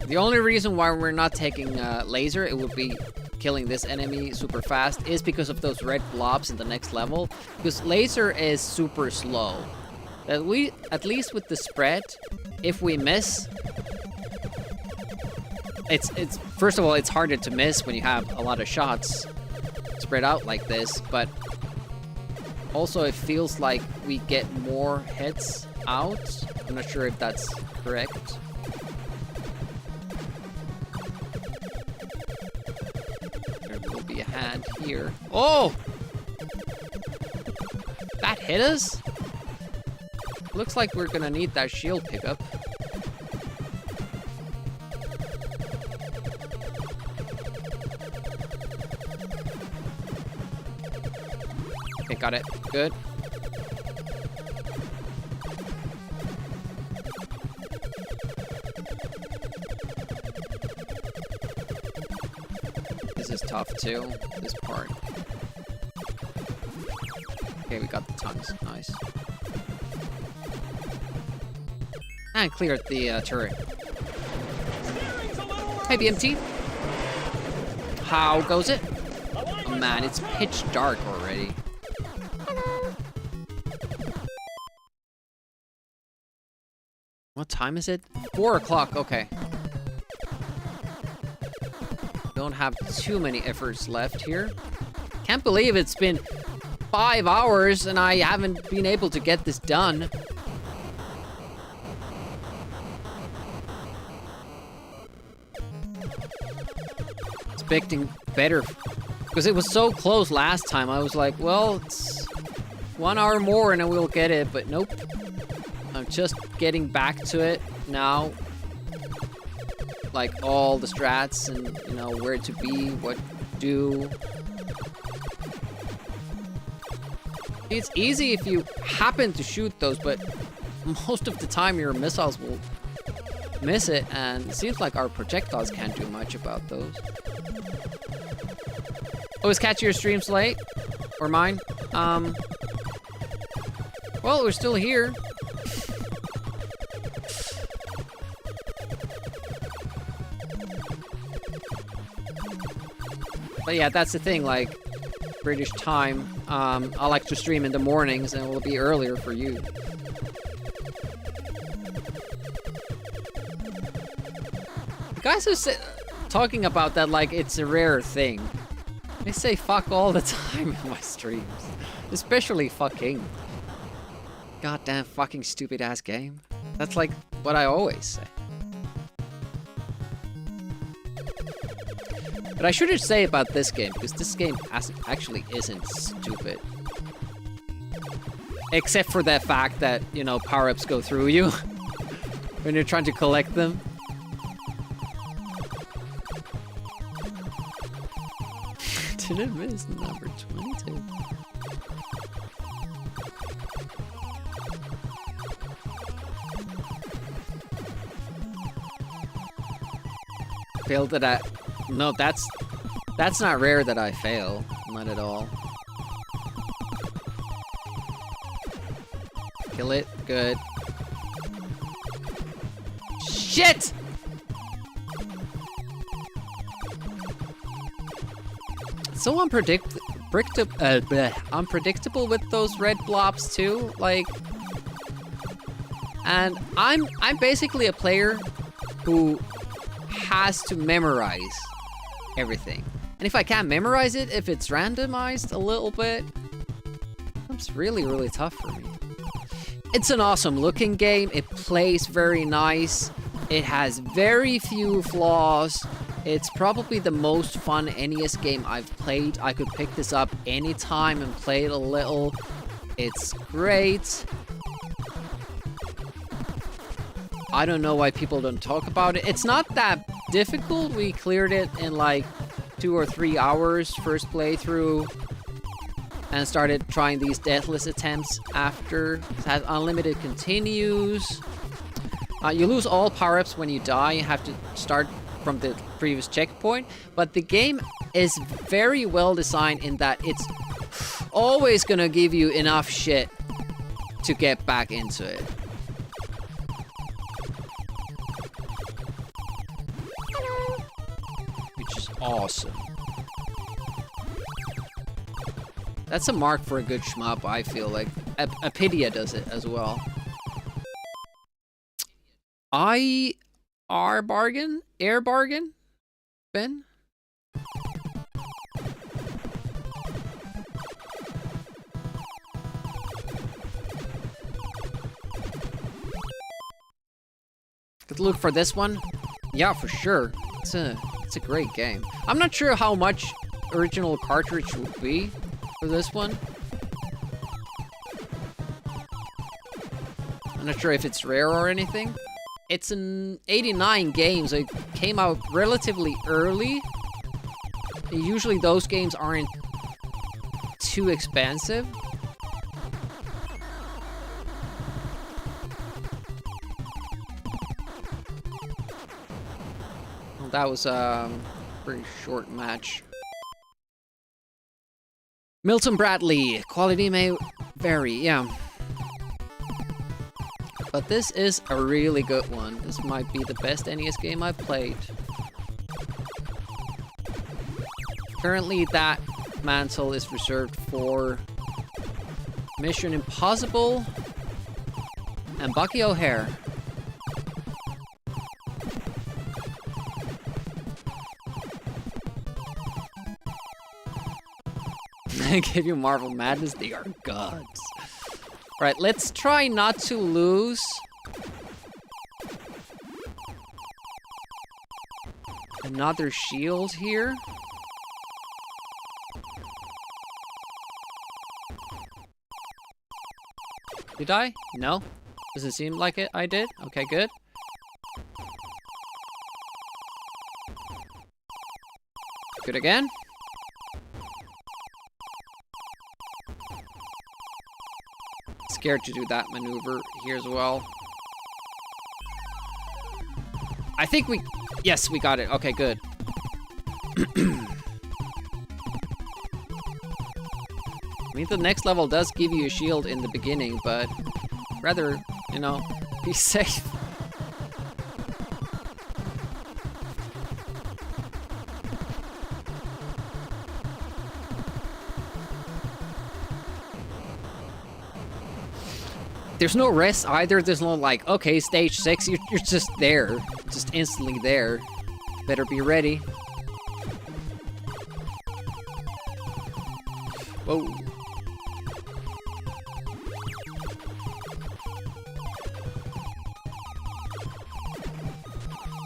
The only reason why we're not taking laser, it would be killing this enemy super fast, is because of those red blobs in the next level. Because laser is super slow. At least with the spread, if we miss, it's first of all, it's harder to miss when you have a lot of shots spread out like this, but also it feels like we get more hits out. I'm not sure if that's correct. There will be a hand here. Oh! That hit us? Looks like we're gonna need that shield pickup. Okay, got it. Good. This is tough too, this part. Okay, we got the tongues. Nice. And cleared the turret. Hey, BMT. How goes it? Oh man, it's pitch dark already. What time is it? 4 o'clock, okay. Don't have too many efforts left here. Can't believe it's been 5 hours and I haven't been able to get this done. Expecting better, because it was so close last time. I was like, well, it's 1 hour more and then we'll get it, but nope. I'm just getting back to it now. Like all the strats and, you know, where to be, what to do. It's easy if you happen to shoot those, but most of the time your missiles will miss it, and it seems like our projectiles can't do much about those. Always catch your streams late, or mine. Well, we're still here. But yeah, that's the thing, like, British time, I like to stream in the mornings and it will be earlier for you. The guys are talking about that like it's a rare thing. They say fuck all the time in my streams. Especially fucking. Goddamn fucking stupid ass game. That's like what I always say. But I shouldn't say about this game, because this game actually isn't stupid. Except for the fact that, you know, power-ups go through you when you're trying to collect them. Didn't miss number 22. Failed at no, that's not rare that I fail. Not at all. Kill it. Good. Shit! So unpredictable with those red blobs too, like. And I'm basically a player who has to memorize everything. And if I can't memorize it, if it's randomized a little bit, it's really, really tough for me. It's an awesome looking game. It plays very nice. It has very few flaws. It's probably the most fun NES game I've played. I could pick this up anytime and play it a little. It's great. I don't know why people don't talk about it. It's not that difficult. We cleared it in like 2 or 3 hours first playthrough and started trying these Deathless attempts after. It has unlimited continues. You lose all power-ups when you die. You have to start from the previous checkpoint, but the game is very well designed in that it's always gonna give you enough shit to get back into it. awesome. That's a mark for a good shmup, I feel like. Apidia does it as well. Air bargain? Ben? Good look for this one. Yeah, for sure. It's a great game. I'm not sure how much original cartridge would be for this one. I'm not sure if it's rare or anything. It's an 89 game, so it came out relatively early. Usually those games aren't too expensive. Well, that was a pretty short match. Milton Bradley, quality may vary, yeah. But this is a really good one. This might be the best NES game I've played. Currently, that mantle is reserved for Mission Impossible and Bucky O'Hare. I give you Marvel Madness, they are gods. Right, let's try not to lose. Another shield here. Did I? No? Does it seem like it? I did? Okay, good. Good again. Scared to do that maneuver here as well. I think we... Yes, we got it. Okay, good. I mean, the next level does give you a shield in the beginning, but rather, you know, be safe. There's no rest either. There's no like, okay, stage 6, you're just there. Just instantly there. Better be ready. Whoa.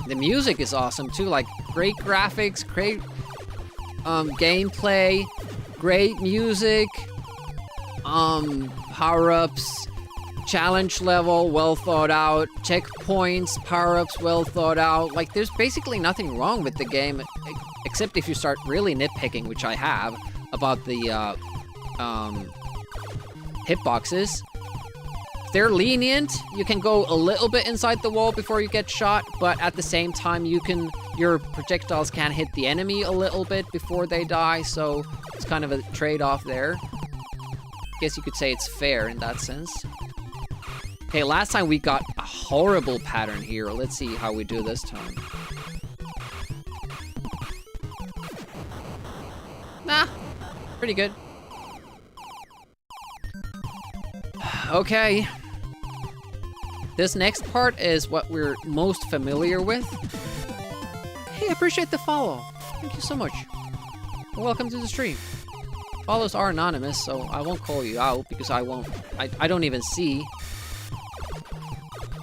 The music is awesome too, like great graphics, great gameplay, great music, power-ups, challenge level, well thought out, checkpoints, power-ups, well thought out. Like, there's basically nothing wrong with the game, except if you start really nitpicking, which I have, about the hitboxes. They're lenient. You can go a little bit inside the wall before you get shot, but at the same time, your projectiles can hit the enemy a little bit before they die, so it's kind of a trade-off there. Guess you could say it's fair in that sense. Okay, last time we got a horrible pattern here. Let's see how we do this time. Nah, pretty good. Okay. This next part is what we're most familiar with. Hey, I appreciate the follow. Thank you so much. And welcome to the stream. Follows are anonymous, so I won't call you out because I don't even see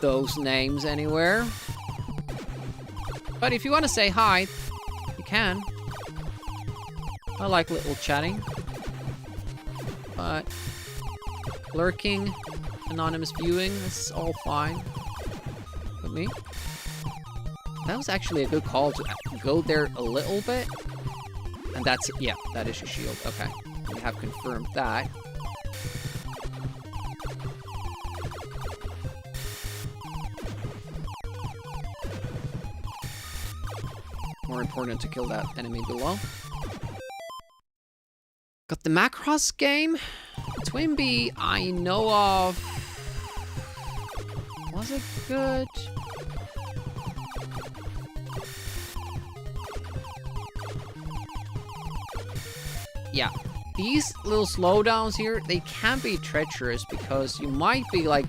those names anywhere. But if you want to say hi, you can. I like little chatting. But lurking, anonymous viewing, that's all fine with me. That was actually a good call to go there a little bit. And that's, yeah, that is your shield. Okay, we have confirmed that. More important to kill that enemy below. Got the Macross game. Twinbee, I know of. Was it good? yeah, these little slowdowns here, they can be treacherous because you might be like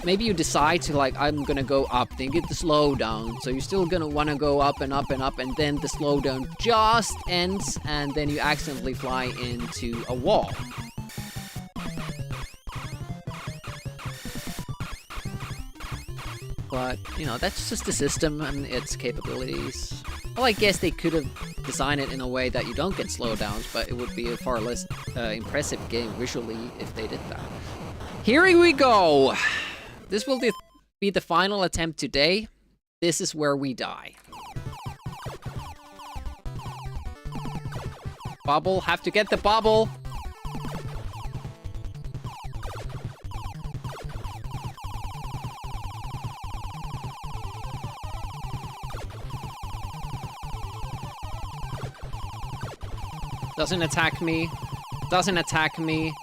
maybe you decide to like, I'm gonna go up, then get the slowdown, so you're still gonna want to go up and up and up, and then the slowdown just ends, and then you accidentally fly into a wall. But, you know, that's just the system and its capabilities. Well, I guess they could have designed it in a way that you don't get slowdowns, but it would be a far less impressive game visually if they did that. Here we go! This will be the final attempt today. This is where we die. Bubble, have to get the bubble! Doesn't attack me. Doesn't attack me.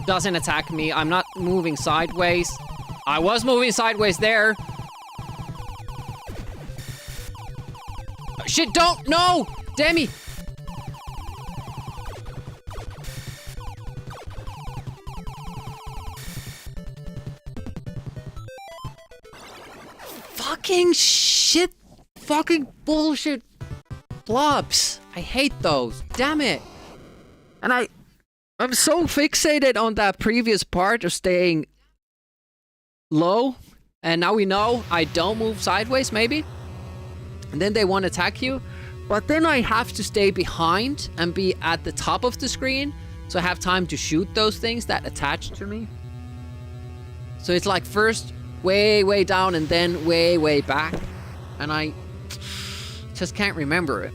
Doesn't attack me. I'm not moving sideways. I was moving sideways there. Shit, don't! No! Damn it! Fucking shit! Fucking bullshit blobs. I hate those. Damn it. And I'm so fixated on that previous part of staying low. And now we know I don't move sideways, maybe. And then they won't attack you. But then I have to stay behind and be at the top of the screen. So I have time to shoot those things that attach to me. So it's like first way, way down and then way, way back. And I just can't remember it.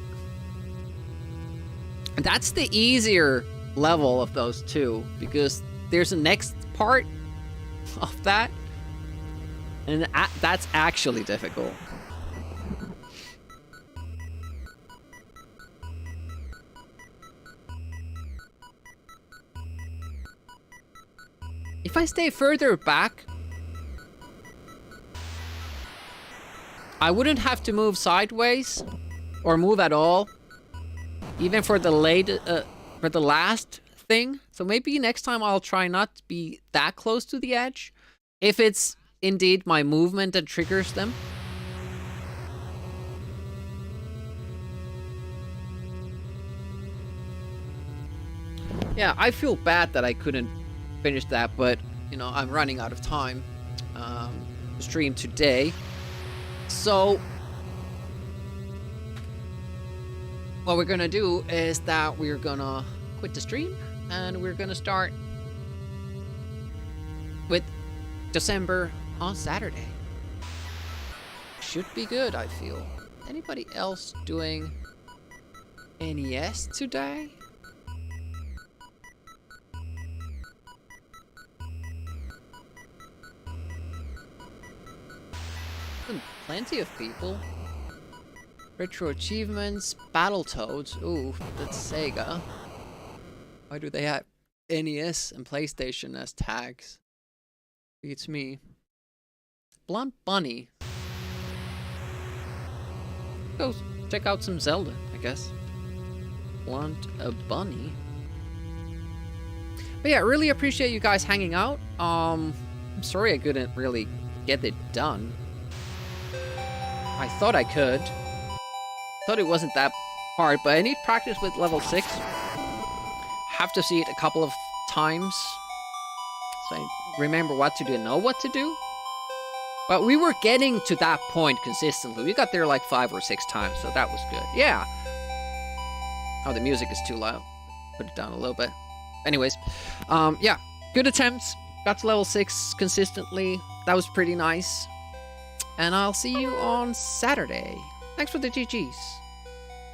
And that's the easier level of those two, because there's a next part of that, and that's actually difficult. If I stay further back, I wouldn't have to move sideways or move at all, even for the last thing. So maybe next time I'll try not to be that close to the edge, if it's indeed my movement that triggers them. Yeah, I feel bad that I couldn't finish that, but you know, I'm running out of time to stream today. So what we're gonna do is that we're gonna quit the stream and we're gonna start with DOSember on Saturday. Should be good, I feel. Anybody else doing NES today? Plenty of people. Retro achievements, Battletoads. Ooh, that's Sega. Why do they have NES and PlayStation as tags? It's me. Blunt Bunny. Go check out some Zelda, I guess. Blunt Bunny. But yeah, really appreciate you guys hanging out. I'm sorry I couldn't really get it done. I thought I could. Thought it wasn't that hard, but I need practice with level 6. Have to see it a couple of times so I remember what to do and know what to do. But we were getting to that point consistently. We got there like 5 or 6 times, so that was good. Yeah. Oh, the music is too loud. Put it down a little bit. Anyways, yeah, good attempts. Got to level 6 consistently. That was pretty nice. And I'll see you on Saturday. Thanks for the GGs.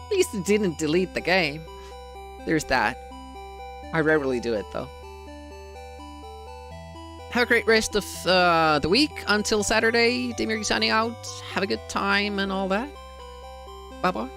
At least it didn't delete the game. There's that. I rarely do it, though. Have a great rest of the week. Until Saturday, Demir signing out. Have a good time and all that. Bye-bye.